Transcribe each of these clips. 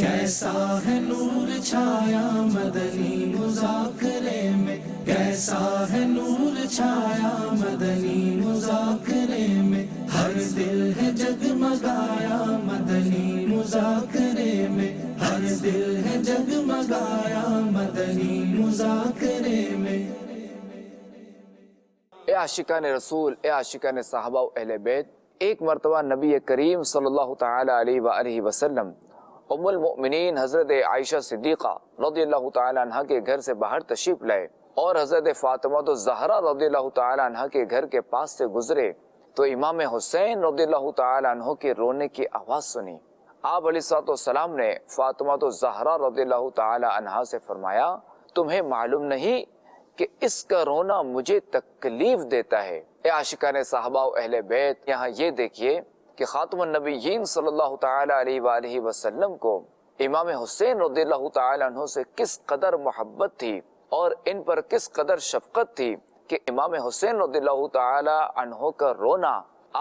کیسا ہے نور چھایا مدنی مذاکرے میں، کیسا ہے نور چھایا مدنی مذاکرے میں، ہر دل ہے جگمگایا مدنی مذاکرے میں، ہر دل ہے جگمگایا مدنی مذاکرے میں۔ اے عاشقان رسول، اے عاشقان صحابہ و اہل بیت، ایک مرتبہ نبی کریم صلی اللہ تعالی علیہ وآلہ وسلم ام المؤمنین حضرت عائشہ صدیقہ رضی اللہ تعالی عنہ کے گھر سے باہر تشریف لائے اور حضرت فاطمہ الزہرا رضی اللہ تعالی عنہ کے گھر کے پاس سے گزرے تو امام حسین رضی اللہ تعالی عنہ کے رونے کی آواز سنی۔ آپ علیہ السلام نے فاطمہ الزہرا رضی اللہ تعالی عنہ سے فرمایا، تمہیں معلوم نہیں کہ اس کا رونا مجھے تکلیف دیتا ہے؟ اے عاشقان صحابہ و اہل بیت، یہاں یہ دیکھیے کہ خاتم النبیین صلی اللہ تعالی علیہ وآلہ وسلم کو امام حسین رضی اللہ تعالی عنہ سے کس قدر محبت تھی اور ان پر کس قدر شفقت تھی کہ امام حسین رضی اللہ تعالی عنہ کا رونا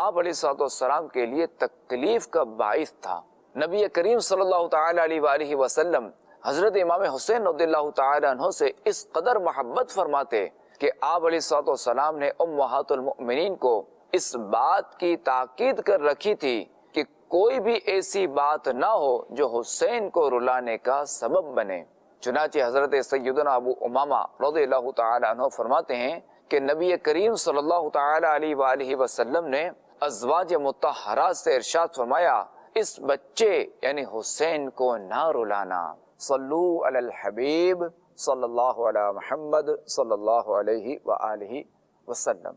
آپ علیہ السلام کے لیے تکلیف کا باعث تھا۔ نبی کریم صلی اللہ تعالی علیہ وآلہ وسلم حضرت امام حسین رضی اللہ تعالی عنہ سے اس قدر محبت فرماتے کہ آپ علیہ السلام نے امہات المؤمنین کو اس بات کی تاکید کر رکھی تھی کہ کوئی بھی ایسی بات نہ ہو جو حسین کو رلانے کا سبب بنے۔ چنانچہ حضرت سیدنا ابو امامہ رضی اللہ تعالی عنہ فرماتے ہیں کہ نبی کریم صلی اللہ تعالی علیہ وآلہ وسلم نے ازواج مطہرات سے ارشاد فرمایا، اس بچے یعنی حسین کو نہ رلانا۔ صلو علی الحبیب صلی اللہ علی محمد صلی اللہ علیہ وآلہ وسلم۔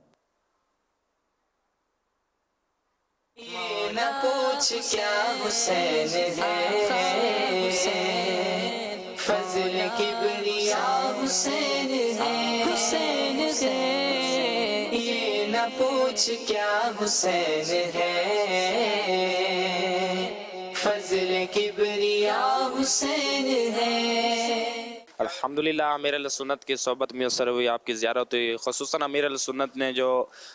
یہ نہ پوچھ کیا حسین ہے، فضل کبریا حسین ہے، حسین ہے۔ یہ نہ پوچھ کیا حسین ہے، فضل کبریا حسین ہے۔ الحمدللہ امیر علیہ سنت کی صحبت میسر ہوئی، آپ کی زیارت ہوئی۔ خصوصاً امیر علیہ سنت نے جو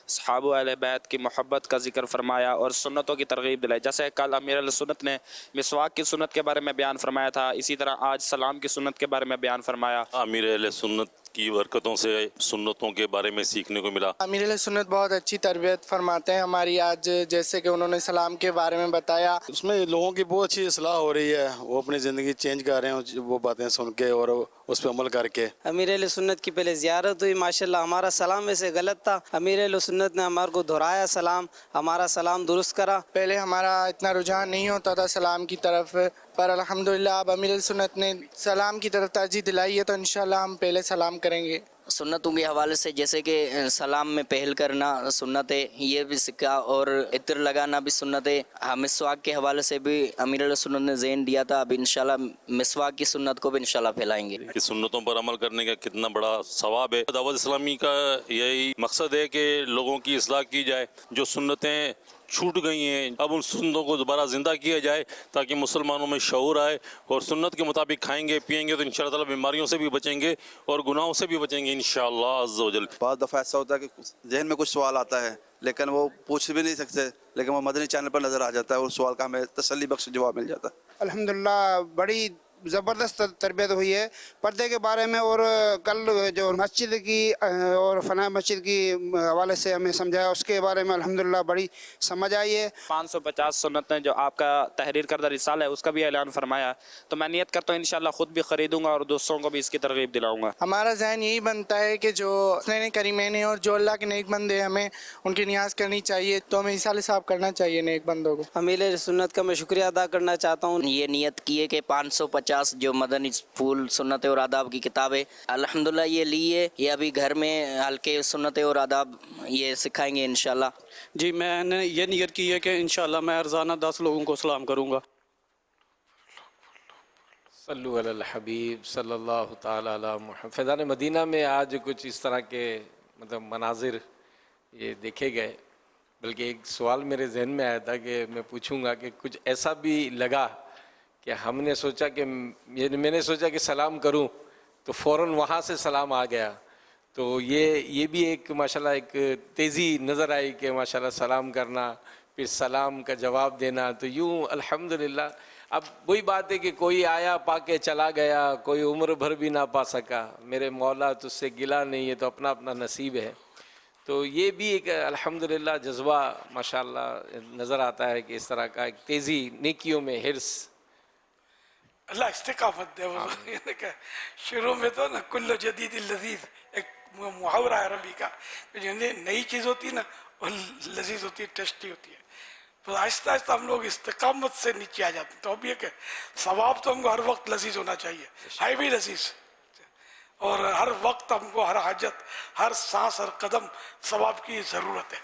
صحابہ اہل بیت کی محبت کا ذکر فرمایا اور سنتوں کی ترغیب دلائی، جیسے کل امیر علیہ سنت نے مسواک کی سنت کے بارے میں بیان فرمایا تھا، اسی طرح آج سلام کی سنت کے بارے میں بیان فرمایا۔ امیر اہل سنت کی برکتوں سے سنتوں کے بارے میں سیکھنے کو ملا۔ امیر علیہ سنت بہت اچھی تربیت فرماتے ہیں ہماری، آج جیسے کہ انہوں نے سلام کے بارے میں بتایا، اس میں لوگوں کی بہت اچھی اصلاح ہو رہی ہے، وہ اپنی زندگی چینج کر رہے ہیں وہ باتیں سن کے اور اس پہ عمل کر کے۔ امیر علیہ سنت کی پہلے زیارت ہوئی، ماشاءاللہ ہمارا سلام ویسے غلط تھا، امیر علیہ سنت نے ہمارے کو دہرایا سلام، ہمارا سلام درست کرا۔ پہلے ہمارا اتنا رجحان نہیں ہوتا تھا سلام کی طرف، پر الحمدللہ اب امیر علیہ سنت نے سلام کی طرف ترجیح دلائی ہے، تو انشاءاللہ ہم پہلے سلام کریں گے۔ سنتوں کے حوالے سے جیسے کہ سلام میں پہل کرنا سنت ہے، یہ بھی سکھا، اور عطر لگانا بھی سنت ہے۔ مسواک کے حوالے سے بھی امیر علیہ سنت نے ذہن دیا تھا، اب انشاءاللہ مسواک کی سنت کو بھی انشاءاللہ پھیلائیں گے۔ کہ سنتوں پر عمل کرنے کا کتنا بڑا ثواب ہے۔ دعوت اسلامی کا یہی مقصد ہے کہ لوگوں کی اصلاح کی جائے، جو سنتیں چھوٹ گئی ہیں اب ان سنتوں کو دوبارہ زندہ کیا جائے تاکہ مسلمانوں میں شعور آئے، اور سنت کے مطابق کھائیں گے پیئیں گے تو انشاءاللہ تعالیٰ بیماریوں سے بھی بچیں گے اور گناہوں سے بھی بچیں گے انشاءاللہ عز و جل۔ بعض دفعہ ایسا ہوتا ہے کہ ذہن میں کچھ سوال آتا ہے لیکن وہ پوچھ بھی نہیں سکتے، لیکن وہ مدنی چینل پر نظر آ جاتا ہے اور سوال کا ہمیں تسلی بخش جواب مل جاتا ہے۔ الحمدللہ بڑی زبردست تربیت ہوئی ہے پردے کے بارے میں، اور کل جو مسجد کی اور فنا مسجد کی حوالے سے ہمیں سمجھایا، اس کے بارے میں الحمدللہ بڑی سمجھ آئی ہے۔ 550 سنتیں جو آپ کا تحریر کردہ رسالہ ہے اس کا بھی اعلان فرمایا، تو میں نیت کرتا ہوں انشاءاللہ خود بھی خریدوں گا اور دوستوں کو بھی اس کی ترغیب دلاؤں گا۔ ہمارا ذہن یہی بنتا ہے کہ جو حسنین کریمین ہیں اور جو اللہ کے نیک بندے ہیں، ہمیں ان کی نیاز کرنی چاہیے، تو ہمیں اصال صاحب کرنا چاہیے نیک بندوں کو۔ امیر علیہ سنت کا میں شکریہ ادا کرنا چاہتا ہوں۔ یہ نیت کی ہے کہ 550 جو مدنی پھول سنت اور آداب کی کتاب ہے، الحمدللہ یہ لی ہے، یہ ابھی گھر میں ہلکے سنت اور آداب یہ سکھائیں گے انشاءاللہ۔ جی میں نے یہ نیت کی ہے کہ انشاءاللہ میں ارزانہ 10 لوگوں کو سلام کروں گا۔ صلو علی الحبیب صلی اللہ تعالی علی محمد۔ فیضان مدینہ میں آج کچھ اس طرح کے مناظر یہ دیکھے گئے، بلکہ ایک سوال میرے ذہن میں آیا تھا کہ میں پوچھوں گا کہ کچھ ایسا بھی لگا کہ ہم نے سوچا کہ میں نے سوچا کہ سلام کروں تو فوراً وہاں سے سلام آ گیا، تو یہ بھی ایک ماشاءاللہ ایک تیزی نظر آئی کہ ماشاءاللہ سلام کرنا پھر سلام کا جواب دینا، تو یوں الحمدللہ اب وہی بات ہے کہ کوئی آیا پا کے چلا گیا، کوئی عمر بھر بھی نہ پا سکا، میرے مولا تجھ سے گلہ نہیں ہے، تو اپنا اپنا نصیب ہے. تو یہ بھی ایک الحمدللہ جذبہ ماشاءاللہ نظر آتا ہے کہ اس طرح کا ایک تیزی نیکیوں میں حرص. اللہ استقامت دے. وہ کہ شروع میں تو نا کل جدید لذیذ ایک محاورہ ہے عربی کا، جو نئی چیز ہوتی ہے نا وہ لذیذ ہوتی ہے، ٹیسٹی ہوتی ہے. تو آہستہ آہستہ ہم لوگ استقامت سے نیچے آ جاتے ہیں. تو اب یہ کہ ثواب تو ہم کو ہر وقت لذیذ ہونا چاہیے، ہے بھی لذیذ، اور ہر وقت ہم کو ہر حاجت، ہر سانس، ہر قدم ثواب کی ضرورت ہے.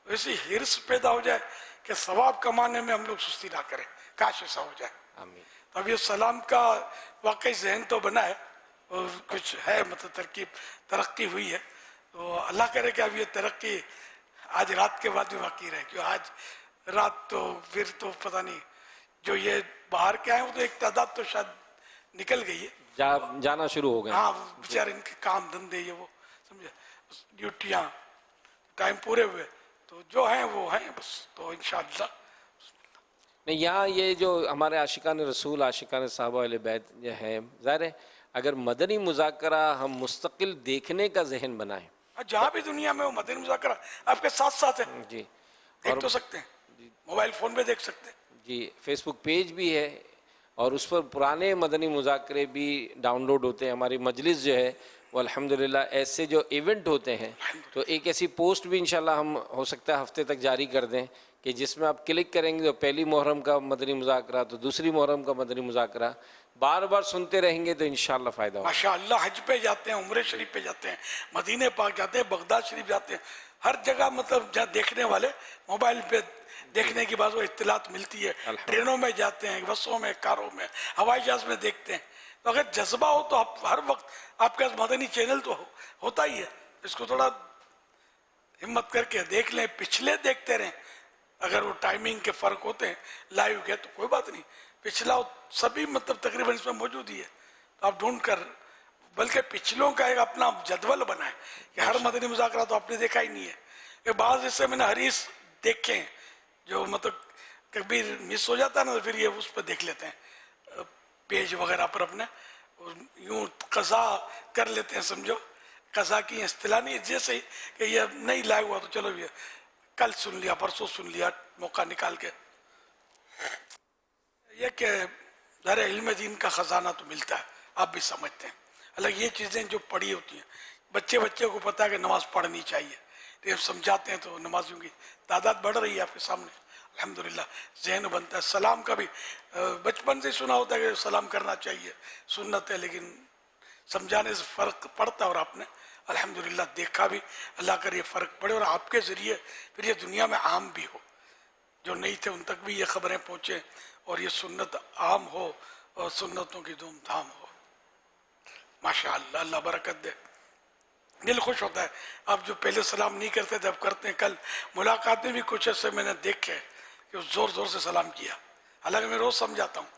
ایسی حرص پیدا ہو جائے کہ ثواب کمانے میں ہم لوگ سستی نہ کریں. کاش ایسا ہو جائے. آمین. اب یہ سلام کا واقعی ذہن تو بنا ہے اور کچھ ہے، مطلب ترقی ہوئی ہے. تو اللہ کرے کہ اب یہ ترقی آج رات کے بعد بھی باقی رہے، کیوں آج رات تو پھر تو پتہ نہیں، جو یہ باہر کے آئے وہ تو ایک تعداد تو شاید نکل گئی ہے، جانا شروع ہو گئے. ہاں بیچارے ان کے کام دھندے یہ وہ سمجھے، ڈیوٹیاں ٹائم پورے ہوئے، تو جو ہیں وہ ہیں بس. تو انشاءاللہ نہیں، یہاں یہ جو ہمارے عاشقان رسول، عاشقان صحابہ اہل بیت جو ہیں، ظاہر ہے اگر مدنی مذاکرہ ہم مستقل دیکھنے کا ذہن بنائیں، جہاں بھی دنیا میں وہ مدنی مذاکرہ آپ کے ساتھ ساتھ ہے، جی دیکھ تو سکتے ہیں، موبائل فون پہ دیکھ سکتے ہیں. جی فیس بک پیج بھی ہے اور اس پر پرانے مدنی مذاکرے بھی ڈاؤن لوڈ ہوتے ہیں. ہماری مجلس جو ہے وہ الحمدللہ ایسے جو ایونٹ ہوتے ہیں، تو ایک ایسی پوسٹ بھی انشاءاللہ ہم ہو سکتا ہے ہفتے تک جاری کر دیں کہ جس میں آپ کلک کریں گے تو پہلی محرم کا مدنی مذاکرہ، تو دوسری محرم کا مدنی مذاکرہ بار بار سنتے رہیں گے تو انشاءاللہ فائدہ ہوگا. ماشاءاللہ حج پہ جاتے ہیں، عمرے شریف پہ جاتے ہیں، مدینہ پاک جاتے ہیں، بغداد شریف جاتے ہیں، ہر جگہ مطلب جہاں دیکھنے والے موبائل پہ دیکھنے کے بعد وہ اطلاعات ملتی ہے. ٹرینوں میں جاتے ہیں، بسوں میں، کاروں میں، ہوائی جہاز میں دیکھتے ہیں. تو اگر جذبہ ہو تو آپ ہر وقت آپ کے پاس مدنی چینل تو ہوتا ہی ہے، اس کو تھوڑا ہمت کر کے دیکھ لیں، پچھلے دیکھتے رہیں. اگر وہ ٹائمنگ کے فرق ہوتے ہیں لائیو کے تو کوئی بات نہیں، پچھلا سبھی مطلب تقریباً اس میں موجود ہی ہے. تو آپ ڈھونڈ کر، بلکہ پچھلوں کا ایک اپنا جدول بنائیں کہ ہر مدنی مذاکرہ تو آپ نے دیکھا ہی نہیں ہے. کہ بعض اس سے میں نے حدیث دیکھے ہیں جو مطلب کبھی مس ہو جاتا ہے نا، تو پھر یہ اس پہ دیکھ لیتے ہیں پیج وغیرہ پر اپنے، یوں قضا کر لیتے ہیں. سمجھو قضا کی اصطلاح نہیں، جیسے کہ یہ نہیں لائیو ہوا تو چلو یہ کل سن لیا، پرسوں سن لیا، موقع نکال کے. یہ کہ ظاہر علم دین کا خزانہ تو ملتا ہے، آپ بھی سمجھتے ہیں. الگ یہ چیزیں جو پڑھی ہوتی ہیں، بچے کو پتہ ہے کہ نماز پڑھنی چاہیے، تو سمجھاتے ہیں تو نمازیوں کی تعداد بڑھ رہی ہے آپ کے سامنے الحمدللہ. ذہن بنتا ہے. سلام کا بھی بچپن سے سنا ہوتا ہے کہ سلام کرنا چاہیے، سنت ہے، لیکن سمجھانے سے فرق پڑتا ہے، اور آپ نے الحمدللہ دیکھا بھی. اللہ کر یہ فرق پڑے اور آپ کے ذریعے پھر یہ دنیا میں عام بھی ہو، جو نہیں تھے ان تک بھی یہ خبریں پہنچے اور یہ سنت عام ہو اور سنتوں کی دھوم دھام ہو. ماشاءاللہ اللہ برکت دے. دل خوش ہوتا ہے. آپ جو پہلے سلام نہیں کرتے تھے اب کرتے ہیں. کل ملاقات میں بھی کچھ ایسے میں نے دیکھے کہ زور زور سے سلام کیا، حالانکہ میں روز سمجھاتا ہوں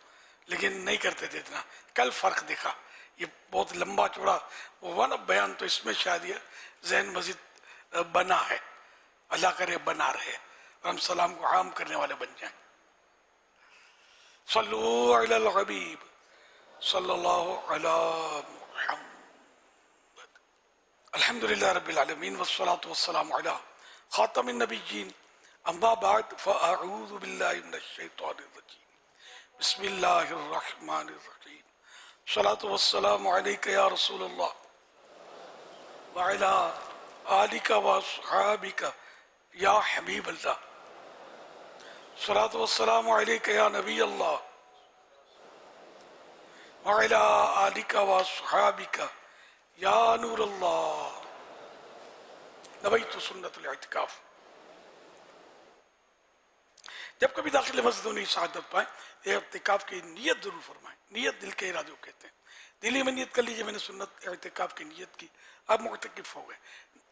لیکن نہیں کرتے تھے اتنا. کل فرق دکھا. یہ بہت لمبا چوڑا ہوا نا بیان، تو اس میں شاید یہ ذہن مزید بنا ہے. اللہ کرے بنا رہے اور ہم سلام کو عام کرنے والے بن جائیں. صلو علی الحبیب صلی اللہ علی محمد. الحمدللہ رب العالمین والصلاة والسلام علی خاتم النبیین. اما بعد فاعوذ باللہ من الشیطان الرجیم. بسم اللہ الرحمن الرحیم. صلاة والسلام علیک یا رسول اللہ وعلی آلک واصحابک یا حبیب اللہ. صلاة والسلام علیک یا نبی اللہ وعلی آلک واصحابک یا نور اللہ. نویت سنت الاعتکاف. جب کبھی داخل مسجد نہیں سعادت پائیں، یہ اعتکاف کی نیت ضرور فرمائیں. نیت دل کے ارادے کو کہتے ہیں. دلی میں نیت کر لیجئے میں نے سنت اعتکاف کی نیت کی، آپ معتکف ہو گئے.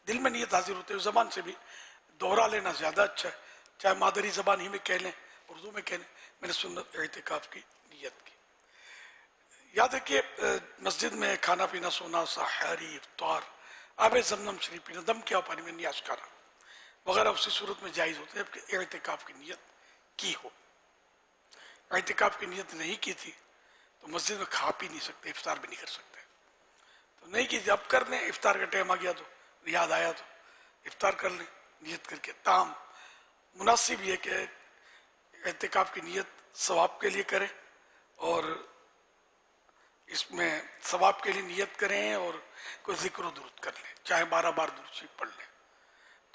دل میں نیت حاضر ہوتے ہوئے زبان سے بھی دوہرا لینا زیادہ اچھا ہے، چاہے مادری زبان ہی میں کہہ لیں، اردو میں کہہ لیں میں نے سنت اعتکاف کی نیت کی. یاد رکھیے مسجد میں کھانا پینا، سونا، سحری، افطار، آب زمزم شریف پینا، دم کیا پانی میں نیاز کرنا وغیرہ اسی صورت میں جائز ہوتے ہیں کہ اعتکاف کی نیت کی ہو. एहतिकाफ की नीयत नहीं की थी तो मस्जिद में खा पी नहीं सकते, इफ्तार भी नहीं कर सकते। तो नहीं की, जब कर लें, इफ्तार का टाइम आ गया तो याद आया तो इफ्तार कर लें नीयत करके। ताम मुनासिब ये कि एहतिकाफ की नीयत सवाब के लिए करें और इसमें सवाब के लिए नीयत करें और कोई जिक्र दुरूद कर लें, चाहे 12 बार दुरूद शरीफ पढ़ लें।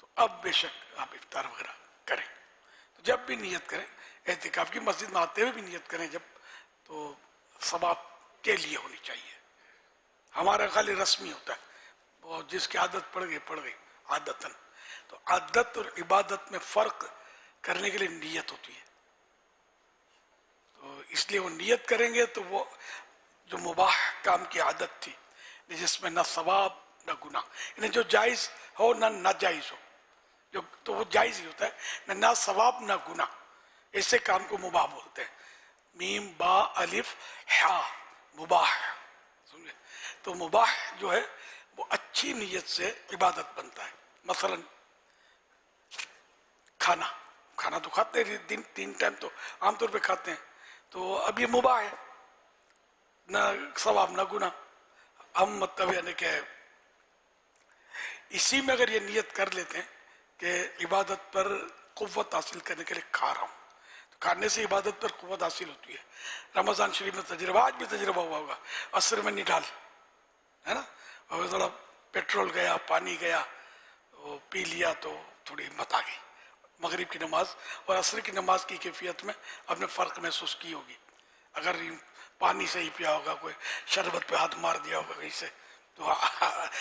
तो अब बेशक आप इफ्तार वगैरह करें। तो जब भी नीयत करें एहतिकाफ की, मस्जिद में आते हुए भी नीयत करें जब, तो सवाब के लिए होनी चाहिए। हमारा खाली रस्मी होता है, वो जिसकी आदत पड़ गई आदतन। तो आदत और इबादत में फ़र्क करने के लिए नीयत होती है। तो इसलिए वो नीयत करेंगे तो वो जो मुबाह काम की आदत थी जिसमें ना सवाब ना गुनाह, यानी जो जायज़ हो ना नाजायज़ हो, जो तो वो जायज़ ही होता है, ना सवाब ना गुनाह, ऐसे काम को मुबाह बोलते हैं। मीम बा अलिफ हा मुबाह, समझे? तो मुबाह जो है वो अच्छी नीयत से इबादत बनता है। मसलन खाना तो खाते हैं दिन 3 टाइम तो आमतौर पे खाते हैं, तो अब ये मुबाह है, ना सवाब ना गुनाह। हम मतलब यानी कि इसी में अगर ये नियत कर लेते हैं कि इबादत पर कुव्वत हासिल करने के लिए खा रहा हूँ, तो खाने से इबादत पर कुव्वत हासिल होती है। रमज़ान शरीफ में तजर्बा, आज भी तजर्बा हुआ होगा, असर में निकाल है ना, और थोड़ा पेट्रोल गया, पानी गया, वो पी लिया तो थोड़ी हिम्मत आ गई। मगरिब की नमाज और असर की नमाज की कैफियत में आपने फ़र्क महसूस की होगी। अगर पानी से ही पिया होगा, कोई शरबत पे हाथ मार दिया होगा कहीं से, तो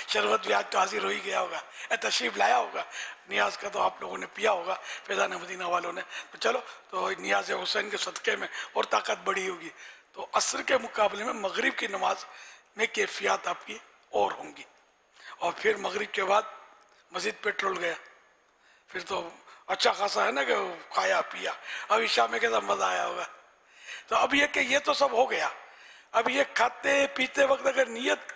शरबत भी आज तो हाजिर हो ही गया होगा, तशरीफ लाया होगा। नियाज का तो आप लोगों ने पिया होगा, फैज़ान मदीना वालों ने, तो चलो तो नियाज हुसैन के सदक़े में और ताकत बढ़ी होगी। तो असर के मुकाबले में मगरिब की नमाज में कैफियत आपकी और होंगी। और फिर मगरिब के बाद मस्जिद पेट्रोल गया, फिर तो अच्छा खासा है ना कि खाया पिया, अब ईशा में कैसा मज़ा आया होगा। तो अब ये कि ये तो सब हो गया, अब ये खाते पीते वक्त अगर नीयत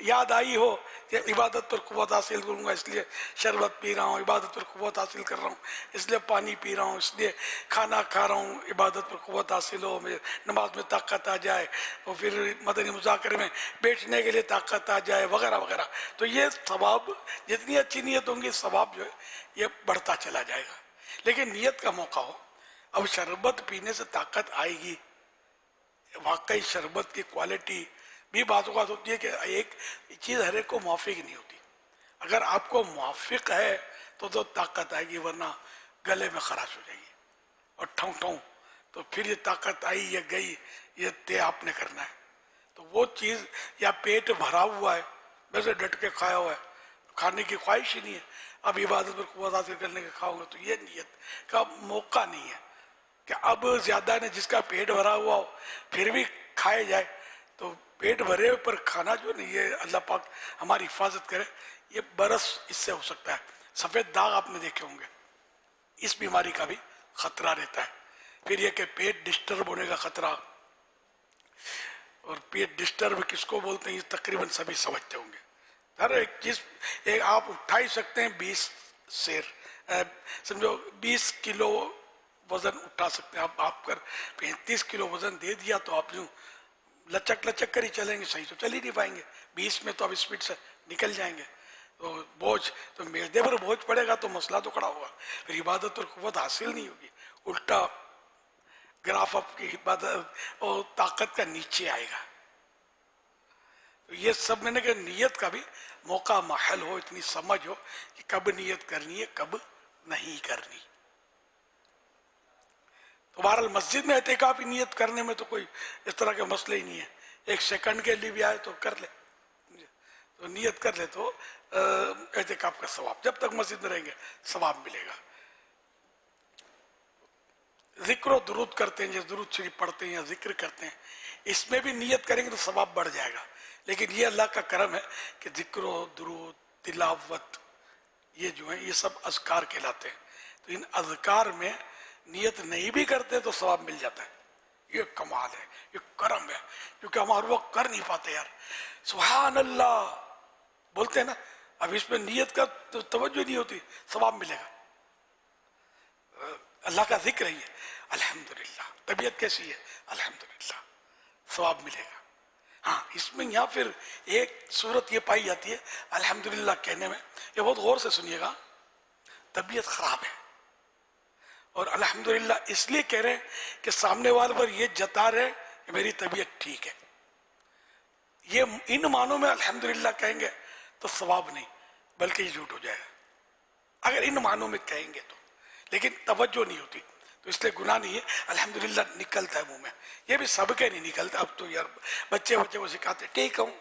याद आई हो कि इबादत पर कुव्वत हासिल करूँगा इसलिए शरबत पी रहा हूँ, इबादत पर कुव्वत हासिल कर रहा हूँ इसलिए पानी पी रहा हूँ, इसलिए खाना खा रहा हूँ, इबादत पर कुव्वत हासिल हो, मेरे नमाज में ताकत आ जाए, और फिर मदनी मुज़ाकरे में बैठने के लिए ताकत आ जाए वगैरह वगैरह, तो ये सवाब, जितनी अच्छी नीयत होंगी सवाब जो है ये बढ़ता चला जाएगा। लेकिन नीयत का मौका हो, अब शरबत पीने से ताकत आएगी, वाकई शरबत की क्वालिटी भी बातों बात होती है कि एक चीज़ हर एक को मुआफिक नहीं होती। अगर आपको मुआफिक है तो ताकत आएगी, वरना गले में खराश हो जाएगी और ठों ठों, तो फिर ये ताकत आई या गई ये तय आपने करना है। तो वो चीज़ या पेट भरा हुआ है, वैसे डट के खाया हुआ है, खाने की ख्वाहिश ही नहीं है, अब इबादत पर कुव्वत हासिल करने के खाऊंगा, तो ये नीयत का मौका नहीं है कि अब ज़्यादा ने जिसका पेट भरा हुआ हो फिर भी खाए जाए। तो पेट भरे पर खाना जो नहीं, ये अल्लाह पाक हमारी हिफाजत करे, ये बरस इससे हो सकता है। सफ़ेद दाग आपने देखे होंगे, इस बीमारी का भी ख़तरा रहता है। फिर ये कि पेट डिस्टर्ब होने का ख़तरा, और पेट डिस्टर्ब किसको बोलते हैं ये तकरीबन सभी समझते होंगे। हर एक चीज़ एक आप उठा ही सकते हैं, 20 सेर समझो 20 किलो वज़न उठा सकते हैं आप कर 35 किलो वज़न दे दिया तो आप यूँ लचक कर ही चलेंगे, सही तो चल ही नहीं पाएंगे, 20 में तो आप स्पीड से निकल जाएंगे। तो बोझ तो मेदे पर बोझ पड़ेगा तो मसला तो खड़ा होगा, फिर इबादत और कुव्वत हासिल नहीं होगी, उल्टा ग्राफ आपकी इबादत और ताकत का नीचे आएगा। तो ये सब मैंने कहा नीयत का भी मौका महल हो, इतनी समझ हो कि कब नीयत करनी है कब नहीं करनी। तो बहरहाल मस्जिद में एहतिकाफ नियत करने में तो कोई इस तरह के मसले ही नहीं है, एक सेकंड के लिए भी आए तो कर ले, तो नियत कर ले तो एहतिकाफ का सवाब, जब तक मस्जिद में रहेंगे सवाब मिलेगा। जिक्र और दुरूद करते हैं, जैसे दुरूद शरीफ पढ़ते हैं या जिक्र करते हैं, इसमें भी नियत करेंगे तो सवाब बढ़ जाएगा। लेकिन ये अल्लाह का करम है कि जिक्र दुरूद तिलावत ये जो है ये सब अज़कार कहलाते हैं। तो इन अज़कार में नियत नहीं भी करते तो सवाब मिल जाता है। ये कमाल है, ये करम है, क्योंकि हम हर वक्त कर नहीं पाते यार। सुभान अल्लाह बोलते हैं ना, अब इसमें नियत का तो तवज्जो नहीं होती, सवाब मिलेगा। अल्लाह का जिक्र ही है, अल्हम्दुलिल्लाह। तबीयत कैसी है, अल्हम्दुलिल्लाह, सवाब मिलेगा। हाँ, इसमें यहाँ फिर एक सूरत ये पाई जाती है अल्हम्दुलिल्लाह कहने में, ये बहुत गौर से सुनिएगा। तबीयत खराब है और अल्हम्दुलिल्लाह इसलिए कह रहे हैं कि सामने वाले पर ये जता रहे कि मेरी तबीयत ठीक है। ये इन मानों में अल्हम्दुलिल्लाह कहेंगे तो सवाब नहीं बल्कि ये झूठ हो जाएगा अगर इन मानों में कहेंगे तो, लेकिन तवज्जो नहीं होती तो इसलिए गुनाह नहीं है। अल्हम्दुलिल्लाह निकलता है मुंह में, ये भी सबके नहीं निकलता। अब तो यार बच्चे को सिखाते ठीक हूँ,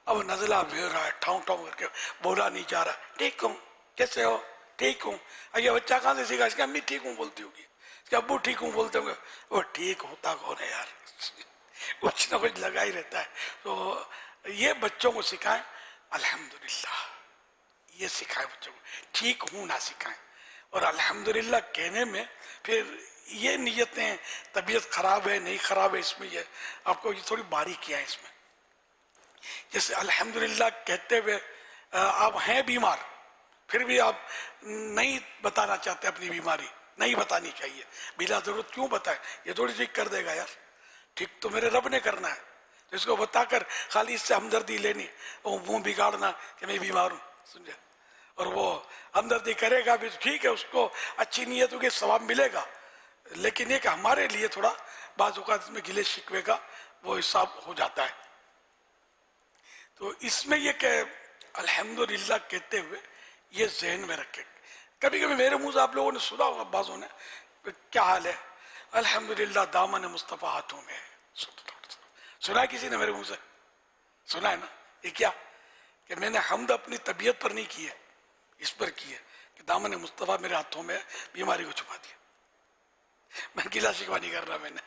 अब नजला भेड़ रहा है, ठाऊं ठाऊं करके बोला नहीं जा रहा, ठीक हूँ, कैसे हो, ठीक हूँ। अब ये बच्चा कहाँ से सीखा, इसकी अम्मी ठीक हूँ बोलती होगी, इसके अब्बू ठीक हूँ बोलते होंगे, वो ठीक होता कौन है यार, कुछ ना कुछ लगा ही रहता है। तो ये बच्चों को सिखाएं अल्हम्दुलिल्लाह, ये सिखाएं बच्चों को, ठीक हूँ ना सिखाएं। और अल्हम्दुलिल्लाह कहने में फिर ये नियतें, तबीयत खराब है नहीं खराब है, इसमें ये आपको ये थोड़ी बारीकियां है इसमें। जैसे अल्हम्दुलिल्लाह कहते हुए आप हैं बीमार, फिर भी आप नहीं बताना चाहते अपनी बीमारी, नहीं बतानी चाहिए, बिला जरूरत क्यों बताए, ये थोड़ी ठीक कर देगा यार, ठीक तो मेरे रब ने करना है, तो इसको बताकर खाली इससे हमदर्दी लेनी, वो मुंह बिगाड़ना कि मैं बीमार हूँ, समझे, और वो हमदर्दी करेगा भी ठीक है, उसको अच्छी नीयत होगी, सवाब मिलेगा, लेकिन ये कि हमारे लिए थोड़ा बाज़ औक़ात में गिले शिकवे का वो हिसाब हो जाता है। तो इसमें ये कि अल्हम्दुलिल्लाह कहते हुए ये जहन में रखें। कभी कभी मेरे मुंह से आप लोगों ने सुना होगा बाज़ों ने, क्या हाल है, अल्हम्दुलिल्लाह दामन मुस्तफ़ा हाथों में है, सुना है किसी ने मेरे मुंह से, सुना है ना, ये क्या कि मैंने हमद अपनी तबीयत पर नहीं की है, इस पर की है कि दामन मुस्तफ़ा मेरे हाथों में बीमारी को छुपा दिया। मैं गिला शिकवा नहीं कर रहा, मैंने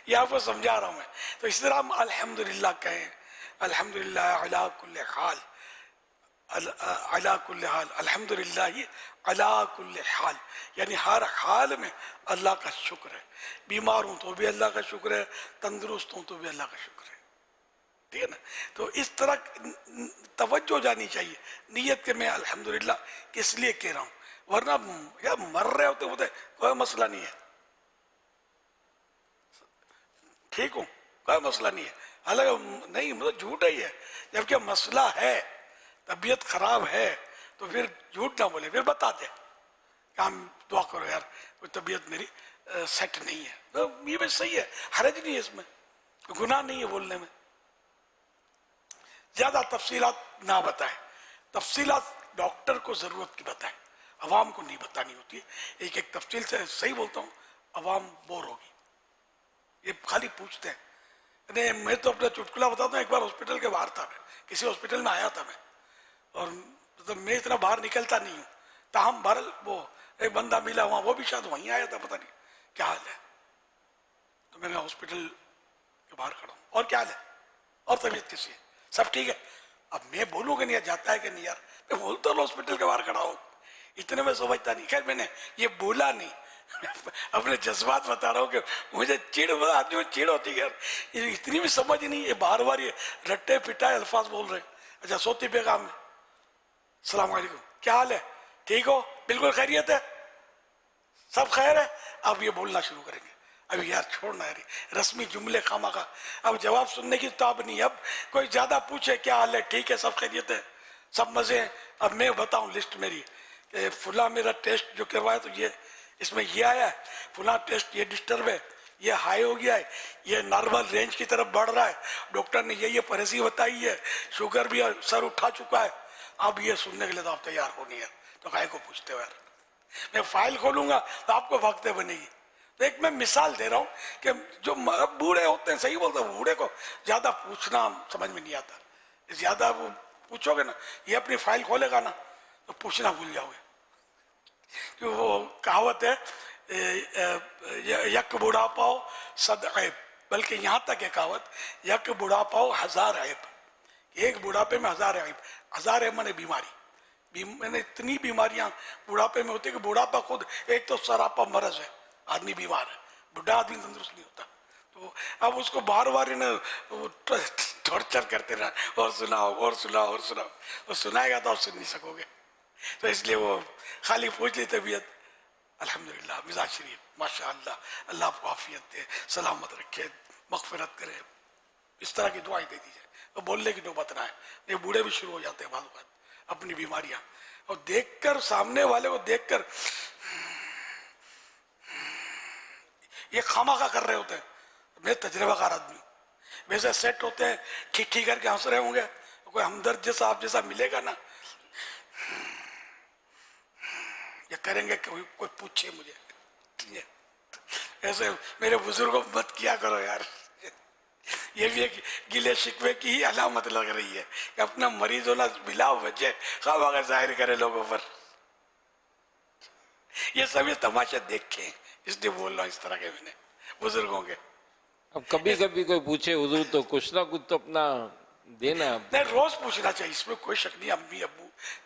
ये आपको समझा रहा हूं मैं। तो इस तरह हम अल्हम्दुलिल्लाह कहें, अल्हम्दुलिल्लाह अला कुल्ले हाल, अला कुल्ले हाल, अल्हम्दुलिल्लाह ही अला कुल्ले हाल, यानी हर हाल में अल्लाह का शुक्र है। बीमार हूं तो भी अल्लाह का शुक्र है, तंदुरुस्त हूं तो भी अल्लाह का शुक्र है, ठीक है ना। तो इस तरह तवज्जो जानी चाहिए नीयत के मैं अल्हम्दुलिल्लाह किस लिए कह रहा हूँ, वरना यार मर रहे होते होते कोई मसला नहीं है, ठीक हूँ कोई मसला नहीं है, हालांकि नहीं मतलब झूठ ही है, जबकि मसला है, तबीयत खराब है, तो फिर झूठ ना बोले, फिर बता दे काम दुआ करो यार कोई तबीयत मेरी सेट नहीं है, तो ये भी सही है, हरज नहीं है इसमें, गुनाह नहीं है बोलने में। ज्यादा तफसीलात ना बताए, तफसीलात डॉक्टर को जरूरत की बताए, अवाम को नहीं बतानी होती है। एक एक तफसील से सही बोलता हूँ, अवाम बोर होगी, ये खाली पूछते हैं। नहीं मैं तो अपना चुटकुला बताता हूँ, एक बार हॉस्पिटल के बाहर था, मैं किसी हॉस्पिटल में आया था मैं, और मतलब मैं इतना बाहर निकलता नहीं हूँ, ताहम बहरल वो एक बंदा मिला वहाँ, वो भी शायद वहीं आया था, पता नहीं क्या हाल है, तो मैं हॉस्पिटल के बाहर खड़ा हूँ, और क्या हाल है, और तबीयत कैसी है, सब ठीक है। अब मैं बोलूँगा नहीं जाता है कि नहीं यार, मैं बोलता हूँ हॉस्पिटल के बाहर खड़ा हूँ, इतने में समझता नहीं, खैर मैंने ये बोला नहीं, अपने जज्बात बता रहा हूँ कि मुझे चिड़, आदमी में चिड़ होती है यार, इतनी भी समझ नहीं, ये बार बार ये रट्टे पिटाए अल्फाज बोल रहे हैं। अच्छा सोती पैगाम में, सलाम वालेकुम, क्या हाल है, ठीक हो, बिल्कुल खैरियत है, सब खैर है, अब ये बोलना शुरू करेंगे, अभी यार छोड़ना यार रस्मी जुमले खामा का, अब जवाब सुनने की ताब नहीं। अब कोई ज्यादा पूछे क्या हाल है, ठीक है, सब खैरियत है, सब मजे हैं, अब मैं बताऊं लिस्ट मेरी, फुला मेरा टेस्ट जो करवाया तो ये इसमें ये आया है, फुला टेस्ट ये डिस्टर्ब है, ये हाई हो गया है, ये नॉर्मल रेंज की तरफ बढ़ रहा है, डॉक्टर ने ये परहेजी बताई है, शुगर भी सर उठा चुका है। अब ये सुनने के लिए तो आप तैयार हो नहीं है, तो काहे को पूछते हो यार, मैं फाइल खोलूंगा तो आपको भागते बनेगी। तो एक मैं मिसाल दे रहा हूँ कि जो बूढ़े होते हैं, सही बोलते हैं, बूढ़े को ज्यादा पूछना समझ में नहीं आता, ज्यादा वो पूछोगे ना, ये अपनी फाइल खोलेगा ना तो पूछना भूल जाओगे, कि वो कहावत है यक बुढ़ा पाओ सद ऐब, बल्कि यहाँ तक है कहावत, यक बुढ़ा पाओ हजार ऐब, एक बुढ़ापे में हजार ऐब, हजार ऐब माने बीमारी, मैंने इतनी बीमारियां बुढ़ापे में होती है कि बुढ़ापा खुद एक तो सरापा मरज है, आदमी बीमार है, बुढ़ा आदमी तंदुरुस्त नहीं होता, तो अब उसको बार बार टॉर्चर करते रहा, और सुनाओ और सुनाओ और सुनाओ, और सुनाएगा तो आप सुन नहीं सकोगे, तो इसलिए वो खाली पूछ ली तबीयत, अल्हम्दुलिल्लाह मिजाज शरीफ माशाअल्लाह, अल्लाह आपको आफियत दे, सलामत रखे, मगफिरत करे, इस तरह की दुआएं दे दीजिए। तो बोलने की नौबत ना है, ये बूढ़े भी शुरू हो जाते हैं बाद अपनी बीमारियां, और देखकर सामने वाले को देखकर ये खामखा कर रहे होते हैं। मैं तजर्बाकार आदमी हूँ, वैसे सेट होते हैं, ठीक ठीक करके हंस रहे होंगे, कोई हमदर्द जैसा आप जैसा मिलेगा ना, ये करेंगे कोई पूछे मुझे, ऐसे मेरे बुजुर्गों को मत किया करो यार। ये भी एक गिले शिकवे की ही अलामत लग रही है कि अपना मरीज होना मिलाव बचे, खाम अगर जाहिर करे लोगों पर। ये सभी तमाशे देखे, इसलिए बोल रहा हूँ इस तरह के मैंने बुजुर्गों के। अब कभी कभी कोई पूछे हुजूर तो कुछ ना कुछ तो अपना देना। नहीं, रोज पूछना चाहिए, इसमें कोई शक नहीं। अम्मी अब्बू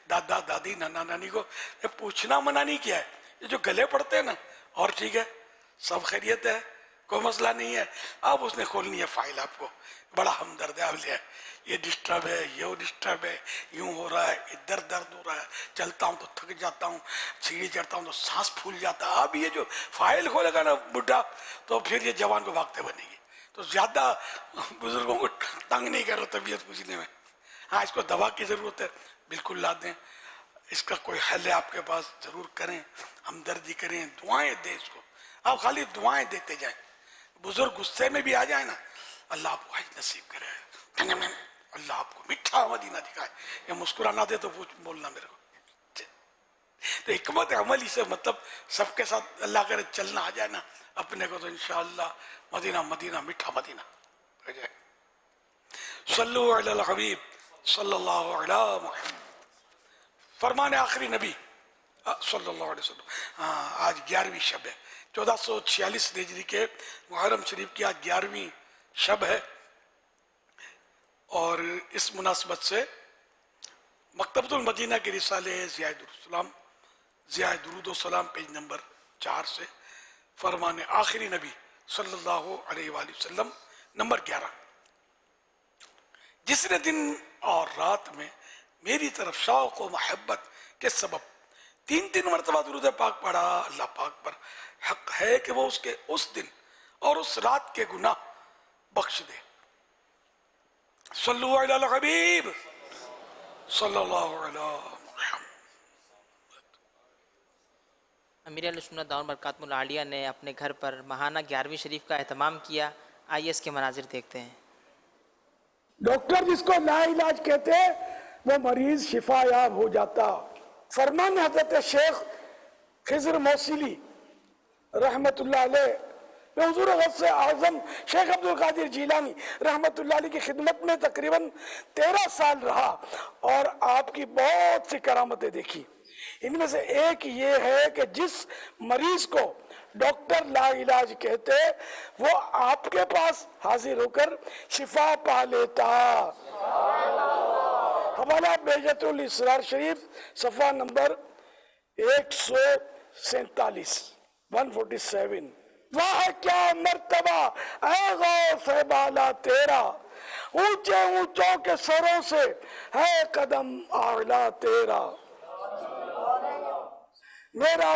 दादा दादी नाना नानी को ये पूछना मना नहीं किया है। ये जो गले पड़ते हैं ना, और ठीक है सब खैरियत है, कोई मसला नहीं है, अब उसने खोलनी है फाइल आपको, बड़ा हमदर्द है, ये डिस्टर्ब है, ये डिस्टर्ब है, यूं हो रहा है, इधर दर्द हो रहा है, चलता हूँ तो थक जाता हूँ, सीढ़ी चढ़ता हूँ तो सांस फूल जाता है। अब ये जो फाइल खोलेगा ना बुढ़ा, तो फिर ये जवान को भागते बनेगी। तो ज्यादा बुजुर्गों को तंग नहीं करो तबीयत पूछने में। हाँ, इसको दवा की जरूरत है, बिल्कुल ला दें, इसका कोई हल है आपके पास, जरूर करें, हमदर्दी करें, दुआएं दें इसको। आप खाली दुआएं देते जाएं, बुजुर्ग गुस्से में भी आ जाए ना, अल्लाह आपको हज नसीब करे, अल्लाह आपको मीठा मदीना दिखाए, ये मुस्कुराना दे तो बोलना मेरे को। तो हिकमत अमली से मतलब सबके साथ अल्लाह करे चलना आ जाए ना अपने को, तो इंशाअल्लाह मदीना मदीना मीठा मदीना हो जाए। सल्लु अलल हबीब सल्लल्लाहु अलैहि मुहम्मद, फरमान आखिरी नबी सल्लल्लाहु अलैहि वसल्लम। आज 11वीं शब है, 1446 हिजरी के मुहर्रम शरीफ की आज 11वीं शब है, और इस मुनासबत से मकतबतुल मदीना के रिसाले ज़िया दुरूद सलाम पेज नंबर 4 से फरमान आखिरी नबी सल्लल्लाहु अलैहि वसल्लम नंबर 11, जिसने दिन और रात में मेरी तरफ शौक़ व मोहब्बत के सबब 3 मरतबा दुरूद पाक पढ़ा, अल्लाह पाक पर हक है कि वो उसके उस दिन और उस रात के गुनाह बख्श दे। सल्लु अलल हबीब सल्लल्लाहु अलैहि मुहम्मद। अमीर सुन्नत दाऊद बरकातुहुल आलिया ने अपने घर पर माहाना 11वीं शरीफ का एहतमाम किया। आइए इसके मनाजिर देखते हैं। डॉक्टर जिसको ला इलाज कहते हैं वो मरीज शिफा याब हो जाता। फरमान हज़रत शेख खिज़र मौसिली रहमतुल्लाह अलैह हुज़ूर गौस आज़म शेख अब्दुल कादिर जीलानी रहमतुल्लाह अलैह की खिदमत में तकरीबन 13 साल रहा और आपकी बहुत सी करामतें देखी। इनमें से एक ये है कि जिस मरीज को डॉक्टर ला इलाज कहते वो आपके पास हाजिर होकर शिफा पा लेता। हवाला बेजतुल इसरार शरीफ सफ़ा नंबर 147 147। वाह क्या मर्तबा ऐ गौस है बाला तेरा, ऊंचे ऊंचों के सरों से है कदम आला तेरा। मेरा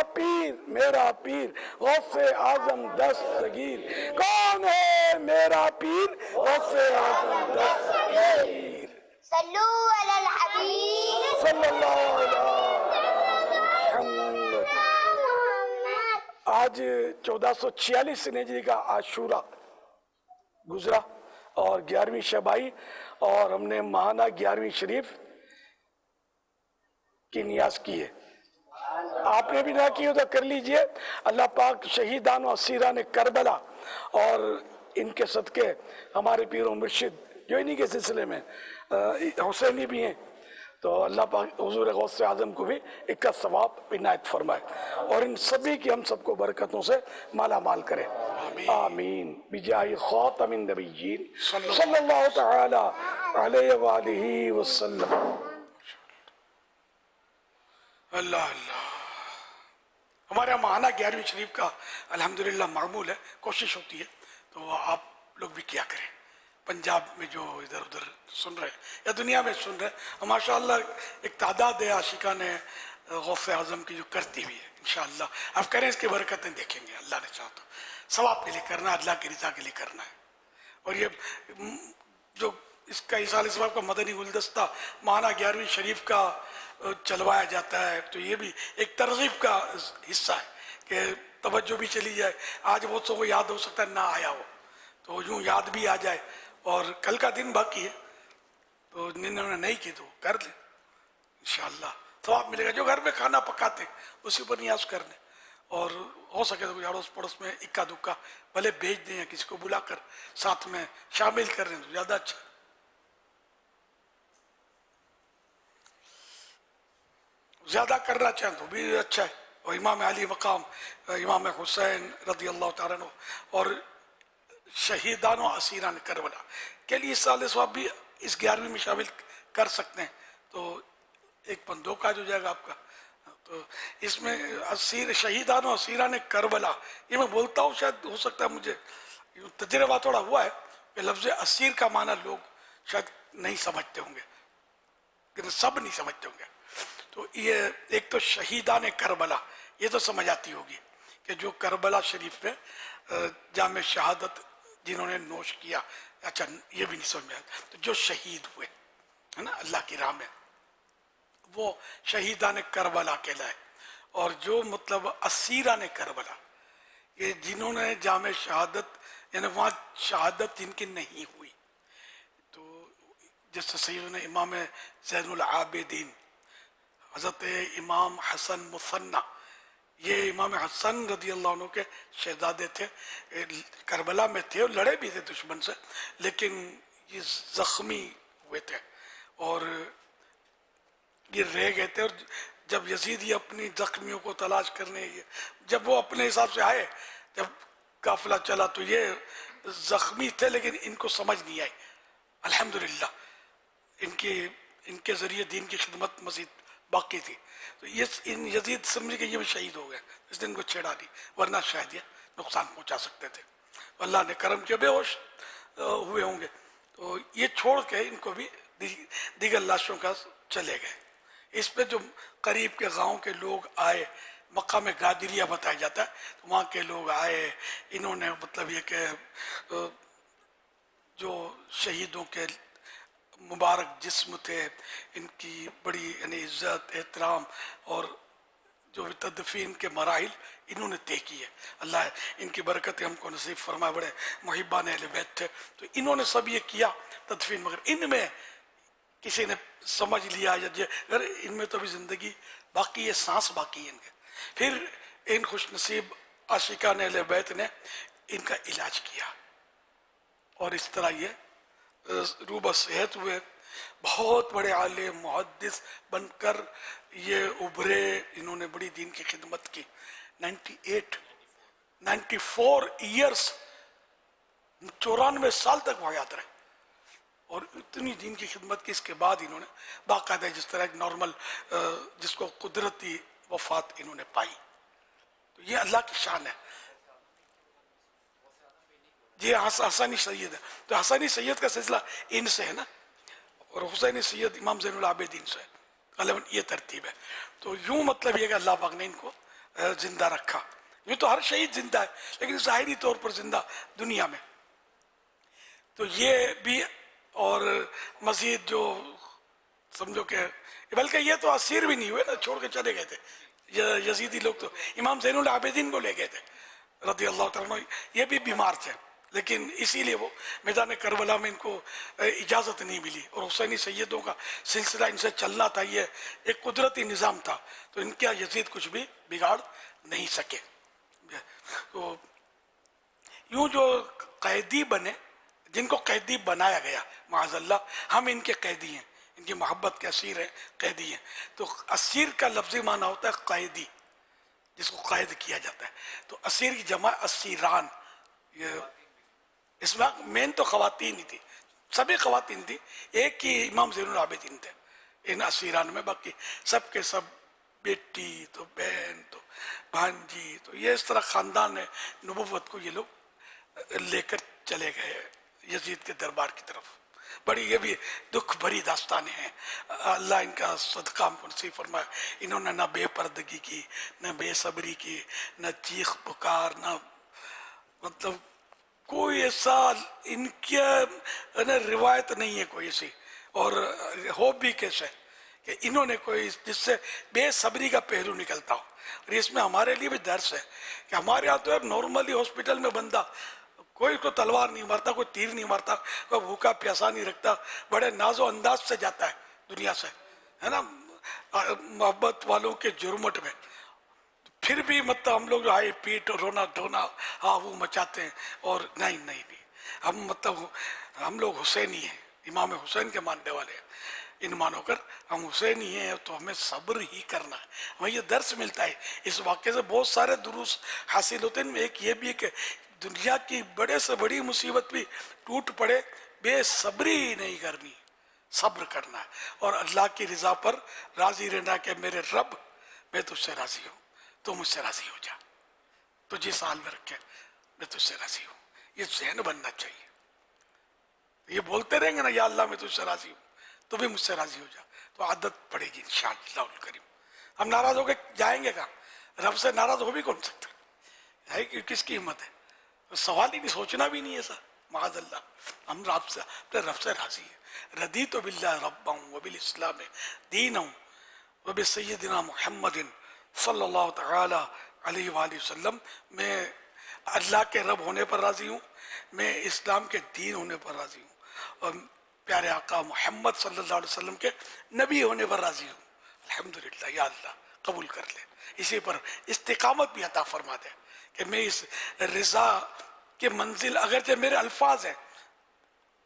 पीर गौसे आजम दस्तगीर, कौन है मेरा पीर गौसे आजम दस्तगीर। सल्लु अलल हबीब सल्लल्लाहु अलैहि मुहम्मद। आज 1446 हिजरी का आशूरा गुजरा और 11वीं शब आई और हमने माहाना 11वीं शरीफ की नियाज की है। आपने भी ना की हो तो कर लीजिए। अल्लाह पाक शहीदान और असीरान करबला और इनके सदके हमारे पीर और मुर्शिद जो इन्हीं के सिलसिले में हुसैनी भी हैं, तो अल्लाह पाक हुजूर गौस आज़म को भी इक्का सवाब इनायत फरमाए और इन सभी की हम सबको बरकतों से माला माल करे। आमीन बिजाहि खातमिन नबिय्यीन सल्लल्लाहु तआला अलैहि व आलिहि वसल्लम। अल्लाह अल्लाह। हमारे माहाना 11वीं शरीफ का अल्हम्दुलिल्लाह मामूल है, कोशिश होती है तो आप लोग भी किया करें। पंजाब में जो इधर उधर सुन रहे या दुनिया में सुन रहे, माशाअल्लाह एक तादाद है आशिका ने गौस आज़म की जो करती हुई है इंशाअल्लाह। अब करें, इसकी बरकतें देखेंगे, अल्लाह ने चाहा तो। सवाब के लिए करना है, अल्लाह की रज़ा के लिए करना है। और ये जो इसका इसाले सवाब का मदनी गुलदस्ता माना 11वीं शरीफ का चलवाया जाता है, तो ये भी एक तरगीब का हिस्सा है कि तवज्जो भी चली जाए। आज बहुत सौ को याद हो सकता है ना आया हो, तो यूँ याद भी आ जाए। और कल का दिन बाकी है, तो जिन्होंने नहीं की तो कर ले, इंशाअल्लाह सवाब मिलेगा। जो घर में खाना पकाते उसी पर नियाज कर लें, और हो सके तो अड़ोस पड़ोस में इक्का दुक्का भले भेज दें या किसी को बुलाकर साथ में शामिल कर लें तो ज़्यादा अच्छा। ज़्यादा करना चाहें तो भी अच्छा है। और इमाम अली मकाम इमाम हुसैन रज़ी अल्लाह तआला अन्हु और शहीदान व असीरान करबला के लिए साल सवाब भी इस 11वीं में शामिल कर सकते हैं, तो एक बंदों का हो जाएगा आपका। तो इसमें असीर शहीदान व असीरान करबला, ये मैं बोलता हूँ, शायद हो सकता है मुझे तजर्बा थोड़ा हुआ है कि लफ्ज़ असीर का माना लोग शायद नहीं समझते होंगे, लेकिन सब नहीं समझते होंगे। तो ये एक तो शहीदान करबला, ये तो समझ आती होगी कि जो करबला शरीफ में जाम शहादत जिन्होंने नोश किया, अच्छा ये भी नहीं समझ में आया। तो जो शहीद हुए है ना अल्लाह की राह में, वो शहीदान करबला कहलाए। और जो मतलब असीरान करबला, ये जिन्होंने जाम शहादत यानी वहाँ शहादत जिनकी नहीं हुई, तो जैसे सैयदना इमाम ज़ैनुल आबिदीन हज़रत इमाम हसन मुसन्ना, ये इमाम हसन रज़ी अल्लाह अन्हु के शहजादे थे, करबला में थे और लड़े भी थे दुश्मन से, लेकिन ये ज़ख्मी हुए थे और ये रह गए थे। और जब यजीद ये अपनी ज़ख्मियों को तलाश करने, जब वो अपने हिसाब से आए, जब काफिला चला, तो ये ज़ख्मी थे लेकिन इनको समझ नहीं आई। अल्हम्दुलिल्लाह इनके ज़रिए दीन की खिदमत मज़ीद बाकी थी। तो ये इन यजीद समझ के ये भी शहीद हो गए, इसलिए इनको छेड़ा दी, वरना शायद ये नुकसान पहुंचा सकते थे। अल्लाह ने करम किया, बेहोश हुए होंगे, तो ये छोड़ के इनको भी दीगर लाशों का चले गए। इस पे जो करीब के गांव के लोग आए, मक्का में गादरिया बताया जाता है, तो वहाँ के लोग आए, इन्होंने मतलब ये कि जो शहीदों के मुबारक जिस्म थे, इनकी बड़ी यानी इज़्ज़त एहतराम और जो तदफीन के मराहिल इन्होंने तय किए। अल्लाह इनकी बरकतें हमको नसीब फरमाए, बड़े मुहिब्बान अहले बैत थे, तो इन्होंने सब ये किया तदफीन। मगर इनमें किसी ने समझ लिया या अगर इनमें तो अभी ज़िंदगी बाकी है, सांस बाकी है इनके, फिर इन खुशनसीब आशिकान अहले बैत ने इनका इलाज किया और इस तरह ये रूबा सेहत हुए, बहुत बड़े आलिम मुहद्दिस बनकर ये उभरे। इन्होंने बड़ी दीन की खिदमत की। 94 ईयर्स, 94 साल तक वो हयात रहे और इतनी दीन की खिदमत की। इसके बाद इन्होंने बाकायदा जिस तरह एक नॉर्मल जिसको कुदरती वफात इन्होंने पाई, तो ये अल्लाह की शान है। ये हसानी सैयद है, तो हसानी सैयद का सिलसिला इनसे है ना, और हुसैनी सैयद इमाम ज़ैनुल आबिदीन से, गलबन ये तरतीब है। तो यूँ मतलब ये कि अल्लाह पाक ने इनको जिंदा रखा। यूँ तो हर शहीद जिंदा है, लेकिन ज़ाहिरी तौर पर जिंदा दुनिया में। तो ये भी और मज़ीद जो समझो कि बल्कि ये तो असीर भी नहीं हुए ना, छोड़ के चले गए थे यजीदी लोग, तो इमाम ज़ैनुल आबिदीन को ले गए थे रज़ी अल्लाह तआला। ये भी बीमार थे, लेकिन इसीलिए वो मैदान करबला में इनको इजाज़त नहीं मिली। और हुसैनी सैयदों का सिलसिला इनसे चलना था, ये एक कुदरती निज़ाम था, तो इनके यजीद कुछ भी बिगाड़ नहीं सके। तो यूँ जो कैदी बने, जिनको कैदी बनाया गया, माज़अल्लाह हम इनके कैदी हैं, इनकी मोहब्बत के असीर हैं, कैदी हैं। तो असीर का लफ्ज़ी माना होता है कैदी, जिसको कैद किया जाता है। तो असीर की जमा असीरान, ये इसमें मेन तो ख़वातीन ही थी, सभी ख़वातीन थी, एक ही इमाम ज़ैनुल आबिदीन थे इन असीरान में, बाकी सब के सब बेटी तो बहन तो भांजी, तो ये इस तरह ख़ानदान है नबुव्वत को ये लोग लेकर चले गए यजीद के दरबार की तरफ। बड़ी ये भी दुख भरी दास्तानें हैं। अल्लाह इनका सदका हमको नसीब फरमाए। इन्होंने ना बेपर्दगी की, न बेसब्री की, न चीख पुकार, न मतलब कोई ऐसा इनके न रिवायत नहीं है कोई ऐसी, और हो भी कैसे कि इन्होंने कोई जिससे बेसब्री का पहलू निकलता हो। और इसमें हमारे लिए भी दर्स है कि हमारे यहाँ तो नॉर्मली हॉस्पिटल में बंदा कोई को तलवार नहीं मारता, कोई तीर नहीं मारता, कोई भूखा प्यासा नहीं रखता, बड़े नाजो अंदाज से जाता है दुनिया से, है ना, मोहब्बत वालों के जुर्मट में। फिर भी मतलब हम लोग जो है पीट रोना धोना हाँ वो मचाते हैं। और नहीं नहीं नहीं, हम मतलब हम लोग हुसैनी हैं, इमाम हुसैन के मानने वाले हैं। इन मानोकर हम हुसैनी हैं तो हमें सब्र ही करना है। हमें ये दर्स मिलता है इस वाक़े से, बहुत सारे दुरूस हासिल होते हैं। एक ये भी है कि दुनिया की बड़े से बड़ी मुसीबत भी टूट पड़े, बेसब्री नहीं करनी, सब्र करना है और अल्लाह की रज़ा पर राज़ी रहना कि मेरे रब मैं तुझसे राज़ी हूँ, तो मुझसे राज़ी हो जा, तो जिस हाल में रखे मैं तुझसे राज़ी हूँ। ये ज़हन बनना चाहिए। ये बोलते रहेंगे ना या अल्लाह मैं तुझसे राज़ी हूँ, तो भी मुझसे राज़ी हो जा, तो आदत पड़ेगी इंशाअल्लाह करीम। हम नाराज़ हो के जाएंगे कहाँ? रब से नाराज़ हो भी कौन सकता है? किसकी हिम्मत है? तो सवाल ही नहीं, सोचना भी नहीं है सर, माज़अल्लाह। हम रब से अपने रब से राज़ी है। रदी तो बिल्लाह रब्बा व बिल इस्लाम दीन व बि सय्यदिना मुहम्मदिन सल्लल्लाहु तआला अलैहि वसल्लम। मैं अल्लाह के रब होने पर राज़ी हूँ, मैं इस्लाम के दीन होने पर राज़ी हूँ, और प्यारे आका मोहम्मद सल्लल्लाहु अलैहि वसल्लम के नबी होने पर राज़ी हूँ। अल्हम्दुलिल्लाह, या अल्लाह कबूल कर ले, इसी पर इस्तिकामत भी अता फरमा दे कि मैं इस रिज़ा के मंजिल, अगरचे मेरे अल्फाज हैं,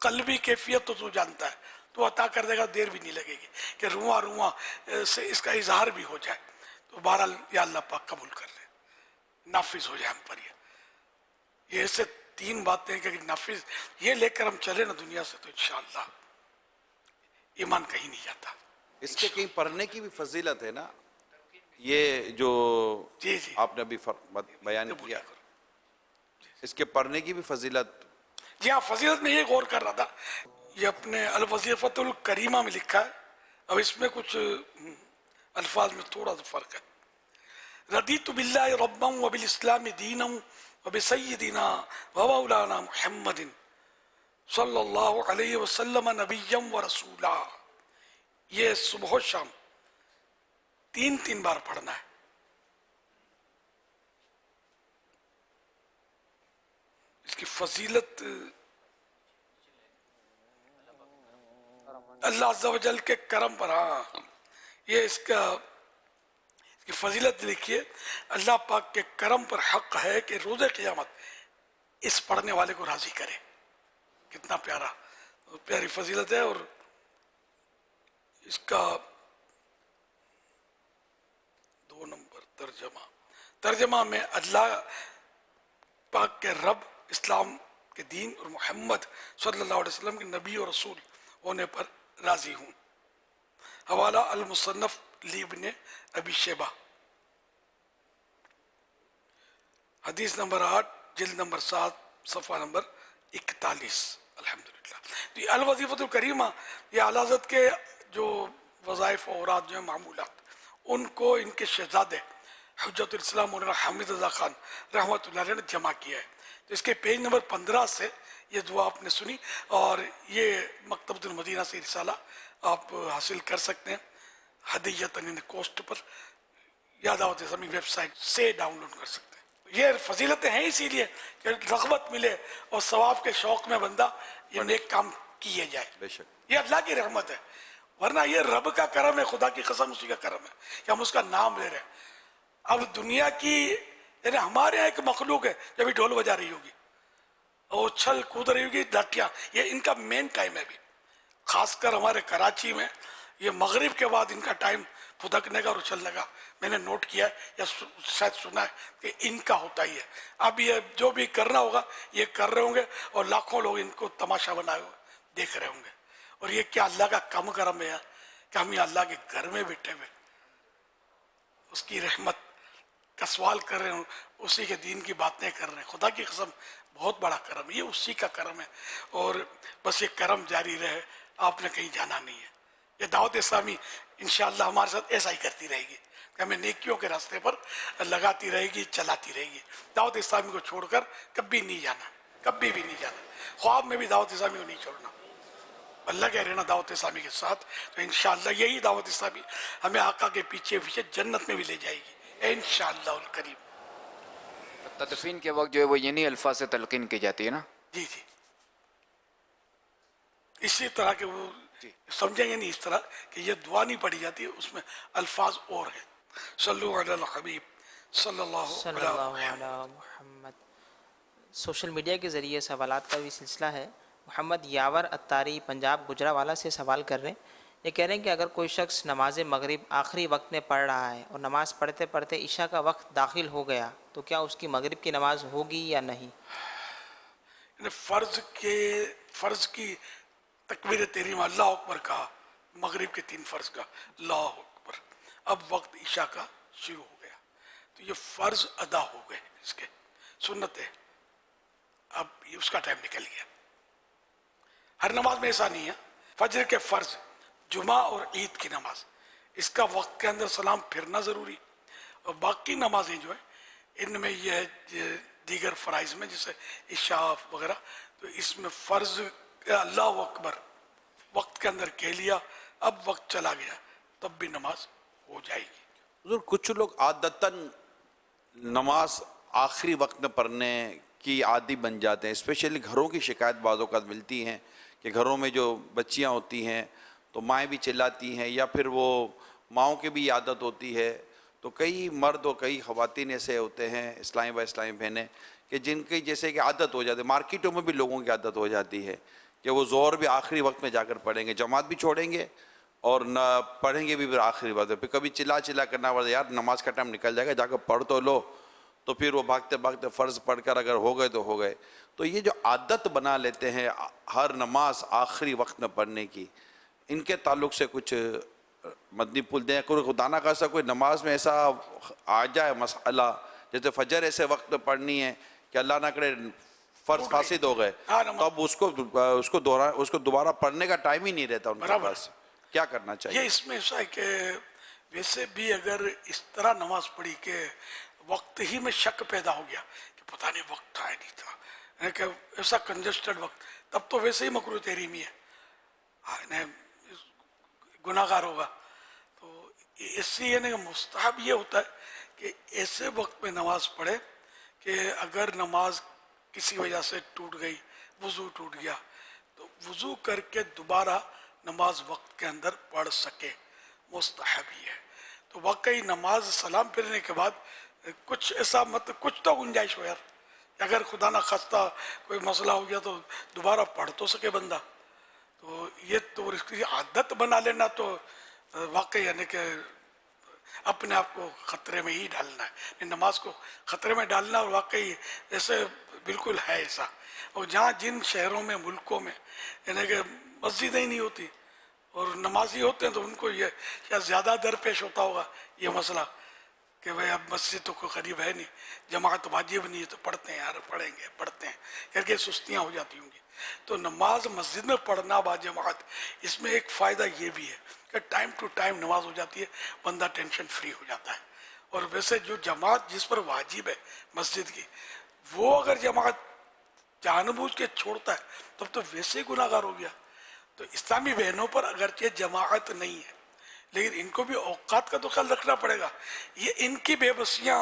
कल्बी कैफियत तो तू जानता है, तो अता कर देगा, देर भी नहीं लगेगी कि रुआ रुआ से इसका इजहार भी हो जाए। तो बहरहाल या अल्लाह पाक कबूल कर ले, नाफिज हो जाए हम पर ये ऐसे तीन बातें हैं कि नाफिज ये लेकर हम चले ना दुनिया से, तो इंशाअल्लाह ईमान कहीं नहीं जाता। इसके कहीं पढ़ने की भी फजीलत है ना, ये जो जी जी आपने अभी बयान किया, इसके पढ़ने की भी फजीलत। जी हाँ, फजीलत में ये गौर कर रहा था, ये अपने अल वज़ीफ़तुल करीमा में लिखा है। अब इसमें कुछ अल्फाज में थोड़ा सा फ़र्क है। रदीतु बिल्लाहि रब्बन व बिल इस्लाम दीनन व बि सय्यिदिना व मौलाना मुहम्मदिन सल्लल्लाहु अलैहि वसल्लम नबिय्यन व रसूला। ये सुबह शाम तीन तीन बार पढ़ना है। इसकी फजीलत अल्लाह अज़्ज़ा व जल के करम पर, हाँ ये इसकी फजीलत देखिए, अल्लाह पाक के करम पर हक है कि रोज़े क़यामत इस पढ़ने वाले को राज़ी करे। कितना प्यारी फजीलत है। और इसका 2 नंबर तर्जमा में अल्लाह पाक के रब, इस्लाम के दीन और मोहम्मद सल्लल्लाहु अलैहि वसल्लम के नबी और रसूल होने पर राज़ी हूँ। हवाला अल मुसन्नफ इब्न अबी शैबा, हदीस नंबर 8, जिल्द नंबर 7, सफ़ा नंबर 41। अल्हम्दुलिल्लाह। तो ये अल वज़ीफ़तुल करीमा, ये आला हज़रत के जो वज़ाइफ और औरात जो मामूलात, उनको इनके शहज़ादे हुज्जतुल इस्लाम मौलाना हामिद रज़ा खान रहमतुल्लाह अलैह ने जमा किया है। तो इसके पेज नंबर 15 से ये दुआ आपने सुनी, और ये मकतबतुल मदीना से रिसाला आप हासिल कर सकते हैं हदीयतन कोस्ट पर, या दावत इस्लामी वेबसाइट से डाउनलोड कर सकते हैं। ये फजीलतें हैं इसीलिए कि रग़बत मिले और सवाब के शौक़ में बंदा ये नेक काम किए जाए। बेशक ये अल्लाह की रहमत है, वरना ये रब का करम है, खुदा की कसम उसी का करम है कि हम उसका नाम ले रहे हैं। अब दुनिया की यानी हमारे यहाँ एक मखलूक है जब भी ढोल बजा रही होगी और उछल कूद रही होगी लाठियाँ, ये इनका मेन टाइम है अभी। खासकर हमारे कराची में ये मगरिब के बाद इनका टाइम फुदकने का और उछलने का मैंने नोट किया है या शायद सुना है कि इनका होता ही है। अब ये जो भी करना होगा ये कर रहे होंगे और लाखों लोग इनको तमाशा बनाए हुए देख रहे होंगे। और ये क्या अल्लाह का कम करम है कि हम ये अल्लाह के घर में बैठे हुए उसकी रहमत का सवाल कर रहे हैं, उसी के दीन की बातें कर रहे हैं। खुदा की कसम बहुत बड़ा करम, ये उसी का करम है। और बस ये करम जारी रहे, आपने कहीं जाना नहीं है। ये दावत इस्लामी इंशाअल्लाह हमारे साथ ऐसा ही करती रहेगी कि हमें नेकियों के रास्ते पर लगाती रहेगी, चलाती रहेगी। दावत इस्लामी को छोड़कर कभी नहीं जाना, कभी भी नहीं जाना, ख्वाब में भी दावत इस्लामी को नहीं छोड़ना। अल्लाह कह रहना दावत इस्लामी के साथ, तो इंशाअल्लाह यही दावत इस्लामी हमें आका के पीछे पीछे जन्नत में भी ले जाएगी इंशाअल्लाह करीम। तदफीन के वक्त जो है वो यही अल्फाज से तलकीन की जाती है ना? जी जी, इसी तरह के वो समझेंगे नहीं इस तरह कि ये दुआ नहीं पढ़ी जाती है, उसमें अल्फाज और है। सल्लु अलल हबीब सल्लल्लाहु अलैहि मोहम्मद। सोशल मीडिया के ज़रिए सवालात का भी सिलसिला है। मोहम्मद यावर अत्तारी पंजाब गुजरावाला से सवाल कर रहे हैं। ये कह रहे हैं कि अगर कोई शख्स नमाज मगरिब आखिरी वक्त में पढ़ रहा है और नमाज पढ़ते पढ़ते इशा का वक्त दाखिल हो गया तो क्या उसकी मगरिब की नमाज होगी या नहीं? फ़र्ज़ की तकबीर तहरीम अल्लाह अकबर कहा, मगरिब के 3 फ़र्ज़ का अल्लाह अकबर, अब वक्त इशा का शुरू हो गया तो ये फ़र्ज़ अदा हो गए, इसके सुन्नत है, अब ये उसका टाइम निकल गया। हर नमाज में ऐसा नहीं है। फजर के फ़र्ज़, जुमा और ईद की नमाज, इसका वक्त के अंदर सलाम फिरना ज़रूरी, और बाकी नमाजें जो है इनमें यह है दीगर फ़राइज़ में जैसे इशा वगैरह, तो इसमें फ़र्ज़ अल्लाह अकबर वक्त के अंदर कह लिया, अब वक्त चला गया तब भी नमाज हो जाएगी। हुज़ूर कुछ लोग आदतन नमाज आखिरी वक्त में पढ़ने की आदी बन जाते हैं, स्पेशली घरों की शिकायत बाज़ों का मिलती हैं कि घरों में जो बच्चियां होती हैं तो माएँ भी चिल्लाती हैं, या फिर वो माओं की भी आदत होती है। तो कई मर्द और कई ख़वातीन ऐसे होते हैं इस्लामी व इस्लामी बहनें कि जिनकी जैसे कि आदत हो जाती है, मार्केटों में भी लोगों की आदत हो जाती है कि वो ज़ोहर भी आखिरी वक्त में जाकर पढ़ेंगे, जमात भी छोड़ेंगे और न पढ़ेंगे भी फिर आखिरी वक्त में। फिर कभी चिल्ला करना पड़ता, यार नमाज का टाइम निकल जाएगा, जाकर पढ़ तो लो, तो फिर वो भागते भागते फ़र्ज़ पढ़कर अगर हो गए तो हो गए। तो ये जो आदत बना लेते हैं हर नमाज आखिरी वक्त में पढ़ने की, इनके ताल्लुक़ से कुछ मदनी पुल दें, कोई खुदा ना खासा कोई नमाज में ऐसा आ जाए मसला जैसे फजर ऐसे वक्त में पढ़नी है कि अल्लाह ना करे फ़र्ज़ फासिद हो गए, तो अब उसको दोबारा पढ़ने का टाइम ही नहीं रहता उनके पास, क्या करना चाहिए? ये इसमें ऐसा है कि वैसे भी अगर इस तरह नमाज पढ़ी कि वक्त ही में शक पैदा हो गया कि पता नहीं वक्त था नहीं था, कि ऐसा कंजस्टेड वक्त, तब तो वैसे ही मकरूह तहरीमी है, गुनाहगार होगा। तो इसलिए यानी कि मुस्तहब ये होता है कि ऐसे वक्त में नमाज पढ़े कि अगर नमाज किसी वजह से टूट गई, वज़ू टूट गया, तो वज़ू करके दोबारा नमाज वक्त के अंदर पढ़ सके, मुस्तहब ही है। तो वाकई नमाज सलाम फिरने के बाद कुछ ऐसा कुछ तो गुंजाइश हो यार, अगर खुदा ना खास्ता कोई मसला हो गया तो दोबारा पढ़ तो सके बंदा। तो ये तो इसकी आदत बना लेना तो वाकई यानी कि अपने आप को ख़तरे में ही डालना है, नमाज को ख़तरे में डालना, और वाकई ऐसे बिल्कुल है ऐसा। और जहाँ जिन शहरों में मुल्कों में यानी कि मस्जिदें ही नहीं होती और नमाजी होते हैं तो उनको ये या ज़्यादा दरपेश होता होगा ये मसला कि भाई अब मस्जिद तो कोई करीब है नहीं, जमात वाजिब नहीं है तो पढ़ते हैं यार, पढ़ेंगे पढ़ते हैं करके सुस्तियाँ हो जाती होंगी। तो नमाज मस्जिद में पढ़ना बाजमात, इसमें एक फ़ायदा ये भी है कि टाइम टू टाइम नमाज हो जाती है, बंदा टेंशन फ्री हो जाता है। और वैसे जो जमात जिस पर वाजिब है मस्जिद की, वो अगर जमात जानबूझ के छोड़ता है तब तो वैसे ही गुनाहगार हो गया। तो इस्लामी बहनों पर अगरचे जमात नहीं है, लेकिन इनको भी औकात का तो ख्याल रखना पड़ेगा। ये इनकी बेबसियाँ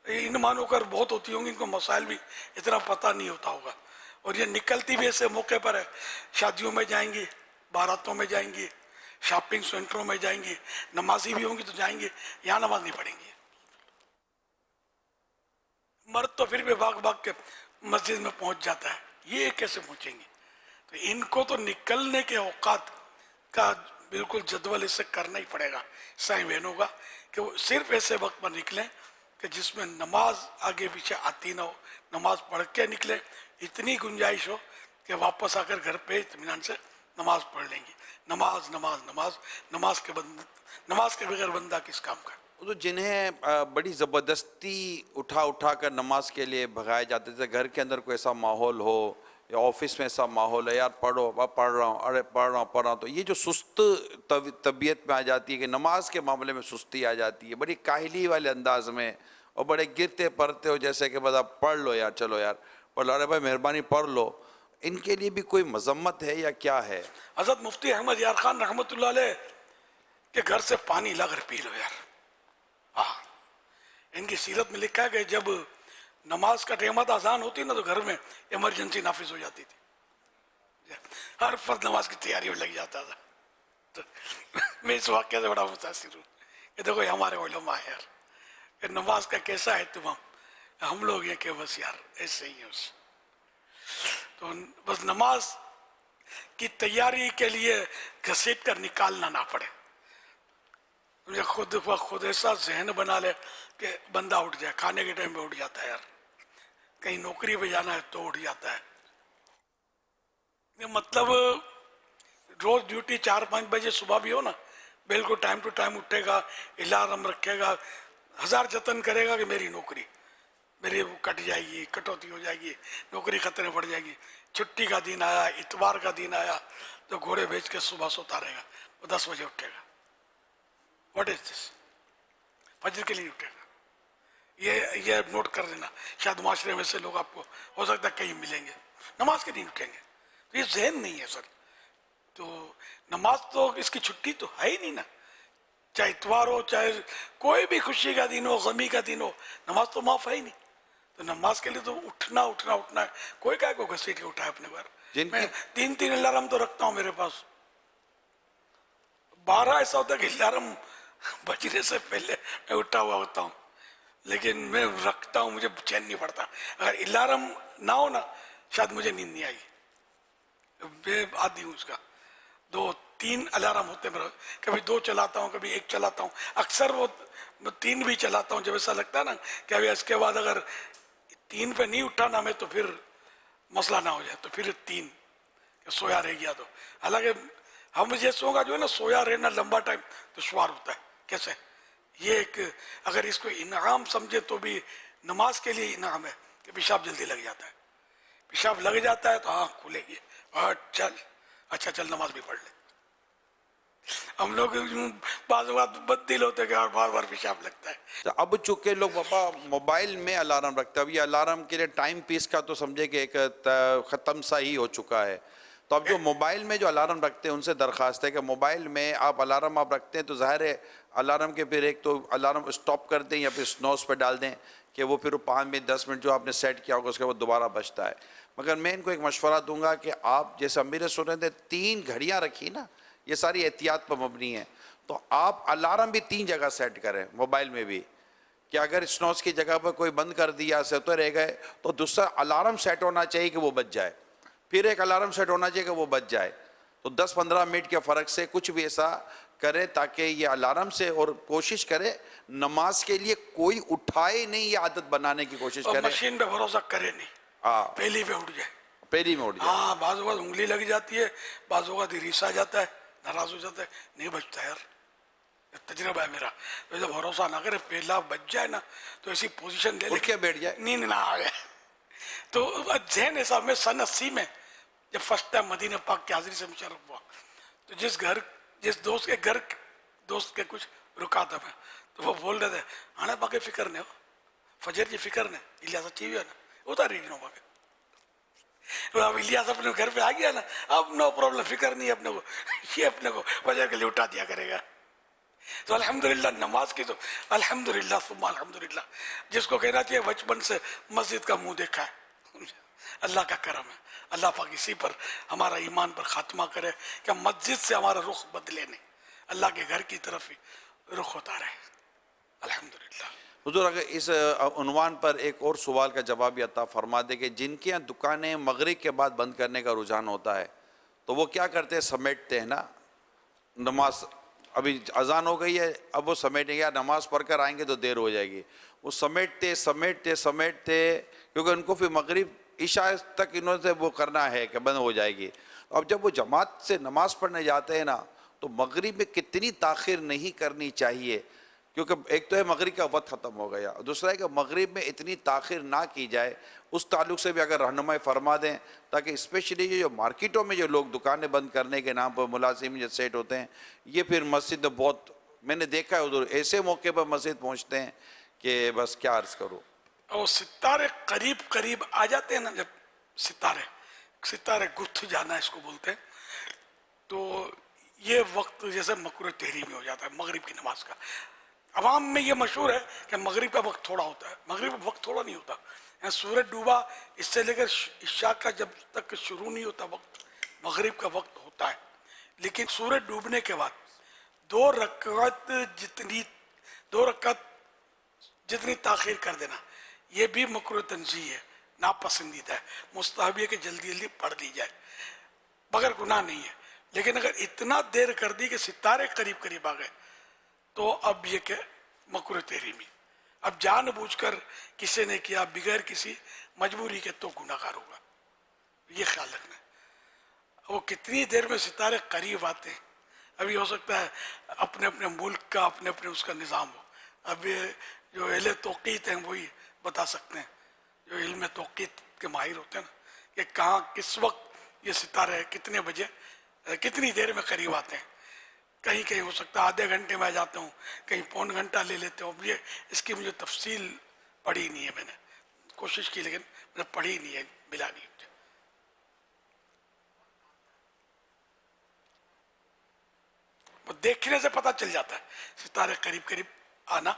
इन मानों कर बहुत होती होंगी, इनको मसाइल भी इतना पता नहीं होता होगा, और ये निकलती भी ऐसे मौके पर है, शादियों में जाएंगी, बारातों में जाएंगी, शॉपिंग सेंटरों में जाएंगी, नमाजी भी होंगी तो जाएंगी, यहाँ नमाज नहीं पढ़ेंगी। मर्द तो फिर भी भाग भाग के मस्जिद में पहुंच जाता है, ये कैसे पहुंचेंगे? तो इनको तो निकलने के औकात का बिल्कुल जदवल इससे करना ही पड़ेगा साईं बहनों का, कि वो सिर्फ ऐसे वक्त पर निकलें कि जिसमें नमाज आगे पीछे आती ना हो, नमाज पढ़ के निकले, इतनी गुंजाइश हो कि वापस आकर घर पे इत्मीनान से नमाज पढ़ लेंगे। नमाज नमाज नमाज, नमाज के बगैर बंदा किस काम का। تو جنہیں بڑی زبردستی اٹھا کر نماز کے لیے بھگائے جاتے تھے، گھر کے اندر کوئی ایسا ماحول ہو یا آفس میں ایسا ماحول ہے، یار پڑھو، پڑھ رہا ہوں، ارے پڑھ رہا ہوں، تو یہ جو سست طبیعت میں آ جاتی ہے کہ نماز کے معاملے میں سستی آ جاتی ہے، بڑی کاہلی والے انداز میں، اور بڑے گرتے پڑھتے ہو جیسے کہ بس آپ پڑھ لو یار، چلو یار پڑھ لو، ارے بھائی مہربانی پڑھ لو. ان کے لیے بھی کوئی مذمت ہے یا کیا ہے؟ حضرت مفتی احمد یار خان رحمۃ اللہ علیہ کے گھر سے پانی لا کر پی لو یار. ان کی سیرت میں لکھا ہے کہ جب نماز کا ٹائم آتا، اذان ہوتی نا، تو گھر میں ایمرجنسی نافذ ہو جاتی تھی، ہر فرد نماز کی تیاری میں لگ جاتا تھا. تو میں اس واقعے سے بڑا متاثر ہوں کہ دیکھو یہ ہمارے علماء ہیں یار، کہ نماز کا کیسا اہتمام. ہم لوگ ہیں کہ بس یار ایسے ہی ہیں. تو بس نماز کی تیاری کے لیے گھسیٹ کر نکالنا نہ پڑے. مجھے خود ایسا ذہن بنا لے کہ بندہ اٹھ جائے، کھانے کے ٹائم پہ اٹھ جاتا ہے یار، کہیں نوکری پہ جانا ہے تو اٹھ جاتا ہے. مطلب روز ڈیوٹی 4-5 بجے صبح بھی ہو نا، بالکل ٹائم ٹو ٹائم اٹھے گا، الارم رکھے گا، ہزار جتن کرے گا کہ میری نوکری میری کٹ جائے گی، کٹوتی ہو جائے گی، نوکری خطرے پڑ جائے گی. چھٹی کا دن آیا، اتوار کا دن آیا تو گھوڑے بیچ کے صبح سوتا رہے گا، وہ 10 بجے اٹھے گا. واٹ از دس؟ فجر کے لیے اٹھے گا. یہ نوٹ کر لینا، شاید معاشرے میں سے لوگ آپ کو ہو سکتا ہے کہیں ملیں گے نماز کے دن اٹھیں گے. تو یہ ذہن نہیں ہے سر. تو نماز تو اس کی چھٹی تو ہے ہی نہیں نا، چاہے اتوار ہو، چاہے کوئی بھی خوشی کا دن ہو، غمی کا دن ہو، نماز تو معاف ہے ہی نہیں. تو نماز کے لیے تو اٹھنا ہے. کوئی کہے کو گھسیٹ کے اٹھا ہے اپنے گھر. میں 3 الارم تو رکھتا ہوں میرے پاس. 12 ایسا ہوتا ہے کہ الارم بجنے سے پہلے میں اٹھا ہوا ہوتا ہوں، لیکن میں رکھتا ہوں، مجھے چین نہیں پڑتا. اگر الارم نہ ہو نا شاید مجھے نیند نہیں آئی. بے عادی ہوں اس کا. 2-3 الارم ہوتے میرے، کبھی 2 چلاتا ہوں، کبھی 1 چلاتا ہوں. اکثر وہ 3 بھی چلاتا ہوں جب ایسا لگتا ہے نا کہ ابھی اس کے بعد اگر 3 پہ نہیں اٹھا نا میں تو پھر مسئلہ نہ ہو جائے، تو پھر 3 سویا رہ گیا. تو حالانکہ ہم جیسوں کا جو ہے نا سویا رہنا لمبا ٹائم دشوار ہوتا ہے. کیسے؟ یہ ایک اگر اس کو انعام سمجھے تو بھی نماز کے لیے انعام ہے کہ پیشاب جلدی لگ جاتا ہے. پیشاب لگ جاتا ہے تو آنکھ کھلے گی، اور چل نماز بھی پڑھ لے. ہم لوگ بعض اوقات بد دل ہوتے کہ اور بار بار پیشاب لگتا ہے. اب چونکہ لوگ بابا موبائل میں الارم رکھتے ہیں، اب یہ الارم کے لیے ٹائم پیس کا تو سمجھے کہ ایک ختم سا ہی ہو چکا ہے. تو اب جو موبائل میں جو الارم رکھتے ہیں ان سے درخواست ہے کہ موبائل میں آپ الارم آپ رکھتے ہیں تو ظاہر ہے الارم کے پھر ایک تو الارم اسٹاپ کر دیں یا پھر سنوز پہ ڈال دیں کہ وہ پھر 5 منٹ 10 منٹ جو آپ نے سیٹ کیا ہوگا اس کے بعد دوبارہ بجتا ہے. مگر میں ان کو ایک مشورہ دوں گا کہ آپ جیسے امیر سن رہے تھے 3 گھڑیاں رکھی نا، یہ ساری احتیاط پر مبنی ہے، تو آپ الارم بھی 3 جگہ سیٹ کریں موبائل میں بھی، کہ اگر سنوز کی جگہ پر کوئی بند کر دیا سوتے رہ گئے تو دوسرا الارم سیٹ ہونا چاہیے کہ وہ بج جائے، پھر ایک الارم سیٹ ہونا چاہیے کہ وہ بج جائے. تو 10-15 منٹ کے فرق سے کچھ بھی ایسا کرے تاکہ یہ الارم سے، اور کوشش کرے نماز کے لیے کوئی اٹھائے نہیں، یہ عادت بنانے کی کوشش کرے. مشین پہ بھروسہ کرے نہیں، پہلی پہ اٹھ جائے. پہلی میں اٹھ جائے. ہاں بعض اوقات انگلی لگ جاتی ہے، بعض اوقات ریس آ جاتا ہے، ناراض ہو جاتا ہے، نہیں بچتا یار. تجربہ ہے میرا. تو بھروسہ نہ کرے، پہلا بچ جائے نا تو ایسی پوزیشن لے اٹھ کے بیٹھ جائے، نیند نہ آ گئے. تو ذہن ایسا، میں سن 80 میں جب فرسٹ ٹائم مدینہ پاک کی حاضری سے مشرف ہوا تو جس دوست کے کچھ رکا تھا میں، تو وہ بول رہے تھے آنے پاکے فکر نہیں ہو، فجر کی فکر نہیں، الیاس چاہیے نا ہوتا ریڈنگ ہو پاکے. اب الیاس اپنے گھر پہ آ گیا نا، اب نو پرابلم، فکر نہیں اپنے کو، یہ اپنے کو فجر کے لیے اٹھا دیا کرے گا. تو الحمدللہ نماز کی تو الحمدللہ ثم الحمدللہ، جس کو کہنا چاہیے بچپن سے مسجد کا منہ دیکھا ہے، اللہ کا کرم ہے. اللہ پاک اسی پر ہمارا ایمان پر خاتمہ کرے کہ مسجد سے ہمارا رخ بدلے نہیں، اللہ کے گھر کی طرف ہی رخ ہوتا رہے. الحمدللہ. حضور اگر اس عنوان پر ایک اور سوال کا جواب بھی عطا فرما دے کہ جن کے یہاں دکانیں مغرب کے بعد بند کرنے کا رجحان ہوتا ہے تو وہ کیا کرتے ہیں؟ سمیٹتے ہیں نا نماز. ابھی اذان ہو گئی ہے، اب وہ سمیٹیں گے، نماز پڑھ کر آئیں گے تو دیر ہو جائے گی. وہ سمیٹتے کیونکہ ان کو پھر مغرب عشاء تک انہوں سے وہ کرنا ہے کہ بند ہو جائے گی. اب جب وہ جماعت سے نماز پڑھنے جاتے ہیں نا تو مغرب میں کتنی تاخیر نہیں کرنی چاہیے، کیونکہ ایک تو ہے مغرب کا وقت ختم ہو گیا، دوسرا ہے کہ مغرب میں اتنی تاخیر نہ کی جائے، اس تعلق سے بھی اگر رہنمائی فرما دیں، تاکہ اسپیشلی یہ جو مارکیٹوں میں جو لوگ دکانیں بند کرنے کے نام پر ملازم جو سیٹ ہوتے ہیں، یہ پھر مسجد بہت، میں نے دیکھا ہے ادھر ایسے موقع پر مسجد پہنچتے ہیں کہ بس کیا عرض کروں. اور ستارے قریب قریب آ جاتے ہیں نا، جب ستارے گتھ جانا اس کو بولتے ہیں، تو یہ وقت جیسے مکروہ تحریمی ہو جاتا ہے مغرب کی نماز کا. عوام میں یہ مشہور ہے کہ مغرب کا وقت تھوڑا ہوتا ہے، مغرب کا وقت تھوڑا نہیں ہوتا. سورج ڈوبا اس سے لے کر عشاء کا جب تک شروع نہیں ہوتا وقت، مغرب کا وقت ہوتا ہے. لیکن سورج ڈوبنے کے بعد دو رکعت جتنی تاخیر کر دینا، یہ بھی مکروہ تنزیہ ہے، ناپسندیدہ ہے. مستحب ہے کہ جلدی جلدی پڑھ لی جائے، مگر گناہ نہیں ہے. لیکن اگر اتنا دیر کر دی کہ ستارے قریب قریب آ گئے تو اب یہ کہ مکروہ تحریمی، اب جان بوجھ کر کسی نے کیا بغیر کسی مجبوری کے تو گناہ گار ہوگا. یہ خیال رکھنا ہے. وہ کتنی دیر میں ستارے قریب آتے ہیں، ابھی ہو سکتا ہے اپنے اپنے ملک کا اپنے اپنے اس کا نظام ہو. اب یہ جو اہل توقیت ہیں وہی بتا سکتے ہیں، جو علم توقیت کے ماہر ہوتے ہیں نا، کہ کہاں کس وقت یہ ستارے کتنے بجے کتنی دیر میں قریب آتے ہیں. کہیں کہیں ہو سکتا ہے آدھے گھنٹے میں آ جاتا ہوں، کہیں پون گھنٹہ لے لیتے ہوں. یہ اس کی مجھے تفصیل پڑھی نہیں ہے، میں نے کوشش کی لیکن میں نے پڑھی نہیں ہے، ملا نہیں مجھے. وہ دیکھنے سے پتہ چل جاتا ہے ستارے قریب قریب آنا،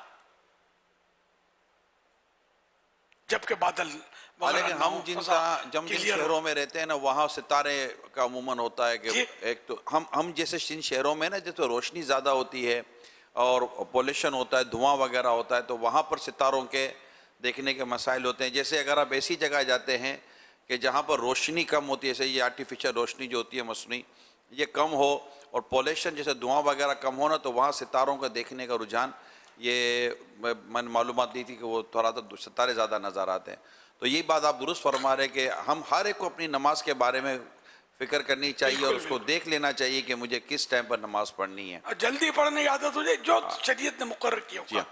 جبکہ بادل. لیکن ہم جن شہروں میں رہتے ہیں نا، وہاں ستارے کا عموماً ہوتا ہے کہ ایک تو ہم جیسے جن شہروں میں نا جیسے روشنی زیادہ ہوتی ہے اور پولوشن ہوتا ہے، دھواں وغیرہ ہوتا ہے، تو وہاں پر ستاروں کے دیکھنے کے مسائل ہوتے ہیں. جیسے اگر آپ ایسی جگہ جاتے ہیں کہ جہاں پر روشنی کم ہوتی ہے، جیسے یہ آرٹیفیشل روشنی جو ہوتی ہے مصنوعی، یہ کم ہو اور پولوشن جیسے دھواں وغیرہ کم ہو نا، تو وہاں ستاروں کا دیکھنے کا رجحان، یہ میں معلومات دی تھی کہ وہ تھوڑا سا ستارے زیادہ نظر آتے ہیں. تو یہی بات آپ درست فرما رہے کہ ہم ہر ایک کو اپنی نماز کے بارے میں فکر کرنی چاہیے اور اس کو دیکھ لینا چاہیے کہ مجھے کس ٹائم پر نماز پڑھنی ہے. جلدی پڑھنے کی عادت ہو جائے جو شریعت نے مقرر کیا ہوگا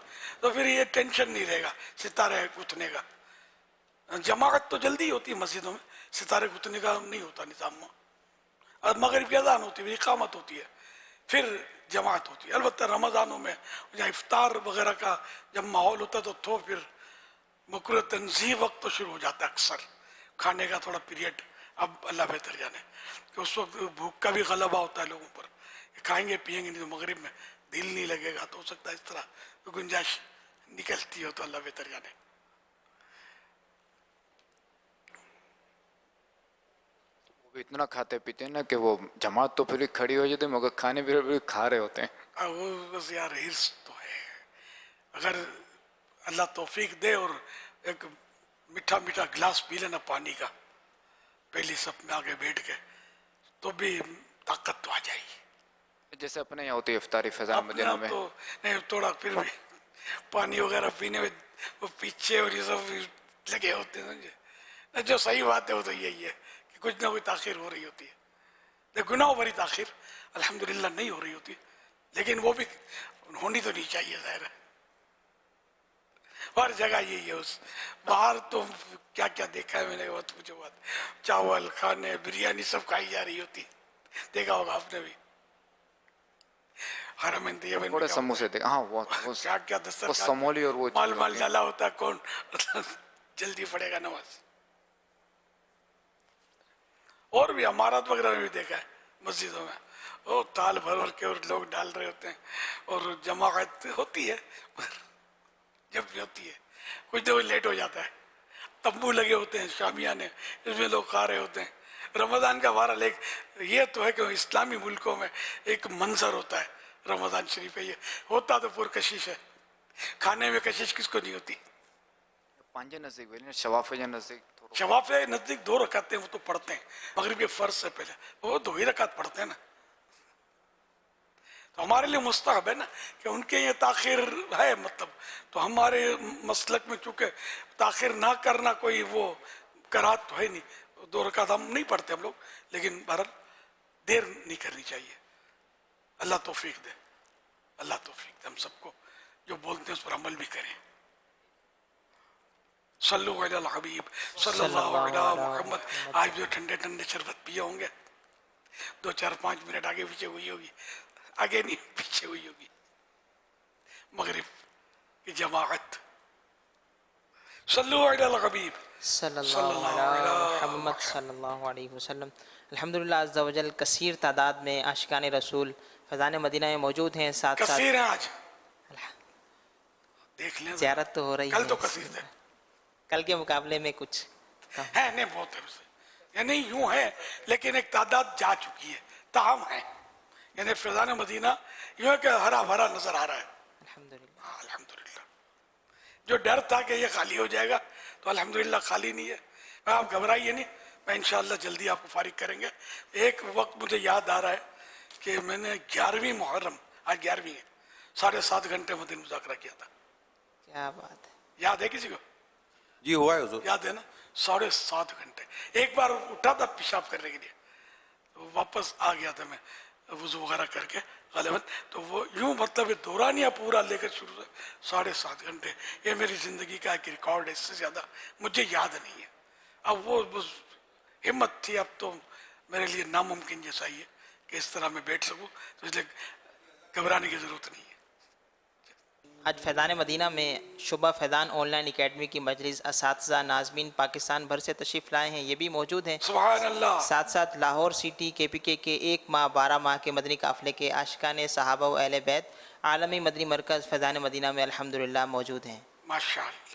تو پھر یہ ٹینشن نہیں رہے گا ستارے گتھنے کا. جماعت تو جلدی ہوتی ہے مسجدوں میں، ستارے گتھنے کا نہیں ہوتا نظام میں. اور مغرب کی اذان ہوتی ہے، اقامت ہوتی ہے، پھر جماعت ہوتی ہے. البتہ رمضانوں میں جہاں افطار وغیرہ کا جب ماحول ہوتا ہے تو پھر مکروہ تنزیہ وقت تو شروع ہو جاتا ہے اکثر، کھانے کا تھوڑا پیریڈ. اب اللہ بہتر جانے کہ اس وقت بھوک کا بھی غلبہ ہوتا ہے لوگوں پر، کھائیں گے پیئیں گے نہیں تو مغرب میں دل نہیں لگے گا. تو ہو سکتا ہے اس طرح تو گنجائش نکلتی ہو، تو اللہ بہتر جانے. وہ بھی اتنا کھاتے پیتے ہیں نا کہ وہ جماعت تو پھر کھڑی ہو جاتی ہے مگر کھانے بھی کھا رہے ہوتے ہیں. وہ بس یار ہرس تو ہے. اگر اللہ توفیق دے اور ایک میٹھا میٹھا گلاس پی لینا پانی کا پہلی صف میں آگے بیٹھ کے، تو بھی طاقت تو آ جائے گی. جیسے اپنے یہاں ہوتی ہے افطاری فضا مدینہ میں، تو نہیں تھوڑا پھر بھی پانی وغیرہ پینے میں وہ پیچھے اور یہ سب لگے ہوتے ہیں. جو صحیح بات ہے وہ تو یہی ہے کہ کچھ نہ کوئی تاخیر ہو رہی ہوتی ہے. گناہوں بھری تاخیر الحمدللہ نہیں ہو رہی ہوتی، لیکن وہ بھی ہونی تو نہیں چاہیے. ظاہر ہے ہر جگہ یہی ہے. اس باہر تو کیا کیا دیکھا ہے میں نے، بہت مجھے بات، چاول کھانے بریانی سب کھائی جا رہی ہوتی، دیکھا ہوگا آپ نے بھی. حرمین طیبین تھوڑے سموسے دیکھا، ہاں وہ کیا کیا وہ سمولی اور وہ مال ڈالا ہوتا ہے. کون جلدی پڑے گا نماز. اور بھی امارات وغیرہ میں بھی دیکھا ہے مسجدوں میں، وہ تال بھر بھر کے اور لوگ ڈال رہے ہوتے ہیں اور جماعت ہوتی ہے. جب بھی ہوتی ہے کچھ دیر لیٹ ہو جاتا ہے، تمبو لگے ہوتے ہیں شامیانے، اس میں لوگ کھا رہے ہوتے ہیں. رمضان کا بارہ ایک یہ تو ہے کہ اسلامی ملکوں میں ایک منظر ہوتا ہے رمضان شریف ہے. یہ ہوتا تو پور کشش ہے، کھانے میں کشش کس کو نہیں ہوتی. پانچے نزدیک شوافے یا نزدیک شوافے نزدیک 2 رکعتیں وہ تو پڑھتے ہیں مغرب کے فرض سے پہلے، وہ 2 ہی رکعت پڑھتے ہیں نا. تو ہمارے لیے مستحب ہے نا کہ ان کے یہ تاخیر ہے، مطلب تو ہمارے مسلک میں چونکہ تاخیر نہ کرنا کوئی وہ کراہت تو ہے نہیں. 2 رکعت ہم نہیں پڑھتے ہم لوگ، لیکن بہرحال دیر نہیں کرنی چاہیے. اللہ توفیق دے، اللہ توفیق دے ہم سب کو जो बोलते हैं उस पर अमल भी करें। सल्लु अलल हबीब सल्लल्लाहु अलैहि मुहम्मद। आज जो ठंडे ठंडे शरबत पिए होंगे, 2-4-5 मिनट आगे पीछे हुई होगी, आगे नहीं पीछे हुई होगी, मगरिब की जमाअत। सल्लु अलल हबीब सल्लल्लाहु अलैहि मुहम्मद सल्लल्लाहु अलैहि वसल्लम। अल्हम्दुलिल्लाह अज़्ज़ा वजल कसीर तादाद में आशिकान रसूल फैज़ान मदीना में मौजूद हैं। साथ कसीर हैं साथ आज, देख लें, ज़ियारत तो हो रही कल है, तो कसीर थे, कल के मुकाबले में कुछ है नहीं, बहुत है उसे, यानी यूं है, लेकिन एक तादाद जा चुकी है, ताहम है, यानी फैज़ान मदीना यूं है कि हरा भरा नजर आ रहा है। अल्हम्दुलिल्लाह। अल्हम्दुलिल्लाह। जो डर था कि ये खाली हो जाएगा, तो अल्हम्दुलिल्लाह खाली नहीं है। आप घबराइए नहीं, मैं इंशाअल्लाह जल्दी आपको फारिग करेंगे। एक वक्त मुझे याद आ रहा है कि मैंने 11वीं मुहर्रम, आज 11वीं है, 7.5 घंटे मदीना मुज़ाकरा किया था। क्या बात है। याद है किसी को? जी हुआ है हुजूर। याद है ना? 7.5 घंटे। एक बार उठा था पेशाब करने के लिए, तो वापस आ गया था मैं वुज़ू वगैरह करके ग़ालिबन, तो वो यूं मतलब दौरानिया पूरा लेकर शुरू से 7.5 घंटे। ये मेरी ज़िंदगी का एक रिकॉर्ड है, इससे ज़्यादा मुझे याद नहीं है। अब वो बस हिम्मत थी, अब तो मेरे लिए नामुमकिन जैसा ही है कि इस तरह मैं बैठ सकूं, तो इसलिए घबराने की ज़रूरत नहीं है। आज फैज़ान मदीना में शुबा फैज़ान ऑनलाइन एकेडमी की मजलिस असातिज़ा नाज़मीन पाकिस्तान भर से तशरीफ़ लाए हैं, ये भी मौजूद हैं। सुभान अल्लाह। साथ साथ लाहौर सिटी KPK के 1 माह 12 माह के मदनी काफ़िले के आशिकान सहाबा व अहले बैत आलमी मदनी मरकज़ फैज़ान मदीना में अल्हम्दुलिल्लाह मौजूद हैं। माशाअल्लाह।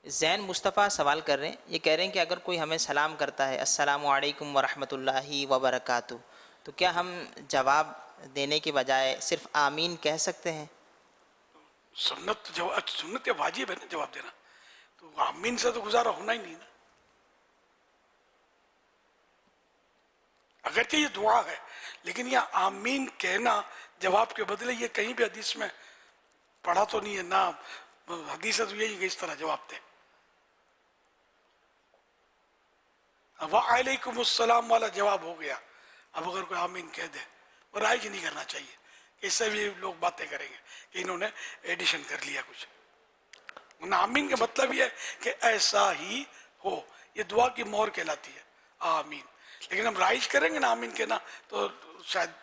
ज़ैन मुस्तफ़ा सवाल कर रहे हैं, ये कह रहे हैं कि अगर कोई हमें सलाम करता है अस्सलामु अलैकुम व रहमतुल्लाहि व बरकातुहू, तो क्या हम जवाब देने के बजाय सिर्फ आमीन कह सकते हैं? सुन्नत जवाब, सुन्नत या वाजिब है ना जवाब देना, तो आमीन से तो गुजारा होना ही नहीं ना। अगरचे ये दुआ है, लेकिन यह आमीन कहना जवाब के बदले, ये कहीं भी हदीस में पढ़ा तो नहीं है ना, हदीस तो यही इस तरह जवाब दे। वालेकुमुस्सलाम वाला जवाब हो गया। अब अगर कोई आमीन कह दे, और राइज नहीं करना चाहिए, इससे भी लोग बातें करेंगे कि इन्होंने एडिशन कर लिया कुछ। आमीन का मतलब ये है कि ऐसा ही हो, ये दुआ की मोहर कहलाती है आमीन। लेकिन हम राइज करेंगे ना आमीन कहना, तो शायद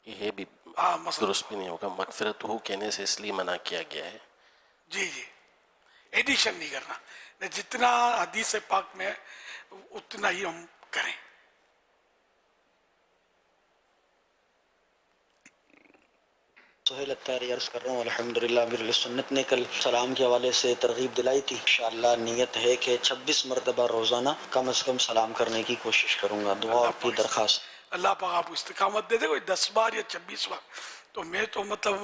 ये भी दुरुस्त भी नहीं होगा। मगफिरत हो कहने से इसलिए मना किया गया है। जी जी, एडिशन नहीं करना, जितना हदीस पाक में उतना ही हम करें। सुहेल अत्तारी अर्ज़ कर रहा हूँ, अल्हम्दुलिल्लाह अमीरुल सुन्नत ने कल सलाम के हवाले से तरगीब दिलाई थी। इंशाअल्लाह नियत है कि 26 मरतबा रोज़ाना कम से कम सलाम करने की कोशिश करूँगा। दुआ आपकी दरख्वास्त। अल्लाह पाक आपको इस्तिकामत दे दे। कोई 10 बार या 26 बार, तो मैं तो मतलब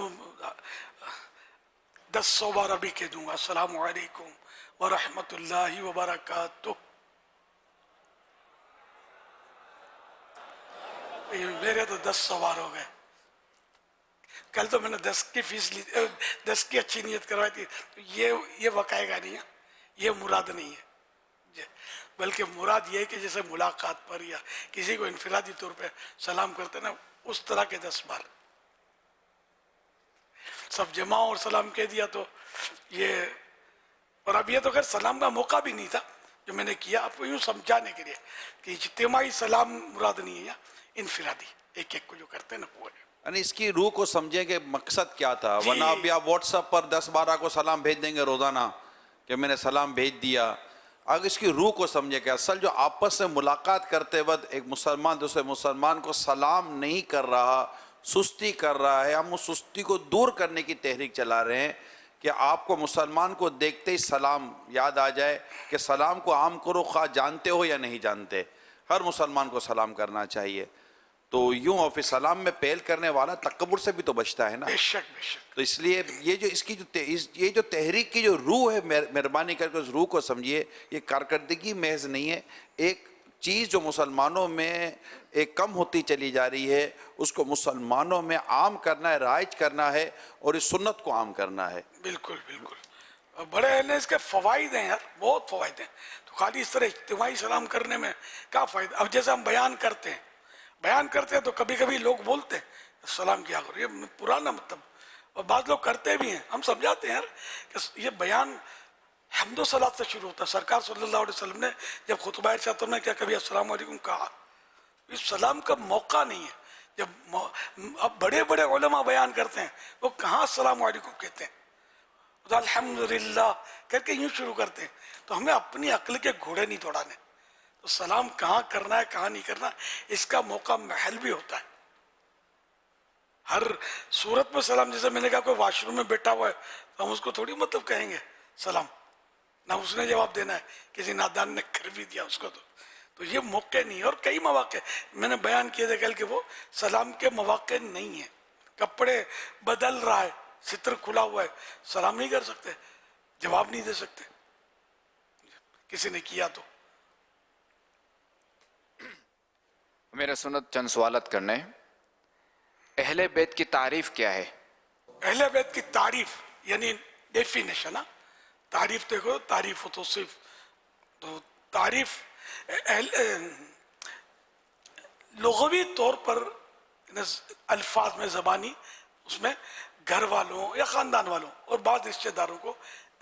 10-100 बार अभी कह दूंगा अस्सलामु अलैकुम व रहमतुल्लाहि व बरकातुहू। मेरे तो 10 बार हो गए। कल तो मैंने 10 की फीस ली, 10 की अच्छी नियत करवाई थी, तो ये वकाएगा नहीं है, ये मुराद नहीं है, बल्कि मुराद ये है कि जैसे मुलाकात पर या किसी को इनफरादी तौर पे सलाम करते ना, उस तरह के 10 बार। सब जमा और सलाम कह दिया तो ये, और अब ये तो खैर सलाम का मौका भी नहीं था जो मैंने किया, आपको यूँ समझाने के लिए कि इज्तिमाई सलाम मुराद नहीं है, या इनफरादी एक एक को जो करते हैं ना वो है। यानी इसकी रूह को समझें कि मकसद क्या था, वरना अभी आप व्हाट्सएप पर 10-12 को सलाम भेज देंगे रोज़ाना कि मैंने सलाम भेज दिया। अगर इसकी रूह को समझे कि असल जो आपस में मुलाकात करते वक्त एक मुसलमान दूसरे मुसलमान को सलाम नहीं कर रहा, सुस्ती कर रहा है, हम उस सुस्ती को दूर करने की तहरीक चला रहे हैं कि आपको मुसलमान को देखते ही सलाम याद आ जाए कि सलाम को आम करो, खा जानते हो या नहीं जानते, हर मुसलमान को सलाम करना चाहिए। तो यूं और फिर सलाम में पहल करने वाला तकब्बुर से भी तो बचता है ना। बेशक बेशक। तो इसलिए ये जो इसकी ये जो तहरीक की जो रूह है, मेहरबानी करके उस रूह को समझिए। ये कारकर्दगी महज नहीं है, एक चीज़ जो मुसलमानों में एक कम होती चली जा रही है, उसको मुसलमानों में आम करना है, राइज करना है, और इस सुन्नत को आम करना है। बिल्कुल बिल्कुल। बड़े हैं इसके फ़वाइद हैं यार, बहुत फ़वाइद हैं। तो खाली इस तरह इज्तिमाई सलाम करने में क्या फ़ायदा। अब जैसे हम बयान करते हैं तो कभी कभी लोग बोलते हैं सलाम किया करो, ये पुराना मतलब, और बाद लोग करते भी हैं, हम समझाते हैं यार कि ये बयान हम्दो सलात से शुरू होता है। सरकार सल्लल्लाहु अलैहि वसल्लम ने जब खुतबा इरशाद में क्या कभी अस्सलाम वालेकुम कहा? इस सलाम का मौका नहीं है। जब अब बड़े बड़े उलमा बयान करते हैं वो कहाँ अस्सलाम वालेकुम कहते हैं, तो अल्हम्दुलिल्लाह करके यूँ शुरू करते हैं। तो हमें अपनी अक्ल के घोड़े नहीं दौड़ाने, तो सलाम कहाँ करना है कहाँ नहीं करना इसका मौका महल भी होता है। हर सूरत में सलाम, जैसे मैंने कहा कोई वॉशरूम में बैठा हुआ है तो हम उसको थोड़ी मतलब कहेंगे सलाम, ना उसने जवाब देना है, किसी नादान ने कर भी दिया उसको, तो ये मौके नहीं है। और कई मौके मैंने बयान किए थे कल के, वो सलाम के मौके नहीं है। कपड़े बदल रहा है, सित्र खुला हुआ है, सलाम नहीं कर सकते, जवाब नहीं दे सकते किसी ने किया तो। मेरे सुन्नत चंद सवालत करने। अहले बैत की तारीफ क्या है? अहले बैत की तारीफ यानी डेफिनेशन, तारीफ देखो, तारीफ हो तो सिर्फ, तो तारीफ लुग़वी तौर पर अल्फाज में ज़बानी, उसमें घर वालों या ख़ानदान वालों और बाद रिश्तेदारों को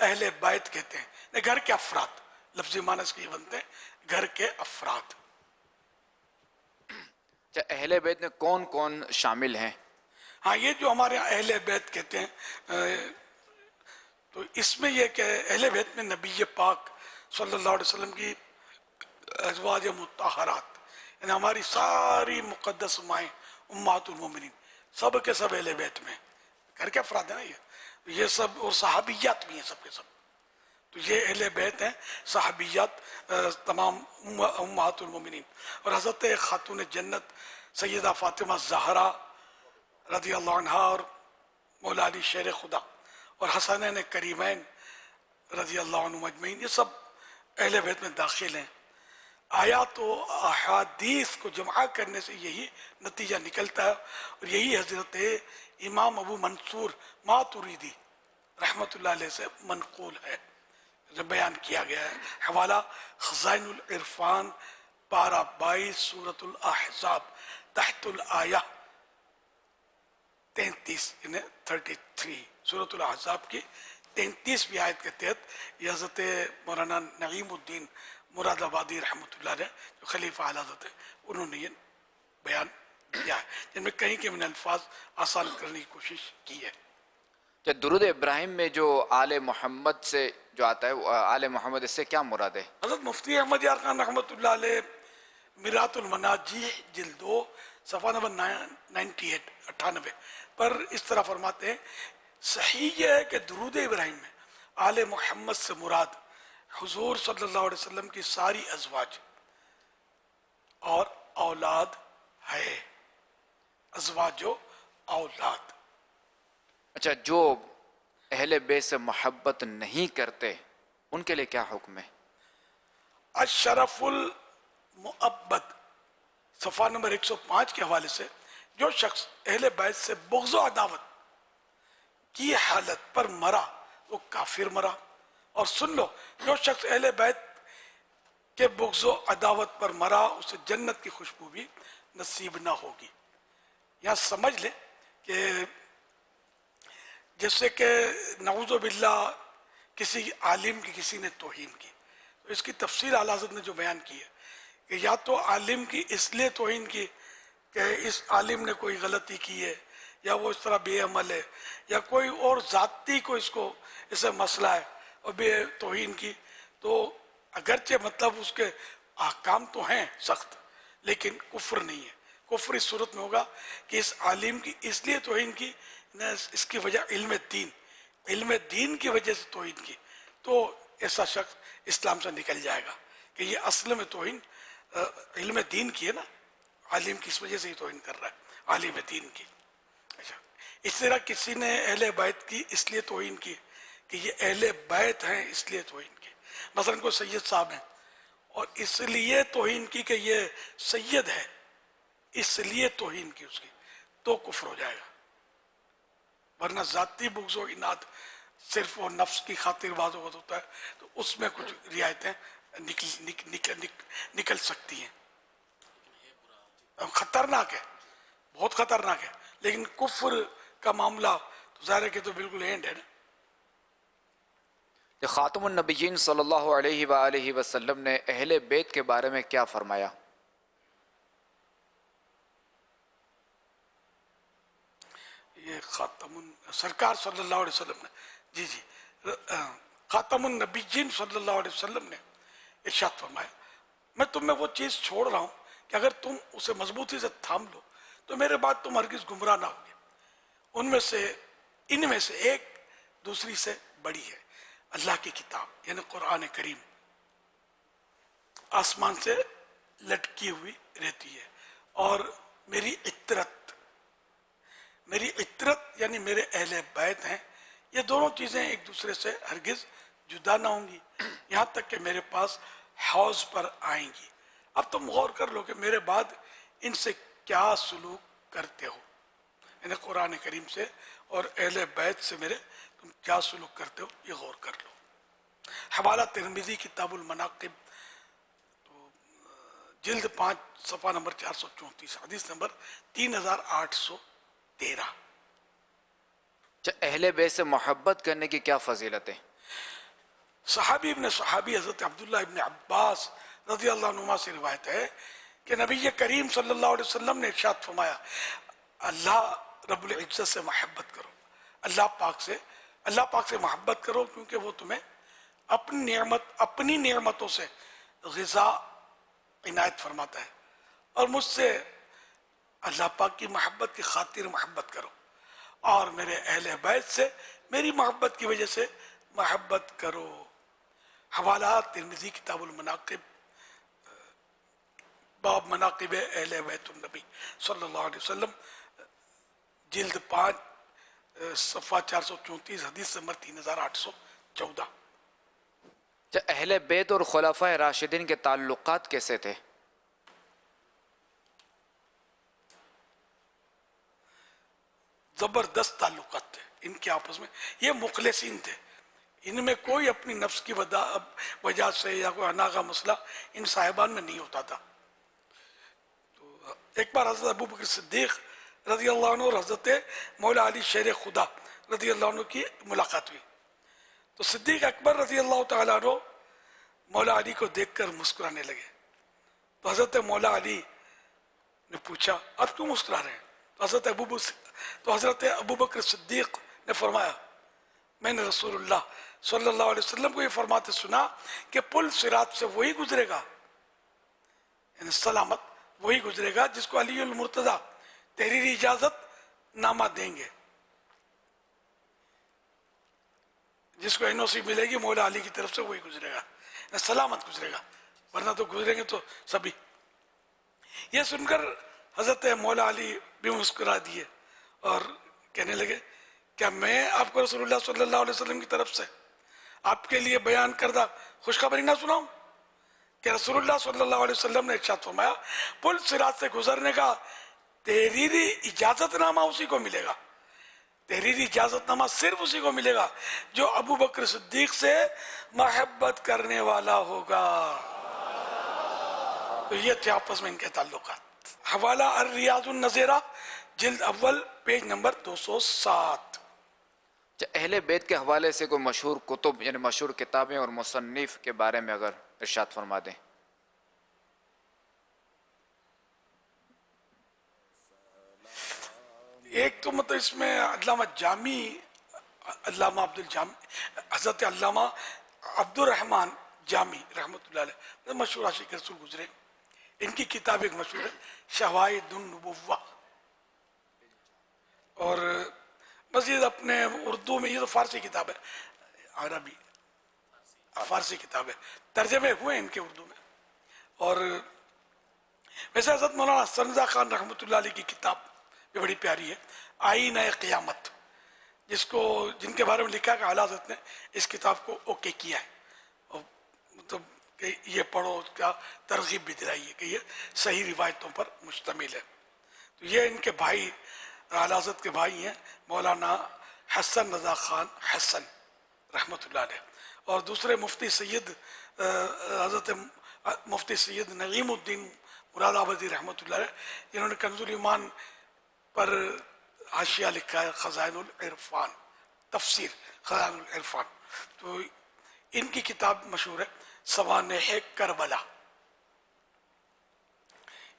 अहले बैत कहते हैं। घर के अफराद, लफ्ज़ी मानस के ये बनते हैं घर के अफराद। अहले बैत में कौन कौन शामिल हैं? हाँ, ये जो हमारे यहाँ अहले बैत कहते हैं, तो इसमें यह कि अहले बैत में नबी पाक सल्लल्लाहु अलैहि वसल्लम की अज़वाज मुत्तहरात, यानी हमारी सारी मुक़द्दस माएँ उम्महातुल मोमिनीन सब के सब अहले बैत में, घर के अफराद है ना ये सब, और सहाबियात भी हैं सब के सब। तो ये अहले बैत हैं, सहाबियात तमाम उम्महातुल मोमिनीन। और हज़रत खातून जन्नत सैयदा फ़ातिमा ज़हरा रज़ी अल्लाह अन्हा और मौला अली शेर खुदा और हसनैन करीमैन रज़ी अल्लाह अन्हुम अजमईन, ये सब अहले बैत में दाखिल हैं। आयात व अहादीस को जमा करने से यही नतीजा निकलता है, और यही हज़रत इमाम अबू मंसूर मातुरीदी रहमतुल्लाह अलैह से मनक़ूल है, जो बयान किया गया है। हवाला खज़ाइनुल इरफान पारा 22 सूरतुल अहज़ाब तहतुल आया 33 सूरतुल अहज़ाब की 33वीं आयत के तहत ये हज़रत मौलाना नईमुद्दीन मुरादाबादी रहमतुल्लाह अलैह जो खलीफा आला हज़रत है, उन्होंने ये बयान किया है, जिनमें कहीं के मैंने अल्फाज आसान करने की कोशिश की है। तो दुरूद इब्राहिम में जो आले मोहम्मद से जो आता है, आले मोहम्मद, इससे क्या मुराद है? हज़रत मुफ्ती अहमद यार खान रहमतुल्लाह अलैह मिरातुल मनाजी जिल्द 2 सफ़ा नंबर 98 पर इस तरह फरमाते हैं, सही है कि दुरूद इब्राहिम में आले मोहम्मद से मुराद हुजूर सल्लल्लाहु अलैहि वसल्लम की सारी अज़वाज और औलाद है। अज़वाज औलाद। अच्छा, जो अहले बैत से मोहब्बत नहीं करते उनके लिए क्या हुक्म है? अशरफुल मुअब्बद सफ़ा नंबर 105 के हवाले से, जो शख्स अहले बैत से बुग़्ज़ व अदावत की हालत पर मरा वो काफिर मरा। और सुन लो, जो शख्स अहले बैत के बुग़्ज़ व अदावत पर मरा उसे जन्नत की खुशबू भी नसीब ना होगी। यहाँ समझ ले कि जैसे कि नऊज़ु बिल्लाह किसी आलिम की किसी ने तौहीन की, तो इसकी तफसीर आला हज़रत ने जो बयान की है कि या तो आलिम की इसलिए तौहीन की कि इस आलिम ने कोई गलती की है, या वो इस तरह बेअमल है, या कोई और ज़ाती को इसको इसे मसला है और बे तौहीन की, तो अगरचे मतलब उसके अहकाम तो हैं सख्त, लेकिन कुफ्र नहीं है। कुफ्र इस सूरत में होगा कि इस आलिम की इसलिए तौहीन की न इसकी वजह इल्म दीन की वजह से तौहीन की, तो ऐसा शख्स इस्लाम से निकल जाएगा कि ये असल में तौहीन इल्म दीन की है ना, आलिम की इस वजह से ही तौहीन कर रहा है, आलिम दीन की। अच्छा, इस तरह किसी ने अहले बैत की इसलिए तौहीन की कि ये अहले बैत हैं इसलिए तौहीन की, मसलन कोई सैयद साहब हैं और इसलिए तौहीन की कि ये सैयद है, इसलिए तौहीन की उसकी, तो कुफ्र हो जाएगा। वरना ज़ाती बुग़्ज़ व इनाद सिर्फ और नफ्स की खातिर बात होता है, तो उसमें कुछ रियायतें निकल सकती हैं। खतरनाक है, बहुत खतरनाक है, لیکن کفر کا معاملہ تو ظاہر ہے کہ تو بالکل اینڈ ہے نا. کہ خاتم النبیین صلی اللہ علیہ وآلہ وسلم نے اہل بیت کے بارے میں کیا فرمایا؟ یہ سرکار صلی اللہ علیہ وسلم نے جی خاتم النبیین صلی اللہ علیہ وسلم نے ارشاد فرمایا میں تم میں وہ چیز چھوڑ رہا ہوں کہ اگر تم اسے مضبوطی سے تھام لو تو میرے بعد تم ہرگز گمراہ نہ ہوگے. ان میں سے ایک دوسری سے بڑی ہے. اللہ کی کتاب یعنی قرآن کریم آسمان سے لٹکی ہوئی رہتی ہے اور میری عطرت یعنی میرے اہل بیت ہیں. یہ دونوں چیزیں ایک دوسرے سے ہرگز جدا نہ ہوں گی یہاں تک کہ میرے پاس حوض پر آئیں گی. اب تم غور کر لو کہ میرے بعد ان سے کیا سلوک کرتے ہو, یعنی قرآن کریم سے اور اہل بیت سے میرے تم کیا سلوک کرتے ہو, یہ غور کر لو. حوالہ ترمذی کتاب المناقب جلد 5 صفحہ نمبر 434 حدیث نمبر 3813. اہل بیت سے محبت کرنے کی کیا فضیلت ہے؟ صحابی ابن صحابی حضرت عبداللہ ابن عباس رضی اللہ عنہما سے روایت ہے کہ نبی کریم صلی اللہ علیہ وسلم نے ارشاد فرمایا اللہ رب العزت سے محبت کرو, اللہ پاک سے محبت کرو کیونکہ وہ تمہیں اپنی نعمتوں سے غذا عنایت فرماتا ہے, اور مجھ سے اللہ پاک کی محبت کی خاطر محبت کرو, اور میرے اہل بیت سے میری محبت کی وجہ سے محبت کرو. حوالہ ترمذی کتاب المناقب باب مناقب اہل بیت النبی صلی اللہ علیہ وسلم جلد 5 صفحہ 434 حدیث نمبر 3814. اہل بیت اور خلفائے راشدین کے تعلقات کیسے تھے؟ زبردست تعلقات تھے ان کے آپس میں. یہ مخلصین تھے, ان میں کوئی اپنی نفس کی وجہ سے یا کوئی انا کا مسئلہ ان صاحبان میں نہیں ہوتا تھا. تو ایک بار حضرت ابو بکر صدیق رضی اللہ عنہ اور حضرت مولا علی شیر خدا رضی اللہ عنہ کی ملاقات ہوئی. تو صدیق اکبر رضی اللہ تعالیٰ عنہ مولا علی کو دیکھ کر مسکرانے لگے. تو حضرت مولا علی نے پوچھا آپ کیوں مسکرا رہے ہیں؟ تو حضرت ابو بکر صدیق نے فرمایا میں نے رسول اللہ صلی اللہ علیہ وسلم کو یہ فرماتے سنا کہ پل صراط سے وہی گزرے گا, یعنی سلامت وہی گزرے گا جس کو علی المرتضیٰ تحریری اجازت نامہ دیں گے, جس کو NOC ملے گی مولا علی کی طرف سے وہی گزرے گا, سلامت گزرے گا, ورنہ تو گزریں گے تو سبھی. یہ سن کر حضرت مولا علی بھی مسکرا دیے اور کہنے لگے کیا میں آپ کو رسول اللہ صلی اللہ علیہ وسلم کی طرف سے آپ کے لیے بیان کردہ خوشخبری نہ سناؤں کہ رسول اللہ صلی اللہ علیہ وسلم نے ارشاد فرمایا پل صراط سے گزرنے کا تحریری اجازت نامہ اسی کو ملے گا, تحریری اجازت نامہ صرف اسی کو ملے گا جو ابو بکر صدیق سے محبت کرنے والا ہوگا. تو یہ تھے آپس میں ان کے تعلقات. حوالہ الریاض النظیرہ جلد اول پیج نمبر 207. اہل بیت کے حوالے سے کوئی مشہور کتب یعنی مشہور کتابیں اور مصنف کے بارے میں اگر ارشاد فرما دیں. ایک تو مطلب اس میں علامہ جامی علامہ حضرت علامہ عبد الرحمن جامی رحمۃ اللہ علیہ مشہور عاشق رسول گزرے, ان کی کتاب ایک مشہور ہے شواہد النبوہ, اور مزید اپنے اردو میں یہ تو فارسی کتاب ہے, عربی فارسی کتاب ہے, ترجمے ہوئے ان کے اردو میں. اور ویسے حضرت مولانا حسن رضا خان رحمۃ اللہ علیہ کی کتاب بھی بڑی پیاری ہے آئینہ قیامت, جن کے بارے میں لکھا کہ اعلیٰ حضرت نے اس کتاب کو اوکے کیا ہے, اور مطلب کہ یہ پڑھو کیا ترغیب بھی دلائی ہے کہ یہ صحیح روایتوں پر مشتمل ہے. تو یہ ان کے بھائی اعلیٰ حضرت کے بھائی ہیں مولانا حسن رضا خان حسن رحمۃ اللہ علیہ, اور دوسرے مفتی سید حضرت مفتی سید نعیم الدین مراد آبادی رحمۃ اللہ علیہ جنہوں نے کنز الایمان پر हाशिया लिखा है खजाइनुल इरफान, तफसीर खजाइनुल इरफान। तो इनकी किताब मशहूर है सवानेह करबला।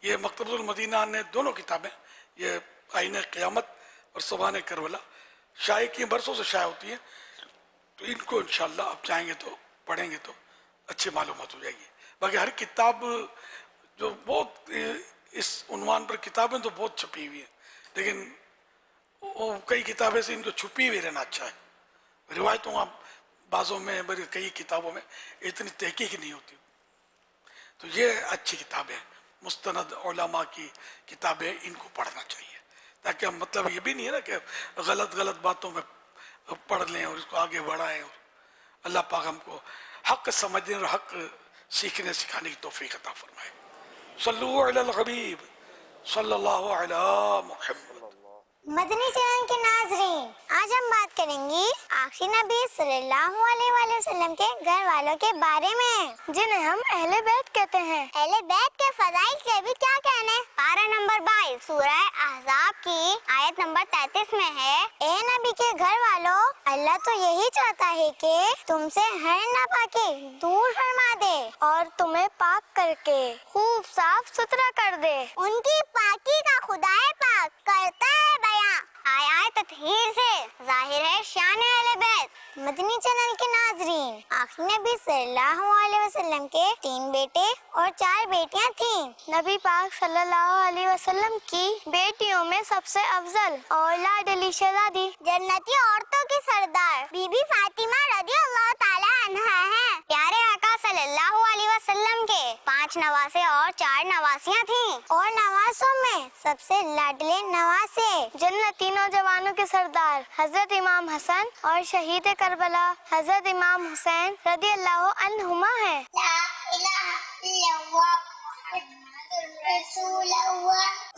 ये मकतबुल मदीना ने दोनों किताबें, ये आईने क़यामत और सवाने करबला शाये की बरसों से शाये होती हैं। तो इनको इंशाअल्लाह आप चाहेंगे तो पढ़ेंगे तो अच्छी मालूमात हो जाएगी। बाकी हर किताब जो बहुत इस उन्वान पर किताबें तो बहुत छपी हुई हैं, लेकिन वो कई किताबें से इनको छुपी हुई रहना अच्छा है। रिवायतों आप बाज़ों में कई किताबों में इतनी तहकीक नहीं होती। तो ये अच्छी किताबें, मुस्तनद उलमा की किताबें, इनको पढ़ना चाहिए, ताकि हम मतलब ये भी नहीं है ना कि गलत बातों में पढ़ लें और इसको आगे बढ़ाएं। और अल्लाह पाक हमको हक समझने और हक सीखने सिखाने की तौफीक अता फरमाए। सल्लु अलल हबीब सल्लल्लाहु अलैहि मुहम्मद। मदनी चैनल के नाज़रीन, आज हम बात करेंगे आखिरी नबी सल्लल्लाहु अलैहि वसल्लम के घर वालों के बारे में, जिन्हें हम अहले बैत कहते हैं। अहले बैत के फज़ाइल के भी क्या कहने। पारा नंबर 22 सूरह अहज़ाब की आयत नंबर 33 में है, ए नबी के घर वालों, अल्लाह तो यही चाहता है कि तुमसे हर नापाकी दूर फरमा दे और तुम्हें पाक करके खूब साफ सुथरा कर दे। उनकी पाकी का खुदाए पाक करता है आया तत्हीर से जाहिर है शान अहले बैत। मदनी चैनल के नाजरीन, आखिरी नबी सल्लल्लाहु अलैहि वसल्लम के 3 बेटे और 4 बेटियां थीं। नबी पाक सल्लल्लाहु अलैहि वसल्लम की बेटियों में सबसे अफजल और लाडली शहजादी जन्नती औरतों की सरदार बीबी फातिमा रज़ियल्लाहु ताला अन्हा है। प्यारे आका सल्लल्लाहु अलैहि वसल्लम के 5 नवासे और 4 नवासियां थीं, और नवासों में सबसे लाडले नवासे जन्नती नौजवानों के सरदार हजरत इमाम हसन और शहीद करबला हजरत इमाम हुसैन रज़ियल्लाहु अन्हुमा है।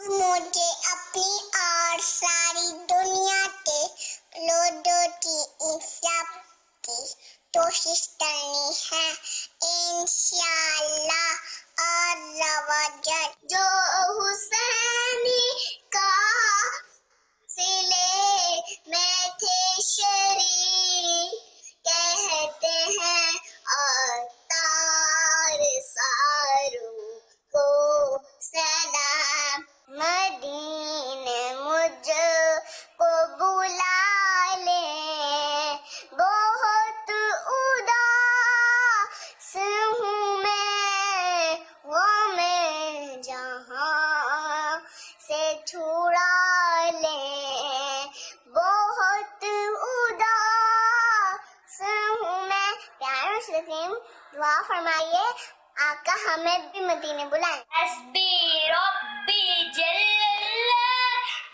मुझे अपनी और सारी दुनिया के लोगों की इंसाफ की कोशिश करनी है इंशाअल्लाह। जो हुसैनी का सिले में थे शरीक कहते हैं और तार सारू को सलाम। मदीने मुझको बुला ले, बहुत उदास हूँ मैं, वो मैं जहाँ से छुड़ा ले, बहुत उदास हूँ मैं। प्यारे मुस्लिम दुआ फरमाइए आका हमें भी मदीने बुलाएं। हस्बी रब्बी जल्लल्लाह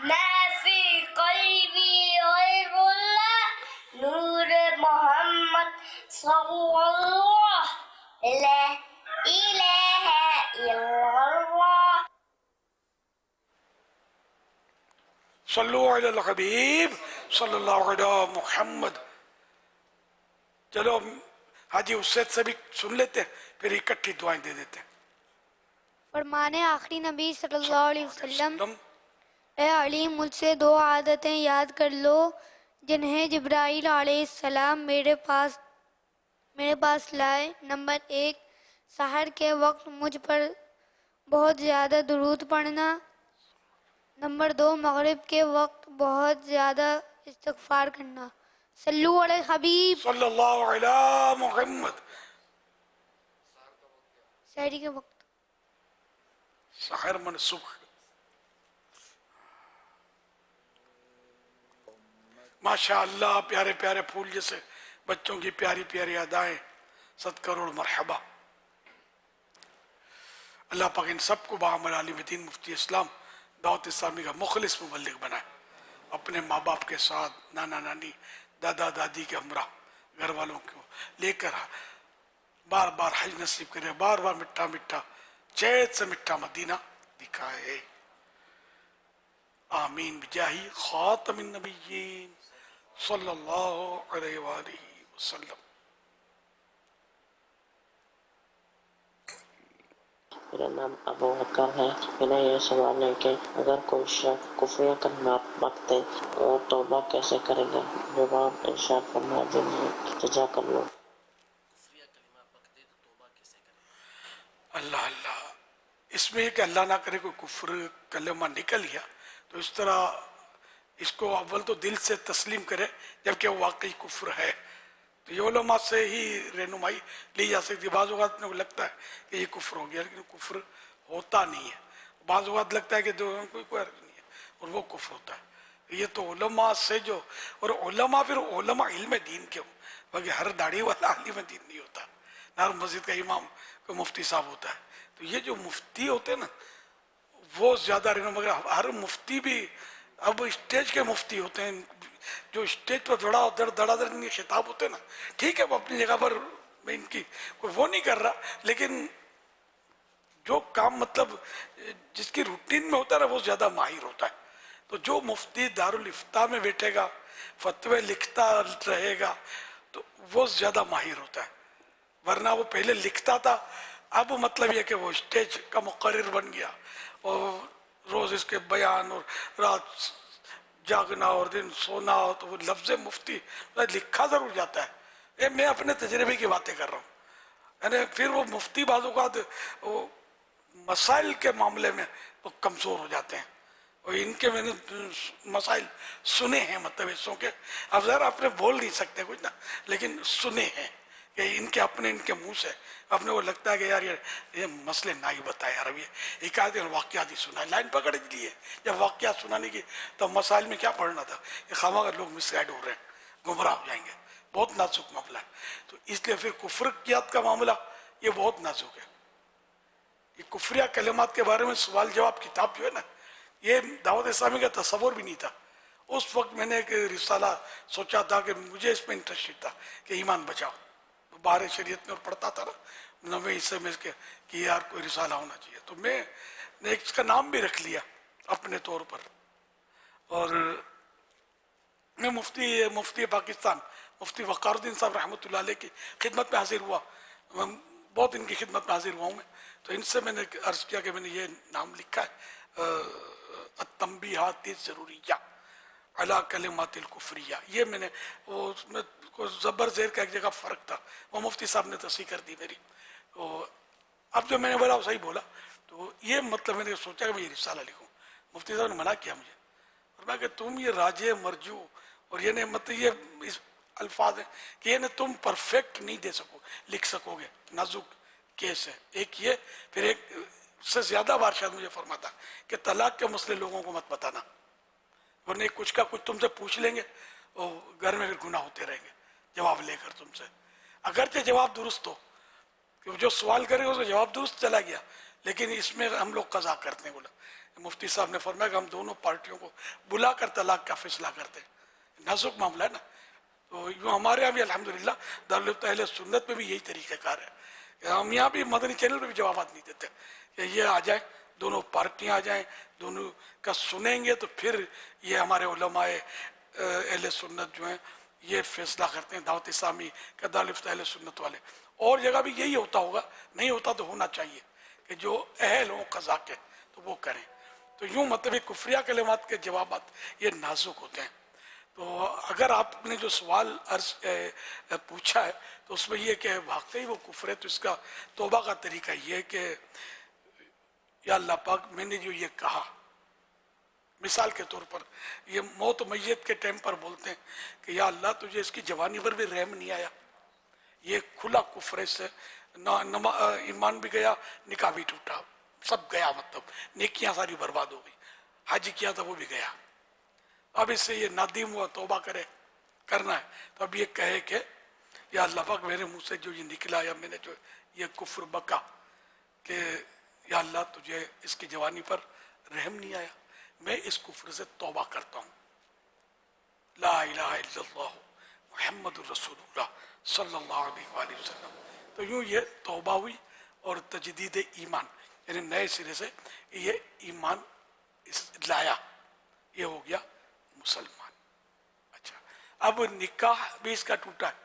मा फी क़ल्बी गैरुल्लाह नूर मोहम्मद सल्लल्लाहु अलैहि इल्लल्लाह। सल्लु अलल हबीब सल्लल्लाहु अलैहि मुहम्मद। चलो हाजी उससे से भी सुन लेते हैं, फिर इकट्ठी दुआएं दे देते हैं। फरमाने आखिरी नबी सल्लल्लाहु अलैहि वसल्लम, ए अली मुझसे 2 आदतें याद कर लो जिन्हें जिब्राइल अलैहिस्सलाम मेरे पास लाए। नंबर 1, सहर के वक्त मुझ पर बहुत ज़्यादा दुरूद पढ़ना। नंबर 2, मगरिब के वक्त बहुत ज़्यादा इस्तिग़फ़ार करना। सल्लु अलैहि हबीब सल्लल्लाहु अलैहि मुहम्मद। सहरी के वक्त सहर मन सुबह। माशाअल्लाह, प्यारे प्यारे फूल जैसे बच्चों की प्यारी प्यारी अदाएं, 7 करोड़ मरहबा। अल्लाह पाक इन सबको बामर आलिम दीन मुफ्ती इस्लाम दावत इस्लामी का मुखलिस मुबल्लिग बनाए। अपने माँ बाप के साथ, नाना नानी, दादा दादी के हमरा घर वालों को लेकर बार बार हज नसीब करे, बार बार मिठा मिठा चैत से मिठा मदीना दिखाए। आमीन बिजाही खातमिन नबिय्यीन सल्लल्लाहु अलैहि वसल्लम। मेरा नाम अबू बकर है। मेरा ये सवाल है कि अगर कोई शख्स कुफ्रिया कलमात बकते और तौबा कैसे करेगा? जवाब इरशाद फरमा दीजिए। जज़ाकल्लाह। अल्लाह अल्लाह, इसमें कि अल्लाह ना करे कोई कुफ्र कलमा निकल गया तो इस तरह इसको अव्वल तो दिल से तस्लीम करे जबकि वो वाकई कुफ्र है। तो ये उलमा से ही रहनुमाई ली जा सकती है। बाज़ औक़ात अपने को लगता है कि ये कुफ्र हो गया, लेकिन कुफ्र होता नहीं है। बाज़ औक़ात लगता है कि कोई अर्थ नहीं है और वो कुफ्र होता है। ये तो उलमा से जो, और उलमा फिर उलमा इल्म दीन के हो, बाकी हर दाढ़ी वाला आलिम दीन नहीं होता, ना मस्जिद का इमाम कोई मुफ्ती साहब होता है। तो ये जो मुफ्ती होते हैं ना वो ज़्यादा रहना, मगर हर मुफ्ती भी अब स्टेज के मुफ्ती होते हैं, जो स्टेज पर धड़ाधड़ इनके खिताब होते हैं ना, ठीक है वो अपनी जगह पर, मैं इनकी कोई वो नहीं कर रहा, लेकिन जो काम मतलब जिसकी रूटीन में होता है ना वो ज़्यादा माहिर होता है। तो जो मुफ्ती दारुल इफ्ता में बैठेगा, फतवे लिखता रहेगा, तो वो ज़्यादा माहिर होता है। वरना वो पहले लिखता था, अब मतलब ये कि वो स्टेज का मुकर्रिर बन गया और रोज़ इसके बयान और रात जागना और दिन सोना हो, तो वो लफ्ज़ मुफ्ती लिखा ज़रूर जाता है। ये मैं अपने तजर्बे की बातें कर रहा हूँ। यानी फिर वो मुफ्ती बाज़ औक़ात वो मसाइल के मामले में वो कमज़ोर हो जाते हैं। और इनके मैंने मसाइल सुने हैं, मतलब ऐसों के, अब ज़रा अपने बोल नहीं सकते कुछ ना, लेकिन सुने हैं कि इनके मुंह से अपने को लगता है कि यार ये मसले ना ही बताए यार, अब ये एक आदमी वाक़यात ही सुना, लाइन पकड़ ली है। जब वाक़यात सुनाने की तो मसाइल में क्या पढ़ना था, ये खामा लोग मिसगाइड हो रहे हैं, गुमराह हो जाएंगे, बहुत नाजुक मामला है। तो इसलिए फिर कुफ्रियात का मामला ये बहुत नाजुक है। ये कुफ्रिया कलिमात के बारे में सवाल जवाब किताब जो है ना, ये दावत इस्लामी का तस्वुर भी नहीं था। उस वक्त मैंने एक रिसाला सोचा था कि मुझे इसमें इंटरेस्टेड था कि ईमान बचाओ, तो बाहर शरीयत में और पढ़ता था ना 9वें हिस्से में इसके कि यार कोई रिसाला होना चाहिए। तो मैंने इसका नाम भी रख लिया अपने तौर पर। और मैं मुफ्ती पाकिस्तान मुफ्ती वक़ारुद्दीन साहब रहमतुल्लाह अलैह की खिदमत में हाजिर हुआ, बहुत इनकी खिदमत में हाजिर हुआ हूँ मैं। तो इनसे मैंने अर्ज़ किया कि मैंने ये नाम लिखा है, अत्तंबीहात ज़रूरिया अला कलिमातिल कुफ्रिया। ये मैंने वो उसमें को ज़बर ज़ेर का एक जगह फ़र्क था, वो मुफ्ती साहब ने तस्हीह कर दी मेरी। तो अब जो मैंने बोला वो सही बोला। तो ये मतलब मैंने सोचा कि मैं ये रिसाला लिखूँ। मुफ्ती साहब ने मना किया मुझे, और मैं कि तुम ये राजे मरजू और ये नहीं, मतलब ये इस अल्फाज है कि ये नहीं तुम परफेक्ट नहीं लिख सकोगे, नाजुक केस है। एक ये, फिर एक से ज़्यादा बार शायद मुझे फरमाता कि तलाक के मसले लोगों को मत बताना, वरना कुछ का कुछ तुमसे पूछ लेंगे और घर में फिर गुनाह होते रहेंगे जवाब लेकर तुमसे। अगरचे जवाब दुरुस्त हो, कि जो सवाल करेगा उसका जवाब दुरुस्त चला गया, लेकिन इसमें हम लोग कज़ा करते हैं। बोला मुफ्ती साहब ने फरमाया कि हम दोनों पार्टियों को बुला कर तलाक का फैसला करते हैं, नाजुक मामला है ना। तो यूँ हमारे यहाँ भी अल्हम्दुलिल्लाह दारुल इफ्ता अहले सुन्नत में भी यही तरीक़ेकार है। हम यहाँ भी मदनी चैनल पर भी जवाब नहीं देते कि ये आ जाए, दोनों पार्टियाँ आ जाएँ, दोनों का सुनेंगे तो फिर ये हमारे उलमाए अहले सुन्नत जो हैं ये फैसला करते हैं। दावत इस्लामी का दारुल इफ्ता अहले सुन्नत वाले, और जगह भी यही होता होगा, नहीं होता तो होना चाहिए कि जो अहल हों क़ज़ा के तो वो करें। तो यूँ मतलब कुफ्रिया कलिमात के जवाबात ये नाजुक होते हैं। तो अगर आपने जो सवाल पूछा है तो उसमें ये कि वाकई वो कुफ्र है, तो इसका तौबा का तरीका ये है कि या अल्लाह पाक मैंने जो ये कहा, मिसाल के तौर पर ये मौत मैयत के टाइम पर बोलते हैं कि या अल्लाह तुझे इसकी जवानी पर भी रहम नहीं आया, ये खुला कुफ्र से ईमान भी गया, निकाह भी टूटा, सब गया, मतलब नेकियां सारी बर्बाद हो गई, हज किया था वो भी गया। अब इससे ये नादीम हुआ, तौबा करना है। तो अब ये कहे कि या अल्लाह पाक मेरे मुंह से जो ये निकला या मैंने जो ये कुफ्र बका कि या अल्लाह तुझे इसकी जवानी पर रहम नहीं आया, मैं इस कुफ्र से तौबा करता हूँ। ला इलाहा इल्लल्लाह मुहम्मदुर रसूलुल्लाह सल्लल्लाहु अलैहि वसल्लम। तो यूँ ये तौबा हुई और तजदीद ईमान, यानी नए सिरे से ये ईमान लाया, ये हो गया मुसलमान। अच्छा, अब निकाह भी इसका टूटा है,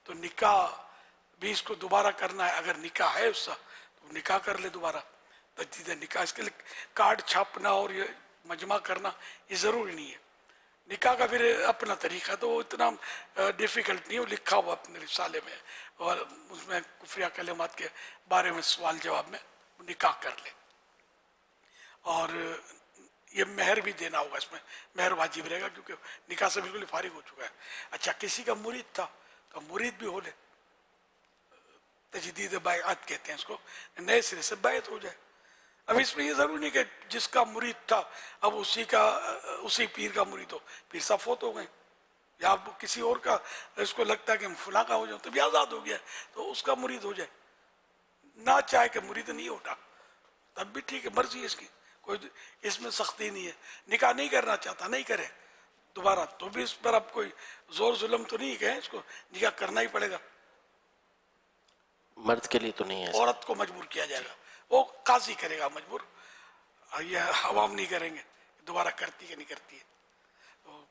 तो निकाह भी इसको दोबारा करना है। अगर निकाह है उसका तो तो निकाह कर ले दोबारा, तजदीद निकाह। इसके लिए कार्ड छापना और ये मजमा करना ये ज़रूरी नहीं है। निकाह का फिर अपना तरीका, तो वो इतना डिफ़िकल्ट नहीं है, वो लिखा हुआ अपने रिसाले में, और उसमें कुफरिया कलिमात के बारे में सवाल जवाब में निकाह कर ले। और ये मेहर भी देना होगा, इसमें मेहर वाजिब रहेगा, क्योंकि निकाह से बिल्कुल फारिग हो चुका है। अच्छा, किसी का मुरीद था तो मुरीद भी हो ले, तजदीद बैअत कहते हैं इसको, नए सिरे से बैत हो जाए। अब इसमें ये ज़रूरी नहीं कि जिसका मुरीद था अब उसी पीर का मुरीद हो, पीर साहब फौत हो गए, या अब किसी और का इसको लगता है कि हम फलां का हो जाऊँ तो भी आज़ाद हो गया, तो उसका मुरीद हो जाए। ना चाहे कि मुरीद नहीं होता तब भी ठीक है, मर्जी है इसकी, कोई इसमें सख्ती नहीं है। निकाह नहीं करना चाहता, नहीं करे दोबारा, तो भी इस पर अब कोई जोर जुल्म तो नहीं है, इसको निकाह करना ही पड़ेगा। मर्द के लिए तो नहीं है, औरत को मजबूर किया जाएगा, वो काजी करेगा मजबूर, ये अवाम नहीं करेंगे दोबारा करती है नहीं करती है। तो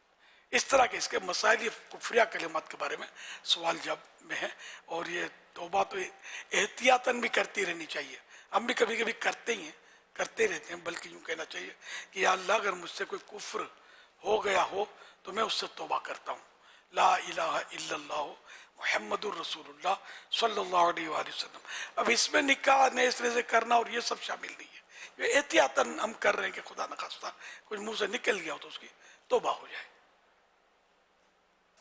इस तरह के इसके मसाइल ये कुफरिया कलिमात के बारे में सवाल जवाब में है। और ये तौबा तो एहतियातन भी करती रहनी चाहिए, हम भी कभी कभी करते ही हैं, करते रहते हैं, बल्कि यूँ कहना चाहिए कि या अल्लाह अगर मुझसे कोई कुफ्र हो गया हो तो मैं उससे तौबा करता हूँ। ला इलाहा इल्लल्लाह मुहम्मदुर रसूलुल्लाह सल्लल्लाहु अलैहि वसल्लम। अब इसमें निकाह नए सिरे से करना और ये सब शामिल नहीं है, ये एहतियातन हम कर रहे हैं कि खुदा न खास्ता कुछ मुंह से निकल गया हो तो उसकी तौबा हो जाए।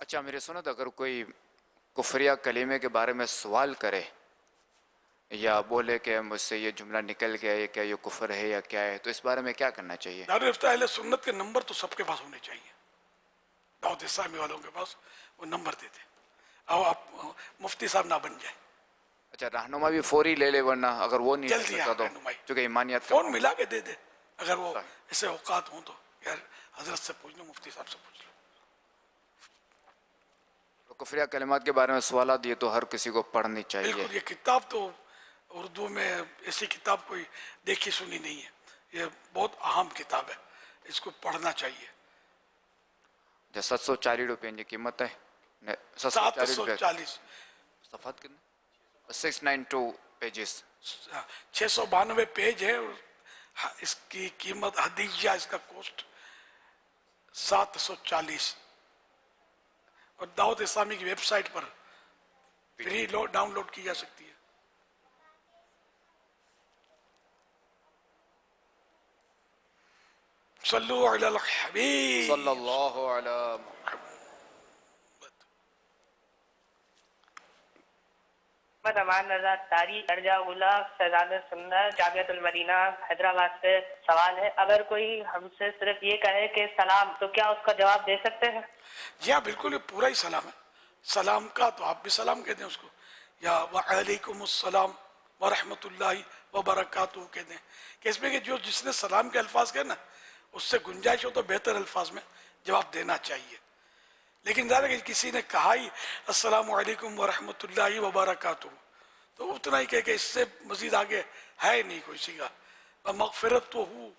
अच्छा मेरे सुनो, तो अगर कोई कुफरिया कलीमे के बारे में सवाल करे या बोले कि मुझसे ये जुमला निकल गया है, क्या ये कुफर है या क्या है, तो इस बारे में क्या करना चाहिए? दारुल इफ्ता अहले सुन्नत के नंबर तो सबके पास होने चाहिए, दाऊद इस्लामी वालों के पास वो नंबर देते, अब आप मुफ्ती साहब ना बन जाए। अच्छा, रहनुमा भी फौरी ले ले, वरना अगर वो नहीं जल्दी सकता तो चूंकि ईमानियत का फोन मिला के दे दे, अगर वो ऐसे औकात हो तो यार हजरत से पूछ लो, मुफ्ती साहब से पूछ लो। तो कुफरिया कलिमात के बारे में सवाल दिए तो हर किसी को पढ़नी चाहिए। बिल्कुल, ये किताब तो उर्दू में ऐसी किताब कोई देखी सुनी नहीं है, ये बहुत अहम किताब है, इसको पढ़ना चाहिए। 740 रुपये की कीमत है, 740 सफ़ात कितने, 692 पेजेस, 692 पेज है, और इसकी कीमत हदीया, इसका कॉस्ट 740, और दाऊद इस्लामी की वेबसाइट पर फ्री डाउनलोड की जा सकती है। सल्लु अलल हबीब सल्लल्लाहु अलैहि अमान रजा तारी दर्जा उला सजाद सुन्नत जामियातुल मदीना हैदराबाद से सवाल है, अगर कोई हमसे सिर्फ ये कहे कि सलाम, तो क्या उसका जवाब दे सकते हैं? जी हाँ, बिल्कुल, ये पूरा ही सलाम है। सलाम का तो आप भी सलाम कहते हैं उसको, या वालेकुमुस्सलाम व रहमतुल्लाहि व बरकातुहू कहते हैं, कि इसमें कि जो जिसने सलाम के अल्फाज कहे ना, उससे गुंजाइश हो तो बेहतर अल्फाज में जवाब देना चाहिए। लेकिन ज़्यादा कि किसी ने कहा ही अस्सलामु अलैकुम व रहमतुल्लाहि व बरकातुहू, तो उतना ही कह के इससे मजीद आगे है नहीं कोई सीगा। मगफिरत तो हूँ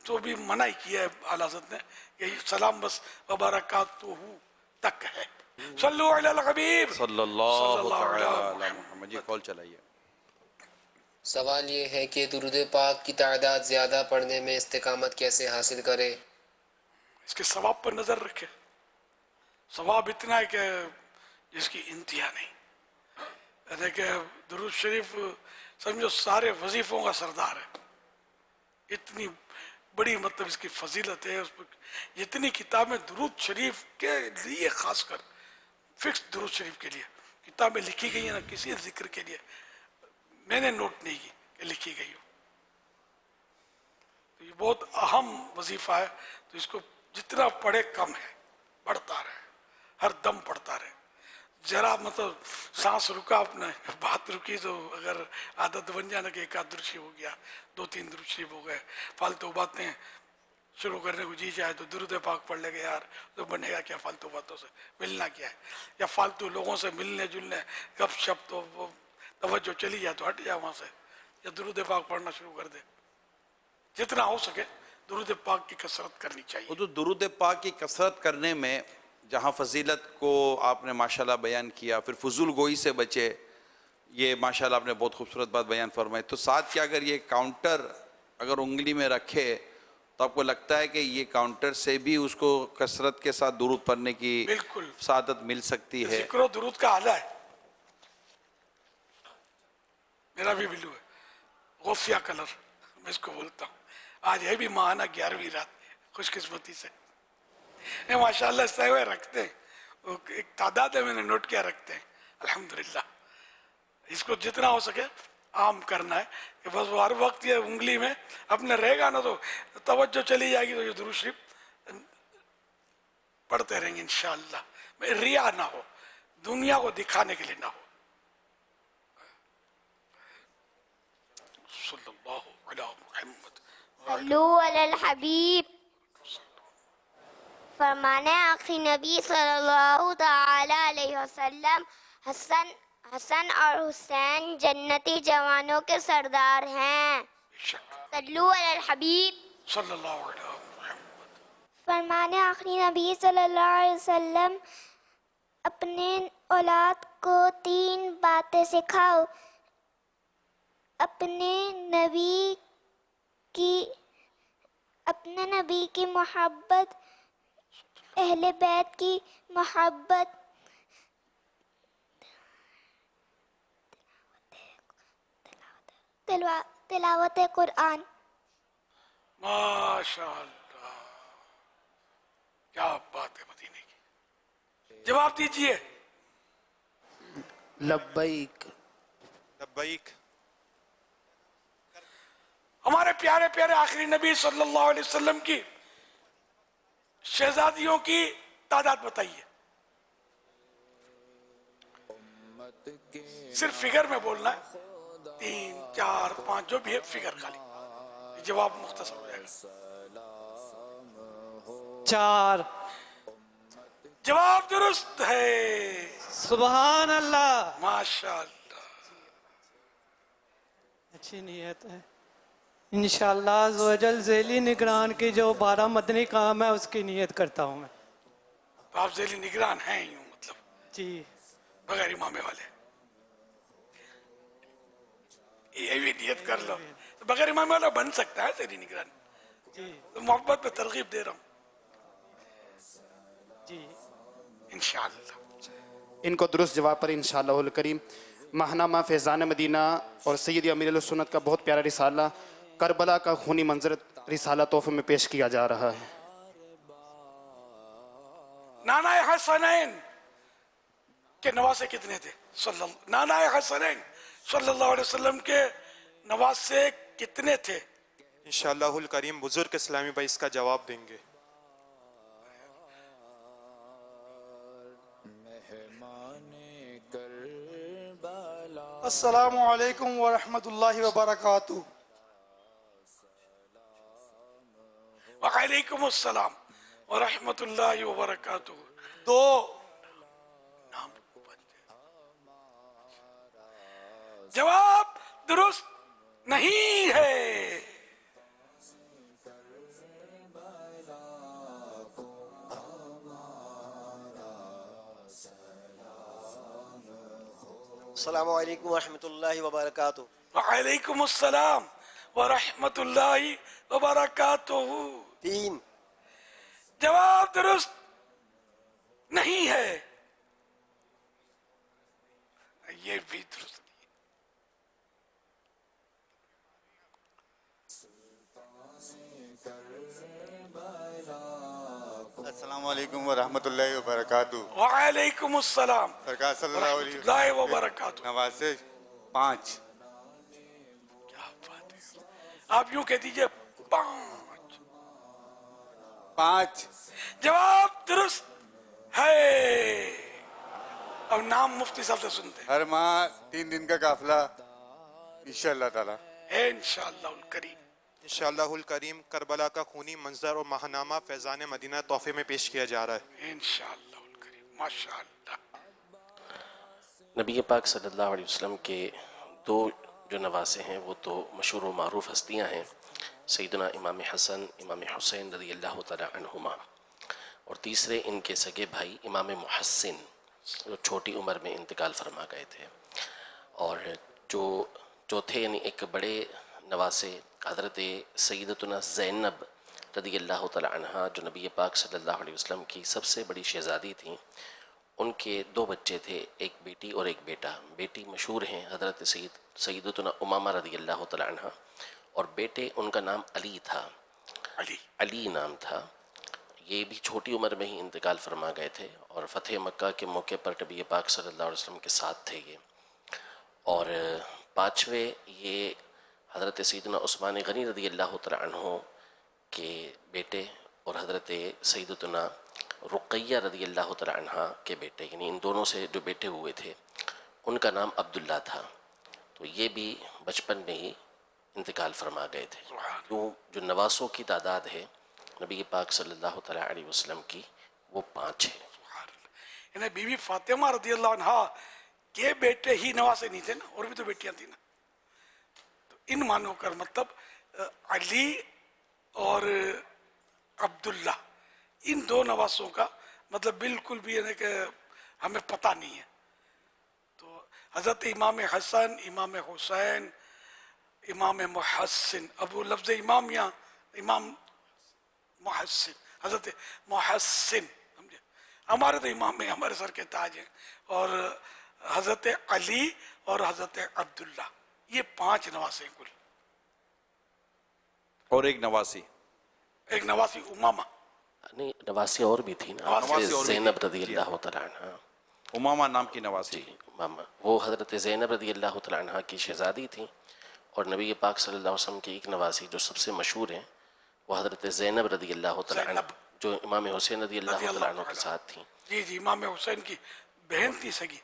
तो भी मना ही किया है आला हज़रत ने, कि सलाम बस व बरकातुहू तक है। सल्लु अलल हबीब सल्लल्लाहु अलैहि मुहम्मद। जी कॉल चलाइए। सवाल ये है कि दुरूद पाक की तादाद ज़्यादा पढ़ने में इस्तिकामत कैसे हासिल करें? इसके सवाब पर नज़र रखे, सवाब इतना है कि जिसकी इंतहा नहीं। यानी कि दुरूद शरीफ समझो सारे वजीफ़ों का सरदार है, इतनी बड़ी मतलब इसकी फजीलत है। उस पर जितनी किताबें दुरूद शरीफ के लिए खासकर फिक्स दुरूद शरीफ के लिए किताबें लिखी गई हैं ना, किसी जिक्र के लिए मैंने नोट नहीं की कि लिखी गई हो। तो ये बहुत अहम वजीफ़ा है, तो इसको जितना पढ़े कम है, पढ़ता रहे, हर दम पढ़ता रहे। जरा मतलब सांस रुका, अपने बात रुकी तो अगर आदत बन जाना कि एक आध दुरूद शरीफ हो गया, 2-3 दुरूद शरीफ हो गए, फालतू बातें शुरू करने को जी जाए तो दुरूद पाक पढ़ लेंगे यार, तो बनेगा क्या फालतू बातों से, मिलना क्या है, या फालतू लोगों से मिलने जुलने गप शप, तो वो तवज्जो चली जाए तो हट जाए वहाँ से, या दुरूद पाक पढ़ना शुरू कर दे। जितना हो सके दुरूद पाक की कसरत करनी चाहिए। वो तो दुरूद पाक की कसरत करने में जहाँ फजीलत को आपने माशाल्लाह बयान किया, फिर फजूल गोई से बचे, یہ ماشاءاللہ آپ نے بہت خوبصورت بات بیان فرمائی. تو ساتھ کیا اگر یہ کاؤنٹر اگر انگلی میں رکھے تو آپ کو لگتا ہے کہ یہ کاؤنٹر سے بھی اس کو کثرت کے ساتھ درود پڑھنے کی بالکل سعادت مل سکتی ہے؟ ذکر و درود کا آلہ ہے. میرا بھی بلو ہے غوثیہ کلر میں اس کو بولتا ہوں. آج ہے بھی ماہانہ 11ویں رات خوش قسمتی سے ماشاءاللہ سہ ہوئے رکھتے ہیں. ایک تعداد ہے میں نے نوٹ کیا رکھتے ہیں الحمدللہ. اس کو جتنا ہو سکے عام کرنا ہے کہ بس وہ ہر وقت یہ انگلی میں اپنے رہے گا نا تو توجہ چلی جائے گی تو یہ درود شریف پڑھتے رہیں گے انشاءاللہ. ریا نہ ہو دنیا کو دکھانے کے لیے نہ ہو. صلی اللہ علی محمد صلو علی الحبیب. فرمانے آخری نبی صلی اللہ تعالی علیہ وسلم حسن اور حسین جنتی جوانوں کے سردار ہیں. صلو علی الحبیب صلی اللہ علیہ محمد. فرمانے آخری نبی صلی اللہ علیہ وسلم اپنے اولاد کو 3 باتیں سکھاؤ. اپنے نبی کی محبت، اہل بیت کی محبت، تلاوت قرآن. ماشاءاللہ کیا بات ہے مدینے کی. جواب دیجئے. لبیک لبیک. ہمارے پیارے پیارے آخری نبی صلی اللہ علیہ وسلم کی شہزادیوں کی تعداد بتائیے. صرف فگر میں بولنا ہے 3 4 5 جو بھی ہے فگر خالی. جواب مختصر ہو جائے گا. 4. جواب درست ہے. سبحان اللہ. ماشاءاللہ اچھی نیت ہے. انشاءاللہ عزوجل ذیلی نگران کی جو 12 مدنی کام ہے اس کی نیت کرتا ہوں میں. آپ ذیلی نگران ہیں یوں مطلب جی بغیر امامے والے. یہ بھی نیت کر لو. بغیر امامے والا بن سکتا ہے ذیلی نگران. جی محبت پہ ترغیب دے رہا ہوں جی انشاءاللہ. ان کو درست جواب پر انشاءاللہ الکریم ماہنامہ فیضان مدینہ اور سیدی امیر السنت کا بہت پیارا رسالہ کربلا کا خونی منظر رسالہ تحفے میں پیش کیا جا رہا ہے. نانا حسنین کے نواسے کتنے تھے؟ نانا حسنین صلی اللہ علیہ وسلم کے نواسے کتنے تھے؟ انشاءاللہ الکریم بزرگ اسلامی بھائی اس کا جواب دیں گے. السلام علیکم ورحمۃ اللہ وبرکاتہ. وعلیکم السلام ورحمۃ اللہ وبرکاتہ. 2. جواب درست نہیں ہے. السلام علیکم ورحمۃ اللہ وبرکاتہ. وعلیکم السلام ورحمۃ اللہ وبرکاتہ. 3. جواب درست نہیں ہے. یہ بھی درست نہیں. السلام علیکم ورحمۃ اللہ وبرکاتہ. وعلیکم السلام سرکار صلی اللہ علیہ ورحمۃ اللہ وبرکاتہ. نواسے 5. آپ یوں کہہ دیجئے 5. جواب درست ہے. اب نام مفتی صاحب سے سنتے ہیں. ہر ماہ 3 دن کا قافلہ انشاءاللہ تعالی. انشاءاللہ الکریم. انشاءاللہ الکریم کربلا کا خونی منظر اور ماہنامہ فیضان مدینہ تحفے میں پیش کیا جا رہا ہے. انشاءاللہ الکریم. ماشاءاللہ. نبی پاک صلی اللہ علیہ وسلم کے 2 جو نواسے ہیں وہ تو مشہور و معروف ہستیاں ہیں، سیدنا امام حسن امام حسین رضی اللہ تعالی عنہما، اور تیسرے ان کے سگے بھائی امام محسن جو چھوٹی عمر میں انتقال فرما گئے تھے. اور جو چوتھے یعنی ایک بڑے نواسے حضرت سیدتنا زینب رضی اللہ تعالی عنہ جو نبی پاک صلی اللہ علیہ وسلم کی سب سے بڑی شہزادی تھیں، ان کے 2 بچے تھے، ایک بیٹی اور ایک بیٹا۔ بیٹی مشہور ہیں حضرت سیدتنا امامہ رضی اللہ تعالی عنہ، اور بیٹے ان کا نام علی تھا، علی نام تھا۔ یہ بھی چھوٹی عمر میں ہی انتقال فرما گئے تھے، اور فتح مکہ کے موقع پر نبی پاک صلی اللہ علیہ وسلم کے ساتھ تھے یہ۔ اور 5ویں یہ حضرت سیدنا عثمان غنی رضی اللہ تعالی عنہ کے بیٹے، اور حضرت سیدتنا رقیہ رضی اللہ تعالی عنہ کے بیٹے، یعنی ان دونوں سے جو بیٹے ہوئے تھے ان کا نام عبداللہ تھا۔ تو یہ بھی بچپن میں ہی انتقال فرما گئے تھے۔ یوں جو نواسوں کی تعداد ہے نبی پاک صلی اللہ تعالی علیہ وسلم کی وہ 5 ہے۔ یعنی بی بی فاطمہ رضی اللہ عنہ کے بیٹے ہی نواسے نہیں تھے نا، اور بھی تو بیٹیاں تھیں نا۔ تو ان معنوں کا مطلب علی اور عبداللہ، ان 2 نواسوں کا مطلب بالکل بھی یعنی کہ ہمیں پتہ نہیں ہے۔ تو حضرت امام حسن، امام حسین، امام محسن، ابو لفظ امام یا امام محسن، حضرت محسن، سمجھے؟ ہمارے تو امام ہیں، ہمارے سر کے تاج ہیں، اور حضرت علی اور حضرت عبداللہ، یہ 5 نواسے ہیں کل۔ اور ایک نواسی امامہ، نہیں نواسی اور بھی تھی نا، حضرت زینب رضی اللہ تعالی عنہ، امامہ نام کی نواسی، جی امامہ، وہ حضرت زینب رضی اللہ تعالی عنہ کی شہزادی تھیں۔ اور نبی پاک صلی اللہ علیہ وسلم کی ایک نواسی جو سب سے مشہور ہیں وہ حضرت زینب رضی اللہ تعالی عنہ، جو امام حسین رضی اللہ تعالی عنہ کے ساتھ تھیں۔ جی جی، امام حسین کی بہن تھی سگی۔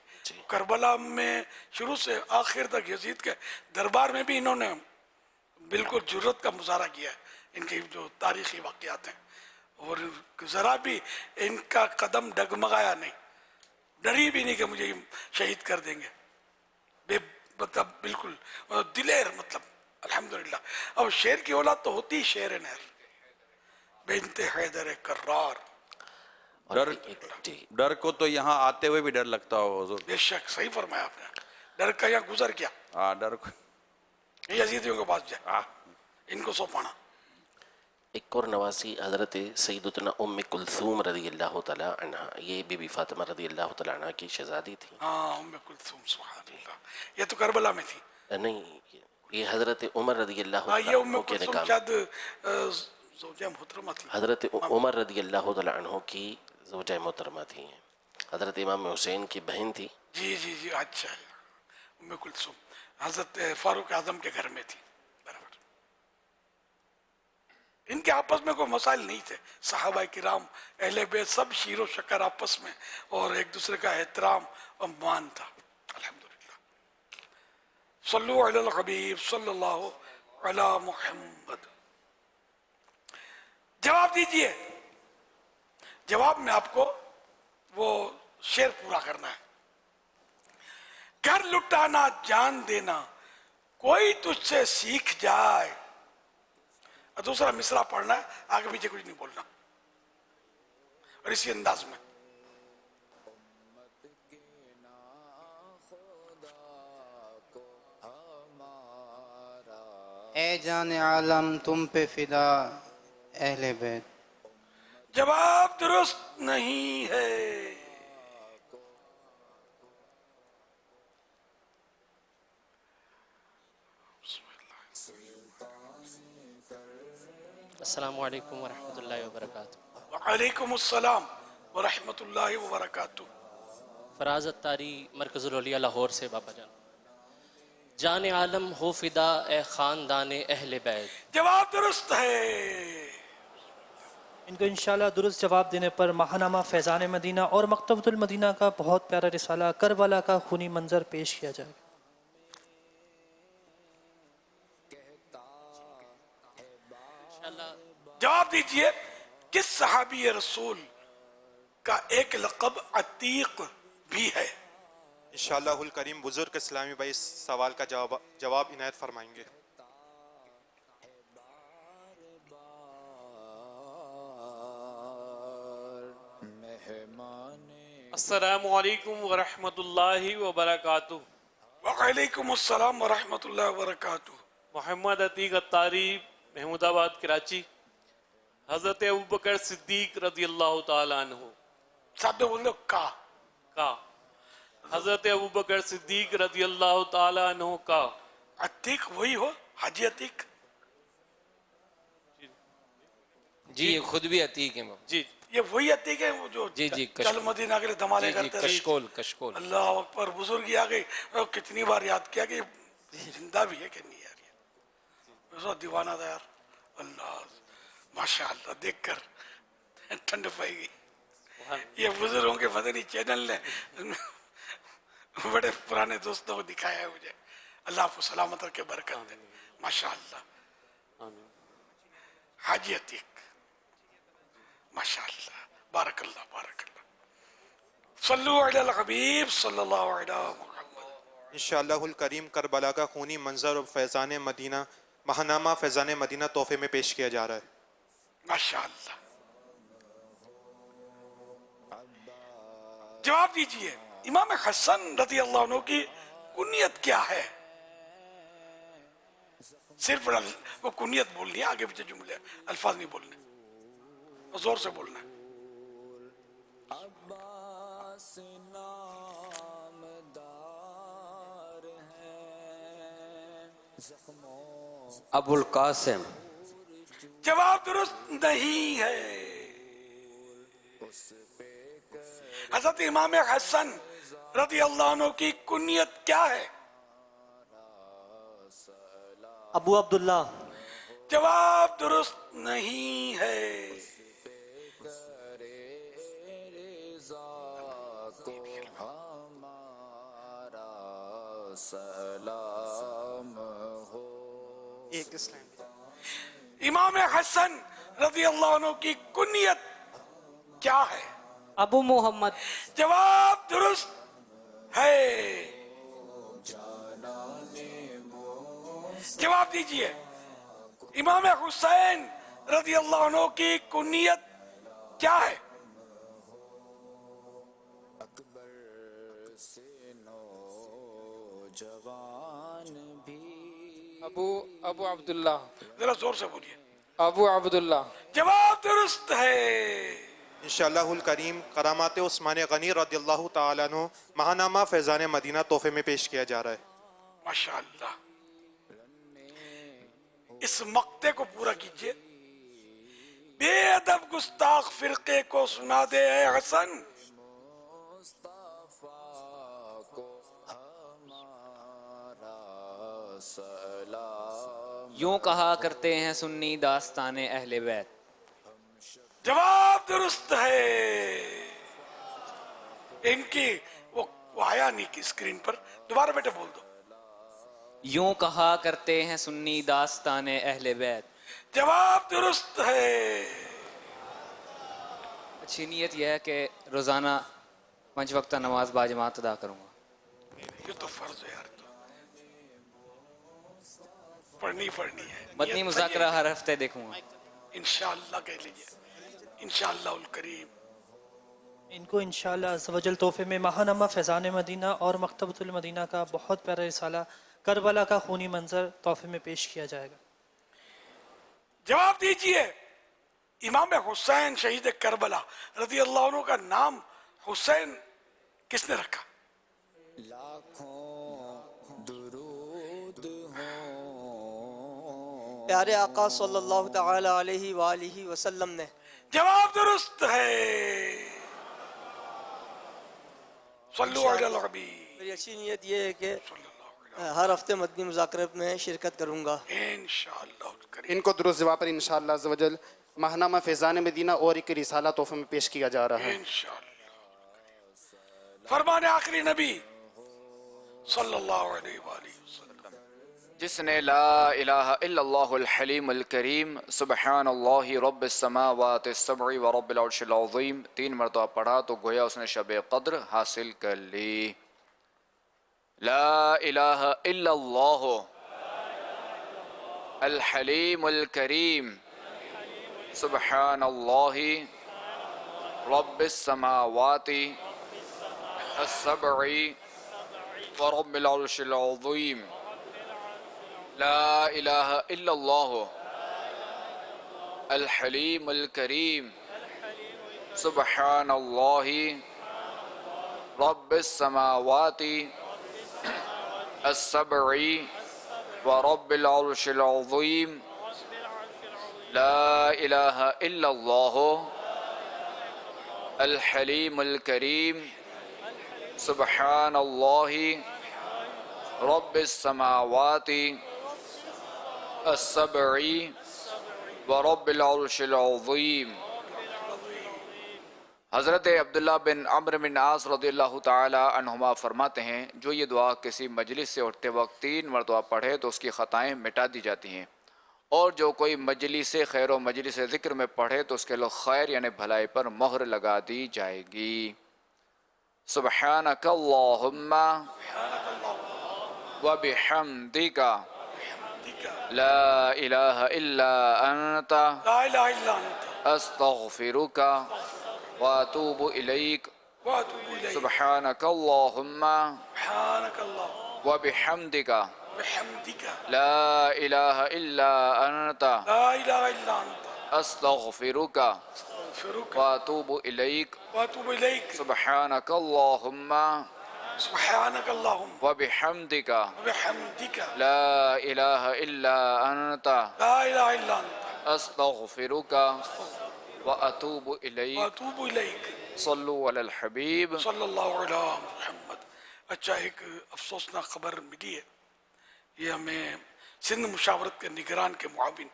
کربلا میں شروع سے آخر تک یزید کے دربار میں بھی انہوں نے بالکل جرت کا مظاہرہ کیا ہے، ان کے جو تاریخی واقعات ہیں، اور ذرا بھی ان کا قدم ڈگمگایا نہیں، ڈری بھی نہیں کہ مجھے شہید کر دیں گے، مطلب بالکل دلیر، مطلب الحمدللہ۔ اب شیر کی اولاد تو ہوتی شیر نہر، بنت حیدر کرار۔ ڈر کو تو یہاں آتے ہوئے بھی ڈر لگتا ہو حضور۔ بے شک، صحیح فرمایا آپ نے، ڈر کا یہاں گزر کیا، ہاں ڈر کو، یہ یزیدیوں کے پاس جائے، ان کو سونپانا۔ ایک اور نواسی حضرت سیدتنا ام کلثوم رضی اللہ تعالی عنہ، یہ بی بی فاطمہ رضی اللہ تعالی عنہ کی شہزادی تھی۔ ہاں ام کلثوم، سبحان اللہ، یہ تو کربلا میں تھی۔ نہیں یہ حضرت عمر رضی اللہ تعالی یہ ام عنہ کے کلثوم نکاح، شاید زوجہ محترمہ تھی، حضرت عمر رضی اللہ تعالی عنہ کی زوجہ محترمہ تھی، حضرت امام حسین کی بہن تھی۔ جی جی جی، اچھا، ام کلثوم حضرت فاروق اعظم کے گھر میں تھی، برابر۔ ان کے آپس میں کوئی مسائل نہیں تھے، صحابہ کرام، اہل بیت، سب شیر و شکر آپس میں، اور ایک دوسرے کا احترام اور مان تھا، الحمدللہ۔ صلو علی الحبیب صلی اللہ علی محمد۔ جواب دیجئے، جواب میں آپ کو وہ شعر پورا کرنا ہے۔ گھر لٹانا جان دینا کوئی تجھ سے سیکھ جائے، اور دوسرا مصرع پڑھنا ہے، آگے پیچھے کچھ نہیں بولنا، اور اسی انداز میں۔ اے جان عالم تم پہ فدا اہل بیت۔ جواب درست نہیں ہے۔ السلام علیکم ورحمۃ اللہ وبرکاتہ۔ وعلیکم السلام ورحمۃ اللہ وبرکاتہ۔ فراز اتاری، مرکز العلیہ لاہور سے بابا جان۔ جان عالم ہو فدا اے خاندان اہل بیت۔ جواب درست ہے۔ ان کو انشاءاللہ درست جواب دینے پر ماہنامہ فیضان مدینہ اور مکتبۃ المدینہ کا بہت پیارا رسالہ کربلا کا خونی منظر پیش کیا جائے گا۔ جواب دیجئے، کس صحابی رسول کا ایک لقب عتیق بھی ہے؟ انشاءاللہ الکریم بزرگ اسلامی بھائی اس سوال کا جواب عنایت فرمائیں گے۔ السلام علیکم ورحمۃ اللہ وبرکاتہ۔ वालेकुम अस्सलाम व रहमतुल्लाहि व बरकातुहू। मोहम्मद अतीक अत्तारी, महमूदाबाद, कराची। हज़रत अबू बकर सिद्दीक रज़ी अल्लाह ताला अन्हु। साथ में बोल दो का। हज़रत अबू बकर सिद्दीक रज़ी अल्लाह ताला अन्हु का। अतीक वही हो, हाजी अतीक। जी ये खुद भी अतीक है। जी ये वही अतीक है वो जो जी जी चल मदीना के लिए धमाले करते रहे। कशकोल। अल्लाह अकबर, बुजुर्ग आ गई। और कितनी बार याद किया कि जिंदा भी है कि नहीं यार, ये दीवाना था यार। अल्लाह माशाअल्लाह, देखकर ठंड पाएगी। ये बुजुर्गों के मदनी चैनल ने बड़े पुराने दोस्तों को दिखाया है मुझे। अल्लाह आपको सलामत रखे, बरकत दे। माशाअल्लाह। हाजी अतीक, माशाअल्लाह, बारकल्लाह बारकल्लाह। सल्लु अलल हबीब सल्लल्लाहु अलैहि वसल्लम। इंशाअल्लाहुल करीम करबला का खूनी मंजर और फैज़ान मदीना, महानामा फैज़ान मदीना तोहफे में पेश किया जा रहा है। माशाअल्लाह। जवाब दीजिए, इमाम हसन रज़ी अल्लाह अन्हु की कुनियत क्या है? सिर्फ वो कुनियत बोलनी है, आगे पीछे जुमले अल्फाज नहीं बोलने, जोर से बोलना है। अबुल कासिम। जवाब दुरुस्त नहीं है। हजरत इमाम हसन रज़ी अल्लाह अन्हु की कुनियत क्या है? अबू अब्दुल्ला। जवाब दुरुस्त नहीं है। इमाम हसन रज़ी अल्लाह अन्हु की कुनियत क्या है? अबू मोहम्मद। जवाब दुरुस्त है। जवाब दीजिए, इमाम हुसैन रज़ी अल्लाह अन्हु की कुनियत क्या है? अबू अब्दुल्ला। जरा जोर से बोलिए। अबू अब्दुल्ला। जवाब दुरुस्त है। इंशाअल्लाहुल करीम करामात उस्मान गनी रज़ियल्लाहु ताला अन्हु, महानामा फैज़ान मदीना तोहफे में पेश किया जा रहा है। माशाअल्लाह। इस मक्ते को पूरा कीजिए। बेअदब गुस्ताख फिरके को सुना दे ऐ हसन। यूं कहा करते हैं सुन्नी दास्ताने अहले बैत। जवाब दुरुस्त है। इनकी वो आया नहीं की स्क्रीन पर, दोबारा बेटे बोल दो। यूं कहा करते हैं सुन्नी दास्ताने अहले बैत। जवाब दुरुस्त है। अच्छी नीयत यह है कि रोजाना 5 वक्त नमाज बाजमात अदा करूंगा। ये तो फर्ज है यार, पढ़नी है। मदनी मुज़ाकरा हर हफ्ते देखूंगा इंशाअल्लाह। कह लीजिए इंशाअल्लाहुल करीम। इनको इंशाअल्लाह अज़्ज़वजल तोहफे में महानामा फैज़ान मदीना और मकतबतुल मदीना का बहुत प्यारा रिसाला करबला का खूनी मंजर तोहफे में पेश किया जाएगा। जवाब दीजिए, इमाम हुसैन शहीद करबला रज़ी अल्लाह अन्हु का नाम हुसैन किसने रखा? प्यारे आका सल्लल्लाहु तआला अलैहि वालिहि वसल्लम ने। जवाब दुरुस्त है। सल्लु अलल हबीब। मेरी अच्छी नीयत ये है कि हर हफ्ते मदनी मुज़ाकरे में शिरकत करूंगा इंशाअल्लाह। इनको दुरुस्त जवाब पर इंशाअल्लाह अज़्ज़वजल महानामा फैज़ान मदीना और एक रिसाला तोहफे में पेश किया जा रहा है। फरमाने आखिरी नबी सल्लल्लाहु अलैहि वसल्लम। जिसने ला इलाहा इल्लल्लाहुल हलीमुल करीम सुब्हानल्लाहि रब्बिस समावाति सब'i व रब्बिल अर्शिल अज़ीम 3 मरतबा पढ़ा तो गोया उसने शब क़द्र हासिल कर ली। ला इलाहा इल्लल्लाहु अल हलीमुल करीम सुब्हानल्लाहि रब्बिस समावाति सब'i ورب العرش العظيم لا إله إلا الله الحليم الكريم سبحان الله رب السماوات السبع ورب العرش العظيم لا إله إلا الله الحليم الكريم سبحان الله رب السماوات السبع ورب العرش العظيم۔ حضرت عبداللہ بن عمرو بن عاص رضی اللہ تعالی عنہما فرماتے ہیں جو یہ دعا کسی مجلس سے اٹھتے وقت 3 مرتبہ پڑھے تو اس کی خطائیں مٹا دی جاتی ہیں، اور جو کوئی مجلس خیر و مجلس ذکر میں پڑھے تو اس کے لوگ خیر یعنی بھلائی پر مہر لگا دی جائے گی۔ سبحانک اللہم وبحمدک لا الہ الا انت استغفرک واتوب الیک۔ سبحانک اللہم وبحمدک لا الہ الا انت استغفرک واتوب الیک۔ سبحانک اللہم وبحمدک لا الہ الا انت استغفرک واتوب الیک۔ صلو علی الحبیب صلی اللہ علیہ محمد۔ اچھا، ایک افسوسناک خبر ملی ہے، یہ ہمیں سندھ مشاورت کے نگران کے معاون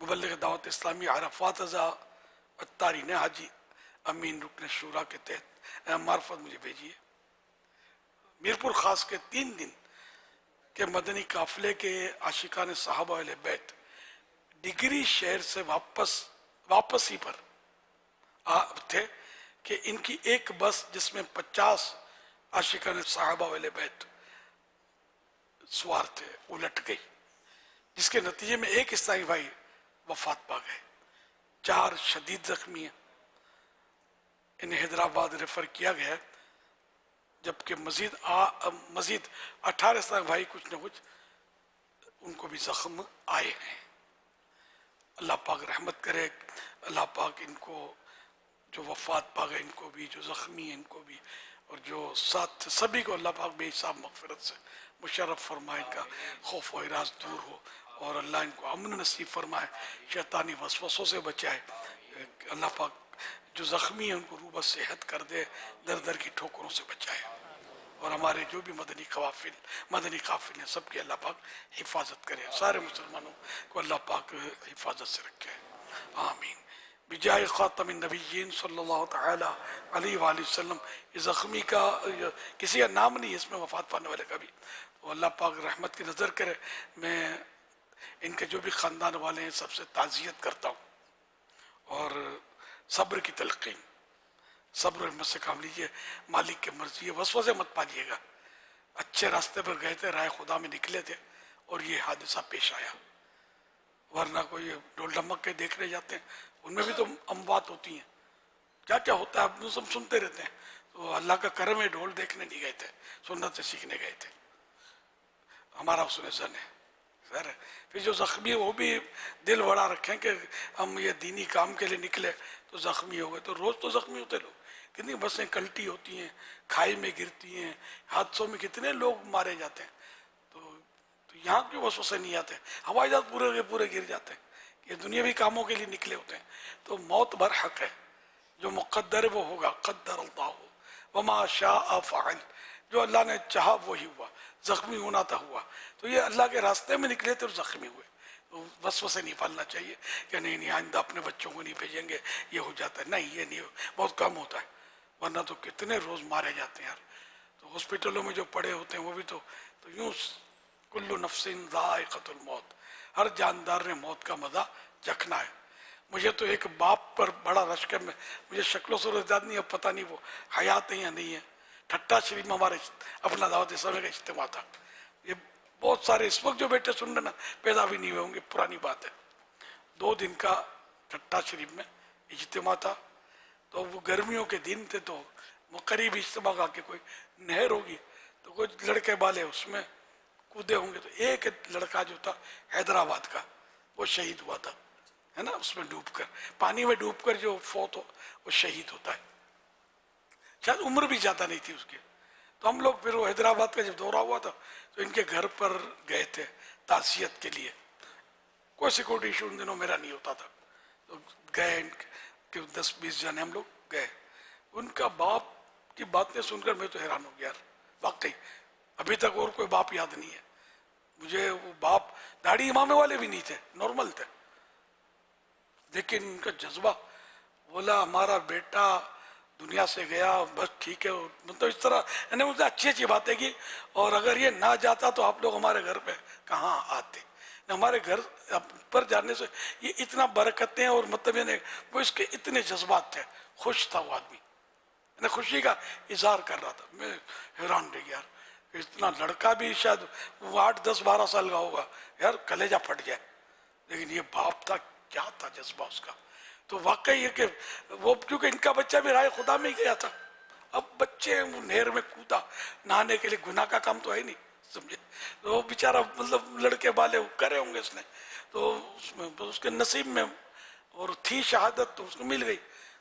مبلغ دعوت اسلامی عرفات رضا اتاری نے حاجی امین رکن شورا کے تحت معرفت مجھے بھیجی ہے۔ میرپور خاص کے 3 دن کے مدنی قافلے کے عاشقان صحابہ اہل بیت ڈگری شہر سے واپسی پر تھے کہ ان کی ایک بس جس میں 50 عاشقان صحابہ اہل بیت سوار تھے الٹ گئی، جس کے نتیجے میں ایک اسلامی بھائی وفات پا گئے، 4 شدید زخمی ہیں، انہیں حیدرآباد ریفر کیا گیا، جبکہ مزید 18 اسلامی بھائی کچھ نہ کچھ ان کو بھی زخم آئے ہیں۔ اللہ پاک رحمت کرے، اللہ پاک ان کو جو وفات پا گئے ان کو بھی، جو زخمی ہیں ان کو بھی، اور جو ساتھ سبھی کو اللہ پاک بے حساب مغفرت سے مشرف فرمائے، ان کا خوف و ہراس دور ہو، اور اللہ ان کو امن نصیب فرمائے، شیطانی وسوسوں سے بچائے۔ اللہ پاک جو زخمی ہیں ان کو روبہ صحت کر دے، در در کی ٹھوکروں سے بچائے، اور ہمارے جو بھی مدنی قافل ہیں سب کی اللہ پاک حفاظت کرے، سارے مسلمانوں کو اللہ پاک حفاظت سے رکھے، آمین۔ بجائے خاتم النبیین صلی اللہ تعالی علیہ وآلہ وسلم۔ یہ زخمی کا کسی کا نام نہیں ہے اس میں وفات پانے والے کا بھی، تو اللہ پاک رحمت کی نظر کرے۔ میں ان کے جو بھی خاندان والے ہیں سب سے تعزیت کرتا ہوں، اور صبر کی تلقین، صبر و ہمت سے کام لیجئے، مالک کی مرضی ہے، وسوسے مت پالیے گا۔ اچھے راستے پر گئے تھے، راہ خدا میں نکلے تھے، اور یہ حادثہ پیش آیا، ورنہ کوئی ڈھول ڈھمک کے دیکھنے جاتے ہیں، ان میں بھی تو اموات ہوتی ہیں، کیا کیا ہوتا ہے آپ سب سنتے رہتے ہیں۔ تو اللہ کا کرم ہے، ڈھول دیکھنے نہیں گئے تھے، سنت سے سیکھنے گئے تھے، ہمارا حسن زن ہے۔ پھر جو زخمی وہ بھی دل بڑا رکھیں کہ ہم یہ دینی کام کے لیے نکلے تو زخمی ہو گئے، تو روز تو زخمی ہوتے لوگ، کتنی بسیں کلٹی ہوتی ہیں، کھائی میں گرتی ہیں، حادثوں میں کتنے لوگ مارے جاتے ہیں، تو یہاں کیوں وسوسے نہیں آتے؟ ہوائی جہاز پورے کے پورے گر جاتے ہیں، یہ دنیاوی کاموں کے لیے نکلے ہوتے ہیں۔ تو موت برحق ہے، جو مقدر ہے وہ ہوگا، قدر اللہ وما شاء فعل، جو اللہ نے چاہا وہی ہوا، زخمی ہونا تھا ہوا، تو یہ اللہ کے راستے میں نکلے تھے اور زخمی ہوئے۔ تو وسوسے نہیں پالنا چاہیے کہ نہیں آئندہ اپنے بچوں کو نہیں بھیجیں گے، یہ ہو جاتا ہے، نہیں، یہ نہیں، بہت کم ہوتا ہے، ورنہ تو کتنے روز مارے جاتے ہیں یار۔ تو ہاسپٹلوں میں جو پڑے ہوتے ہیں وہ بھی تو یوں کل نفس ذائقۃ الموت، ہر جاندار نے موت کا مزہ چکھنا ہے۔ مجھے تو ایک باپ پر بڑا رشک ہے، مجھے شکل و صورت یاد نہیں، اب پتہ نہیں وہ حیات ہے یا نہیں ہے۔ ٹھٹا شریف میں ہمارے اپنا دعوت اسلامی کا اجتماع تھا، یہ بہت سارے اس وقت جو بیٹے سن رہے نا پیدا بھی نہیں ہوئے ہوں گے، پرانی بات ہے۔ 2 دن کا ٹھٹا شریف میں اجتماع تھا، تو وہ گرمیوں کے دن تھے، تو وہ قریب اجتماع کا کہ کوئی نہر ہوگی، تو کچھ لڑکے والے اس میں کودے ہوں گے، تو ایک لڑکا جو تھا حیدرآباد کا وہ شہید ہوا تھا، ہے نا، اس میں ڈوب کر، پانی میں ڈوب کر جو فوت ہو وہ شہید ہوتا ہے، شاید عمر بھی زیادہ نہیں تھی اس کی. تو ہم لوگ پھر وہ حیدرآباد کا جب دورہ ہوا تھا تو ان کے گھر پر گئے تھے تعزیت کے لیے. کوئی سیکورٹی ایشو ان دنوں میرا نہیں ہوتا تھا، تو گئے، ان کے 10-20 جنے ہم لوگ گئے. ان کا باپ کی باتیں سن کر میں تو حیران ہو گیا، واقعی ابھی تک اور کوئی باپ یاد نہیں ہے مجھے. وہ باپ داڑھی امامے والے بھی نہیں تھے، نارمل تھے، لیکن ان کا جذبہ، بولا ہمارا بیٹا دنیا سے گیا، بس ٹھیک ہے، مطلب اس طرح یعنی مجھے اچھی اچھی باتیں کی. اور اگر یہ نہ جاتا تو آپ لوگ ہمارے گھر پہ کہاں آتے. ہمارے گھر پر جانے سے یہ اتنا برکتیں، اور مطلب یعنی وہ اس کے اتنے جذبات تھے. خوش تھا وہ آدمی، یعنی خوشی کا اظہار کر رہا تھا. میں حیران رہ گیا، اتنا لڑکا بھی شاید وہ 8-10-12 سال کا ہوگا، یار کلیجہ پھٹ جائے. لیکن یہ باپ تھا، کیا تھا جذبہ اس کا. تو واقعی ہے کہ وہ، کیونکہ ان کا بچہ بھی رائے خدا میں ہی گیا تھا. اب بچے وہ نہر میں کودا نہانے کے لیے، گناہ کا کام تو ہے نہیں، سمجھے. تو وہ بیچارہ مطلب لڑکے والے کرے ہوں گے اس نے، تو اس میں اس کے نصیب میں اور تھی شہادت، تو اس کو مل گئی.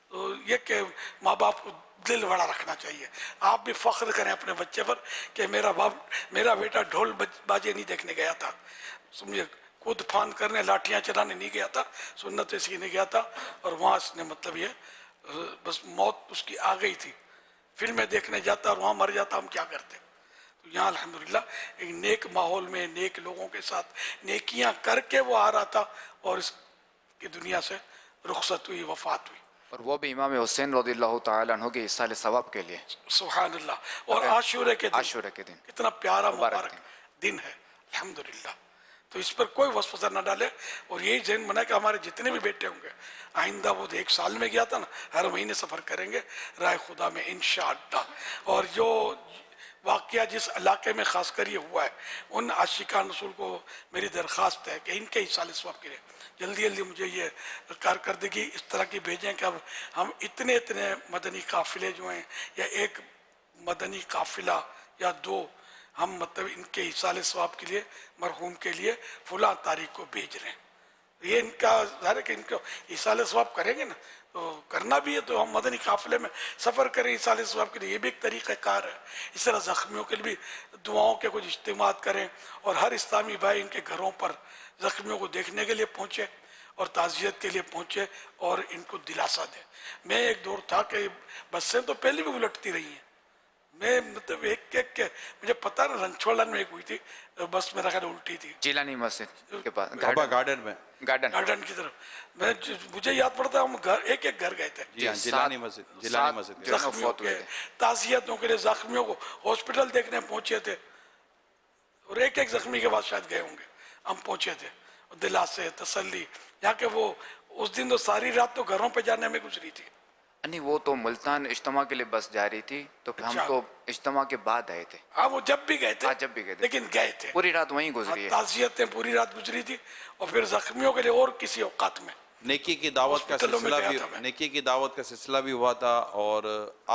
تو یہ کہ ماں باپ کو دل بڑا رکھنا چاہیے. آپ بھی فخر کریں اپنے بچے پر کہ میرا بیٹا ڈھول باجے نہیں دیکھنے گیا تھا، سمجھے، کود پھاند کرنے، لاٹھیاں چلانے نہیں گیا تھا، سنتیں سیکھنے گیا تھا، اور وہاں اس نے مطلب یہ بس موت اس کی آ گئی تھی. فلمیں دیکھنے جاتا اور وہاں مر جاتا، ہم کیا کرتے. تو یہاں الحمدللہ ایک نیک ماحول میں نیک لوگوں کے ساتھ نیکیاں کر کے وہ آ رہا تھا، اور اس کی دنیا سے رخصت ہوئی، وفات ہوئی. اور وہ بھی امام حسین رضی اللہ تعالیٰ عنہ کے اصال ثواب کے لیے. سبحان اللہ. اور عاشورے کے دن کتنا پیارا مبارک دن ہے الحمدللہ. تو اس پر کوئی وسوسہ نہ ڈالے، اور یہی ذہن بنا کہ ہمارے جتنے بھی بیٹے ہوں گے آئندہ، وہ 1 سال میں گیا تھا نا، ہر مہینے سفر کریں گے رائے خدا میں انشاءاللہ. اور جو واقعہ جس علاقے میں خاص کر یہ ہوا ہے، ان عاشقان رسول کو میری درخواست ہے کہ ان کے اصال ثواب کے لیے جلدی جلدی مجھے یہ کارکردگی اس طرح کی بھیجیں کہ اب ہم اتنے مدنی قافلے جو ہیں، یا ایک مدنی قافلہ یا 2، ہم مطلب ان کے اصال ثواب کے لیے، مرحوم کے لیے فلاں تاریخ کو بھیج رہے ہیں. یہ ان کا ظاہر ہے کہ ان کو اصال ثواب کریں گے نا، تو کرنا بھی ہے تو ہم مدنی قافلے میں سفر کریں اصال ثواب کے لیے، یہ بھی ایک طریقہ کار ہے. اس طرح زخمیوں کے لیے بھی دعاؤں کے کچھ اجتماعات کریں، اور ہر اسلامی بھائی ان کے گھروں پر زخمیوں کو دیکھنے کے لیے پہنچے اور تعزیت کے لیے پہنچے اور ان کو دلاسا دے. میں ایک دور تھا کہ بسیں تو پہلے بھی الٹتی رہی ہیں، میں مطلب ایک مجھے پتہ نا، رنچوڑن میں ایک ہوئی تھی بس، میرا خیال الٹی تھی جیلانی مسجد کے پاس، گارڈن میں، گارڈن کی طرف. مجھے یاد پڑتا ہے ہم ایک گھر گئے تھے جیلانی مسجد زخمیوں کے تعزیتوں کے لیے، زخمیوں کو ہاسپٹل دیکھنے پہنچے تھے، اور ایک زخمی کے بعد شاید گئے ہوں گے، ہم پہنچے تھے. دلاسے، تسلی، یہاں کہ وہ اس دن تو ساری رات تو گھروں پہ جانے میں گزری تھی. نہیں، وہ تو ملتان اجتماع کے لیے بس جا رہی تھی، تو پھر ہم تو اجتماع کے بعد آئے تھے. ہاں وہ جب بھی گئے تھے، لیکن گئے تھے، پوری رات وہیں گزری ہے. تعزیتیں پوری رات گزری تھی، اور پھر زخمیوں کے لیے اور کسی اوقات میں نیکی کی دعوت کا سلسلہ بھی ہوا تھا. اور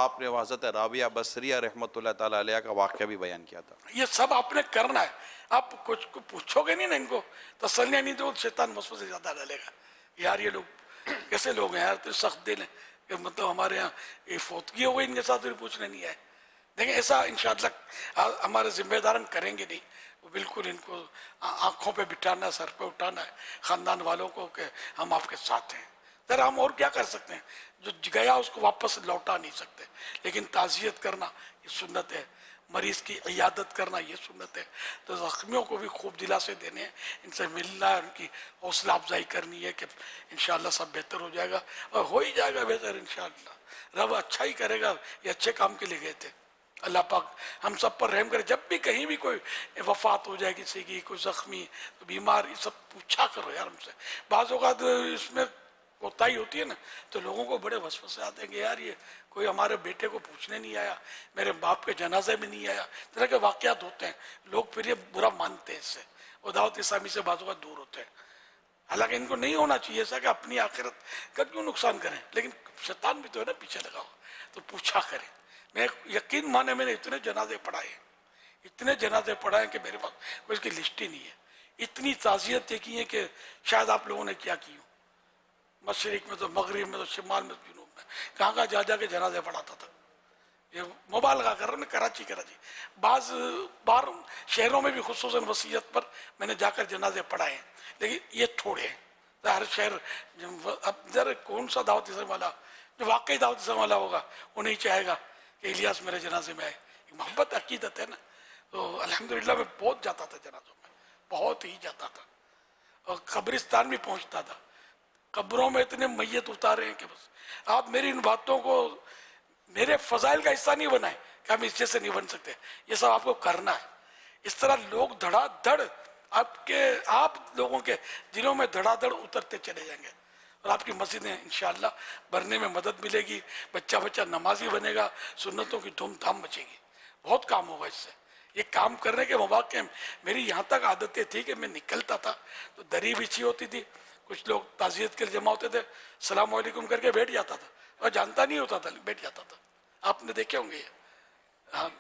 آپ نے حضرت رابعہ بصریہ رحمۃ اللہ تعالیٰ علیہ کا واقعہ بھی بیان کیا تھا. یہ سب آپ نے کرنا ہے. آپ کچھ پوچھو گے نہیں نا ان کو، تسلیاں نہیں تو شیطان وسوسے زیادہ ڈالے گا. یار یہ لوگ کیسے لوگ ہیں یار، تو سخت دل ہیں کہ مطلب ہمارے یہاں یہ فوتگی ہو گئی، ان کے ساتھ بھی پوچھنے نہیں آئے. دیکھیں ایسا انشاءاللہ ہمارے ذمہ داران کریں گے نہیں. وہ بالکل ان کو آنکھوں پہ بٹھانا، سر پہ اٹھانا ہے خاندان والوں کو کہ ہم آپ کے ساتھ ہیں. ذرا ہم اور کیا کر سکتے ہیں، جو گیا اس کو واپس لوٹا نہیں سکتے، لیکن تعزیت کرنا یہ سنت ہے، مریض کی عیادت کرنا یہ سنت ہے. تو زخمیوں کو بھی خوب دلاسے دینے ہیں، ان سے ملنا ہے، ان کی حوصلہ افزائی کرنی ہے کہ انشاءاللہ سب بہتر ہو جائے گا، اور ہو ہی جائے گا بہتر انشاءاللہ. رب اچھا ہی کرے گا، یہ اچھے کام کے لیے گئے تھے. اللہ پاک ہم سب پر رحم کرے. جب بھی کہیں بھی کوئی وفات ہو جائے کسی کی، کوئی زخمی، بیمار، یہ سب پوچھا کرو یار ہم سے. بعض اوقات اس میں کوتاہی ہوتی ہے نا، تو لوگوں کو بڑے وسوسے آتے ہیں کہ یار یہ کوئی ہمارے بیٹے کو پوچھنے نہیں آیا، میرے باپ کے جنازے میں نہیں آیا. طرح کے واقعات ہوتے ہیں، لوگ پھر یہ برا مانتے ہیں اس سے، اور دعوت اسلامی سے بعض اوقات دور ہوتے ہیں. حالانکہ ان کو نہیں ہونا چاہیے ایسا کہ اپنی آخرت کا کیوں نقصان کریں، لیکن شیطان بھی تو ہے نا پیچھے لگا ہو، تو پوچھا کریں. میں یقین مانے میں نے اتنے جنازے پڑھائے इतने जनाजे पढ़ाए कि मेरे पास कोई इसकी लिस्ट ही नहीं है। इतनी ताज़ियत की है कि शायद आप लोगों ने क्या की हो। मशरिक में तो, मगरिब में तो, शिमाल में, जुनूब में, कहाँ कहाँ जा के जनाजे पढ़ाता था। ये मुबालगा कर रहा हूँ, कराची बाज़ बार शहरों में भी खुसूसन वसीयत पर मैंने जाकर जनाजे पढ़ाए हैं, लेकिन ये थोड़े हैं। हर शहर अब जरा कौन सा दावत इसम वाला जो वाकई दावत इसम वाला होगा वो नहीं चाहेगा कि इलियास मेरे जनाजे में आए। मोहब्बत अकीदत है ना। तो अल्हम्दुलिल्लाह मैं बहुत जाता था जनाजों में, बहुत ही जाता था, और कब्रिस्तान भी पहुंचता था। कब्रों में इतने मैयत उतारे हैं कि बस आप मेरी इन बातों को मेरे फजाइल का हिस्सा नहीं बनाए कि हम इससे नहीं बन सकते। ये सब आपको करना है। इस तरह लोग धड़ाधड़ आप लोगों के दिलों में धड़ाधड़ उतरते चले जाएंगे, और आपकी मस्जिदें इंशाअल्लाह भरने में मदद मिलेगी। बच्चा नमाजी बनेगा, सुन्नतों की धूमधाम मचेगी, बहुत काम होगा इससे। ये काम करने के मौके मेरी यहाँ तक आदतें थी कि मैं निकलता था तो दरी बिछी होती थी, कुछ लोग ताज़ियत के लिए जमा होते थे, सलाम वालेकुम करके बैठ जाता था, और जानता नहीं होता था बैठ जाता था। आपने देखे होंगे ये। हाँ,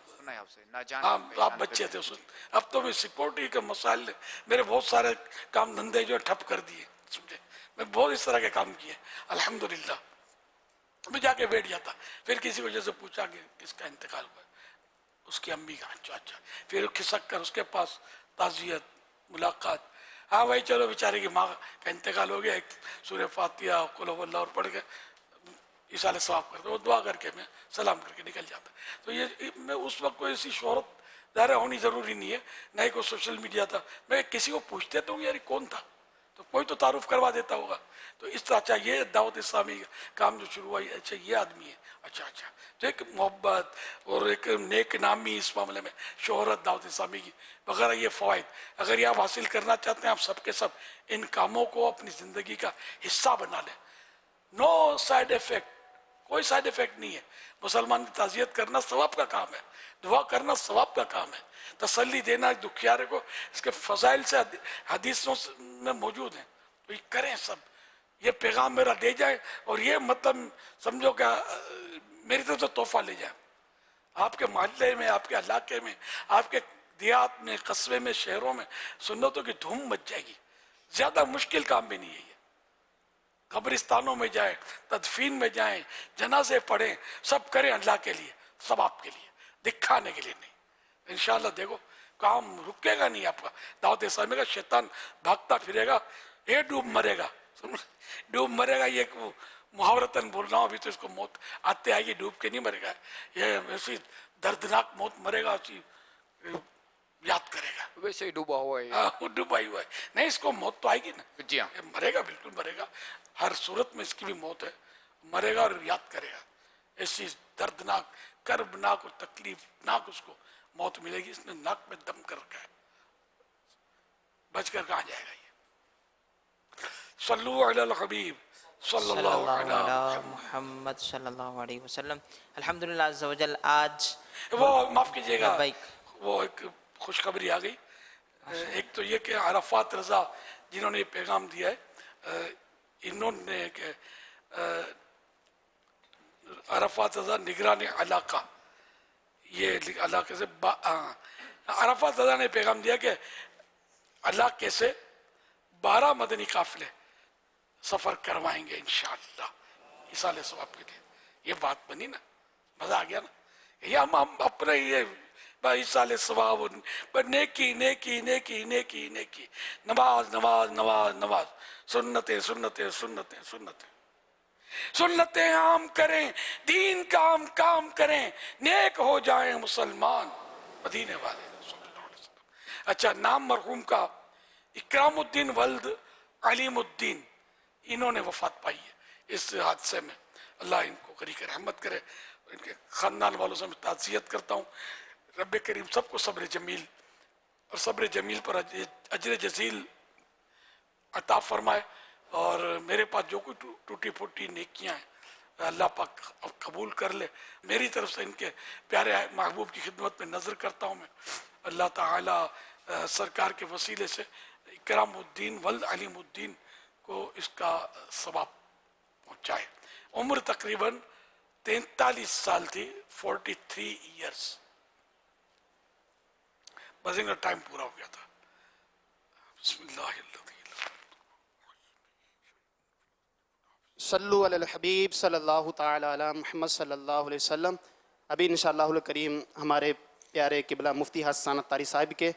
आप बच्चे थे उस। अब तो मैं सिक्योरिटी के मसाइल, मेरे बहुत सारे काम धंधे जो ठप कर दिए, समझे। मैं बहुत इस तरह के काम किए अल्हम्दुलिल्लाह। मैं जाके बैठ जाता, फिर किसी वजह से पूछा कि किसका इंतकाल हुआ, उसकी अम्मी का। अच्छा, फिर खिसक कर उसके पास ताज़ियत, मुलाकात। हाँ भाई चलो, बेचारे की माँ का इंतकाल हो गया, एक सूरह फातिहा कुल हुवल्लाह और पढ़ के इसाले सवाब करते, वो दुआ करके मैं सलाम करके निकल जाता। तो ये मैं उस वक्त कोई ऐसी शोहरत ज़ाहिर होनी ज़रूरी नहीं है, ना ही कोई सोशल मीडिया था। मैं किसी को पूछते तो यार कौन था, तो कोई तो तारुफ करवा देता होगा। तो इस तरह अच्छा ये दावत इस्लामी का काम जो शुरू हुआ, अच्छा ये आदमी है, अच्छा। तो एक मोहब्बत और एक नेक नामी इस मामले में, शोहरत दावत इस्लामी की वगैरह, ये फ़वाइद अगर ये आप हासिल करना चाहते हैं, आप सब के सब इन कामों को अपनी ज़िंदगी का हिस्सा बना लें। नो साइड इफ़ेक्ट, कोई साइड इफ़ेक्ट नहीं है। मुसलमान की ताज़ियत करना सवाब का काम है, दुआ करना सवाब का काम है, तसल्ली देना दुखियारे को इसके फ़ज़ाइल से हदीसों में मौजूद हैं। तो ये करें सब, ये पैगाम मेरा दे जाए, और ये मतलब समझो क्या मेरी तरफ से तोहफा ले जाए। आपके मोहल्ले में, आपके इलाके में, आपके देहात में, कस्बे में, शहरों में सुन्नतों की धूम मच जाएगी। ज़्यादा मुश्किल काम भी नहीं है ये। कब्रिस्तानों में जाएं, तदफीन में जाएं, जनाजे पढ़ें, सब करें अल्लाह के लिए, सब आपके लिए, दिखाने के लिए नहीं। इंशाअल्लाह देखो काम रुकेगा नहीं आपका। दावत इस्लामी का शैतान भागता फिरेगा, ये डूब मरेगा, डूब मरेगा। ये मुहावरतन बोल रहा हूँ, अभी तो इसको मौत आते आएगी, डूब के नहीं मरेगा। ये ऐसी दर्दनाक मौत मरेगा, याद करेगा। वैसे ही डूबा हुआ है। हाँ, वो डूबा ही हुआ है। नहीं, इसको मौत तो आएगी ना। जी हाँ, मरेगा, बिल्कुल मरेगा। हर सूरत में इसकी भी मौत है, मरेगा और याद करेगा। ऐसी दर्दनाक, कर्बनाक और तकलीफनाक उसको मौत मिलेगी। इसने नाक में दम कर रखा है, बचकर कहाँ जाएगा ये। सल्लु अलल हबीब सल्लल्लाहु अलैहि मुहम्मद सल्लल्लाहु अलैहि वसल्लम। अल्हम्दुलिल्लाह अज़्ज़ा वजल आज वो माफ कीजिएगा, वो एक खुशखबरी आ गई। एक तो ये कि अरफात रजा जिन्होंने ये पैगाम दिया है, इन्होंने अरफात रजा निगरान इलाका, ये इलाके से अरफात रजा ने पैगाम दिया कि इलाके से 12 मदनी काफिले सफ़र करवाएंगे इंशाअल्लाह इसाले सवाब के लिए। ये बात बनी ना, मज़ा आ गया ना। ये हम अपने ये इसाले सवाब, नेकी नेकी नेकी नेकी नेकी, नमाज नमाज नमाज नमाज, सुन्नतें सुन्नतें सुन्नतें सुन्नतें सुन्नतें आम करें, दीन का हम काम करें, नेक हो जाएं मुसलमान मदीने वाले। अच्छा, नाम मरहूम का इकरामुद्दीन वल्द अलीमुद्दीन, इन्होंने वफात पाई है इस हादसे में। अल्लाह इनको करी के रहमत करे, इनके ख़ानदान वालों से मैं ताज़ियत करता हूँ। रब करीम सबको सब्र जमील और सब्र जमील पर अजर जजील अता फरमाए। और मेरे पास जो कोई टूटी फूटी नेकियां हैं अल्लाह पाक अब कबूल कर ले। मेरी तरफ से इनके प्यारे महबूब की खिदमत में नज़र करता हूँ मैं। अल्लाह ताला सरकार के वसीले से इकरामुद्दीन वल्द अलीमुद्दीन को इसका सवाब पहुँचाए। उम्र तकरीबन 43 साल थी, 43 ईयर्स। बस इनका टाइम पूरा हो गया था। बिस्मिल्लाह सल्लु अलल हबीब सल्लल्लाहु ताला अला मुहम्मद सल्लल्लाहु अलैहि वसल्लम। अभी इंशाअल्लाहुल करीम हमारे प्यारे किबला मुफ्ती हसन अत्तारी साहिब के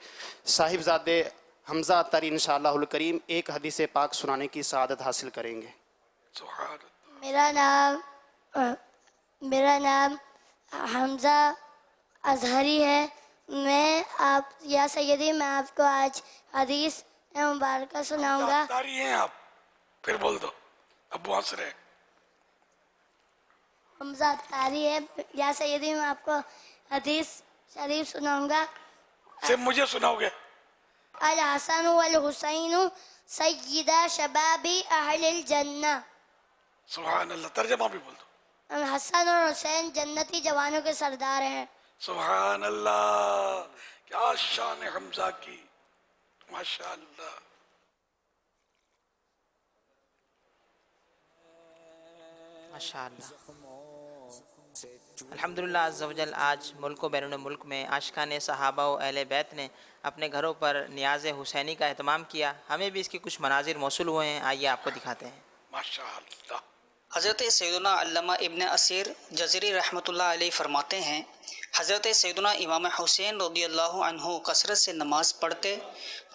साहिबजादे हमज़ा अत्तारी इंशाअल्लाहुल करीम एक हदीस पाक सुनाने की सआदत हासिल करेंगे। मेरा नाम हमज़ा अजहरी है। मैं आप या सैयदी मैं आपको आज हदीस मुबारक सुनाऊंगा। अत्तारी हैं आप? फिर बोल दो, अब वहां से रहे। हमज़ा अत्तारी है। या सैयदी मैं आपको हदीस शरीफ सुनाऊंगा। सिर्फ मुझे सुनाओगे? अल हसन वल हुसैन सय्यदा शबाबी अहलिल जन्नह। सुभान अल्लाह। तर्जमा भी बोल दो। हसन और हुसैन जन्नती जवानों के सरदार हैं। सुभान अल्लाह, क्या शान है हमजा की, माशाअल्लाह। माशाअल्लाह। अल्हम्दुलिल्लाह अज़्ज़ा वजल आज मुल्क व बैरून मुल्क में आशिकान सहाबा व अहले बैत ने अपने घरों पर नियाज़ हुसैनी का एहतमाम किया। हमें भी इसके कुछ मनाजिर मौसूल हुए हैं, आइए आपको दिखाते हैं। माशाअल्लाह। हज़रत सैयदना अल्लामा इब्न असीर जज़री रहमतुल्लाह अलैह फरमाते हैं, हज़रत सैयदना इमाम हुसैन रज़ियल्लाहु अन्हु कसरत से नमाज पढ़ते,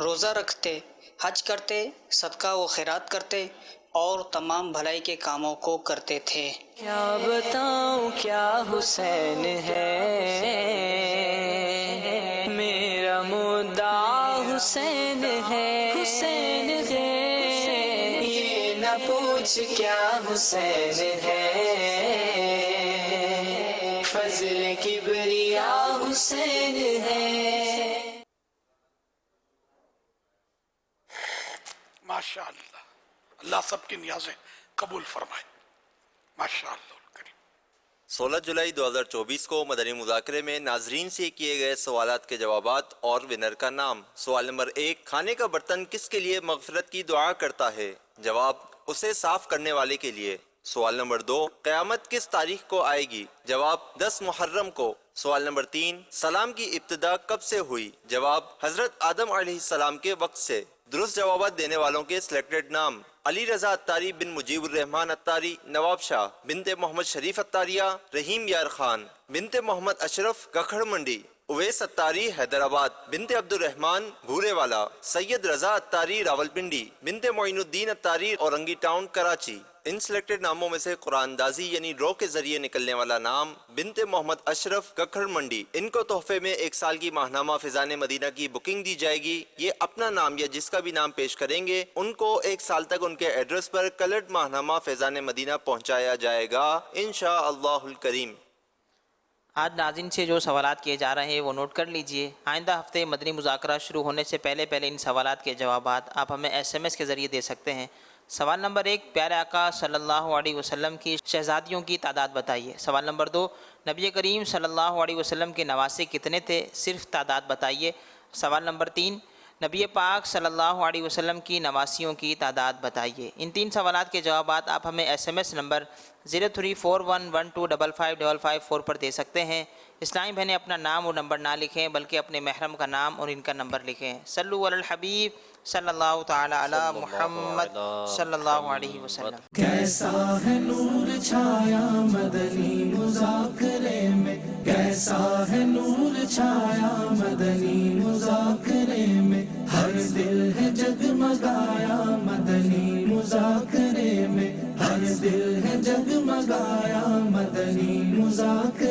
रोज़ा रखते, हज करते, सदका व खैरात करते और तमाम भलाई के कामों को करते थे। क्या बताऊं क्या हुसैन है, मेरा मुद्दा हुसैन है, हुसैन है। ये न पूछ क्या हुसैन है, फजल किबरिया हुसैन है। माशाअल्लाह, अल्लाह सबकी नियाज़ें कबूल फरमाए। माशाअल्लाह। 16 जुलाई 2024 को मदनी मुज़ाकरे में नाजरीन से किए गए सवालात के जवाबात और विनर का नाम। सवाल नंबर 1, खाने का बर्तन किसके लिए मग़फ़िरत की दुआ करता है? जवाब, उसे साफ करने वाले के लिए। सवाल नंबर 2, क़यामत किस तारीख को आएगी? जवाब, 10 मुहर्रम को। सवाल नंबर 3, सलाम की इब्तिदा कब से हुई? जवाब, हज़रत आदम अलैहिस्सलाम के वक्त से। दुरुस्त जवाब देने वालों के सिलेक्टेड नाम: अली रज़ा अत्तारी बिन मुजीबुर रहमान अत्तारी, नवाब शाह, बिनते मोहम्मद शरीफ अत्तारिया, रहीम यार खान, बिनते मोहम्मद अशरफ गखड़ मंडी, उवैस अत्तारी हैदराबाद, बिनते अब्दुल रहमान भूरेवाला, सैयद रज़ा अत्तारी रावलपिंडी, बिनते मोइनुद्दीन अत्तारी औरंगी टाउन कराची। इन सिलेक्टेड नामों में से कुरानदाजी यानी ड्रॉ के जरिए निकलने वाला नाम बिनते मोहम्मद अशरफ गखड़ मंडी। इनको तोहफे में 1 साल की माहनामा फैज़ान मदीना की बुकिंग दी जाएगी। ये अपना नाम या जिसका भी नाम पेश करेंगे उनको 1 साल तक उनके एड्रेस पर कलर्ड माहनामा फैज़ान मदीना पहुँचाया जाएगा इंशाअल्लाहुल करीम। आज नाज़रीन से जो सवालात किए जा रहे हैं वो नोट कर लीजिए। आइंदा हफ्ते मदनी मुज़ाकरा शुरू होने से पहले इन सवालात के जवाबात आप हमें SMS के ज़रिए दे सकते हैं। सवाल नंबर 1, प्यारे आका सल्लल्लाहु अलैहि वसल्लम की शहज़ादियों की तादाद बताइए। सवाल नंबर 2, नबी करीम सल्लल्लाहु अलैहि वसल्लम के नवासे कितने थे? सिर्फ तादाद बताइए। सवाल नंबर 3, नबी पाक सल्लल्लाहु अलैहि वसल्लम की नवासियों की तादाद बताइए। इन 3 सवालात के जवाबात आप हमें SMS नंबर 0341125555 पर दे सकते हैं। इस्लामी बहनें अपना नाम और नंबर ना लिखें बल्कि अपने महरम का नाम और इनका नंबर लिखें। सल्लु अलल हबीब सल्लल्लाहु ताला अला मुहम्मद सल्लल्लाहु अलैहि वसल्लम। कैसा है नूर छाया मदनी मुज़ाकरे में, कैसा है नूर छाया मदनी मुज़ाकरे में, हर दिल है जगमगाया मदनी मुज़ाकरे में, हर दिल है जगमगाया मदनी मुज़ाकरे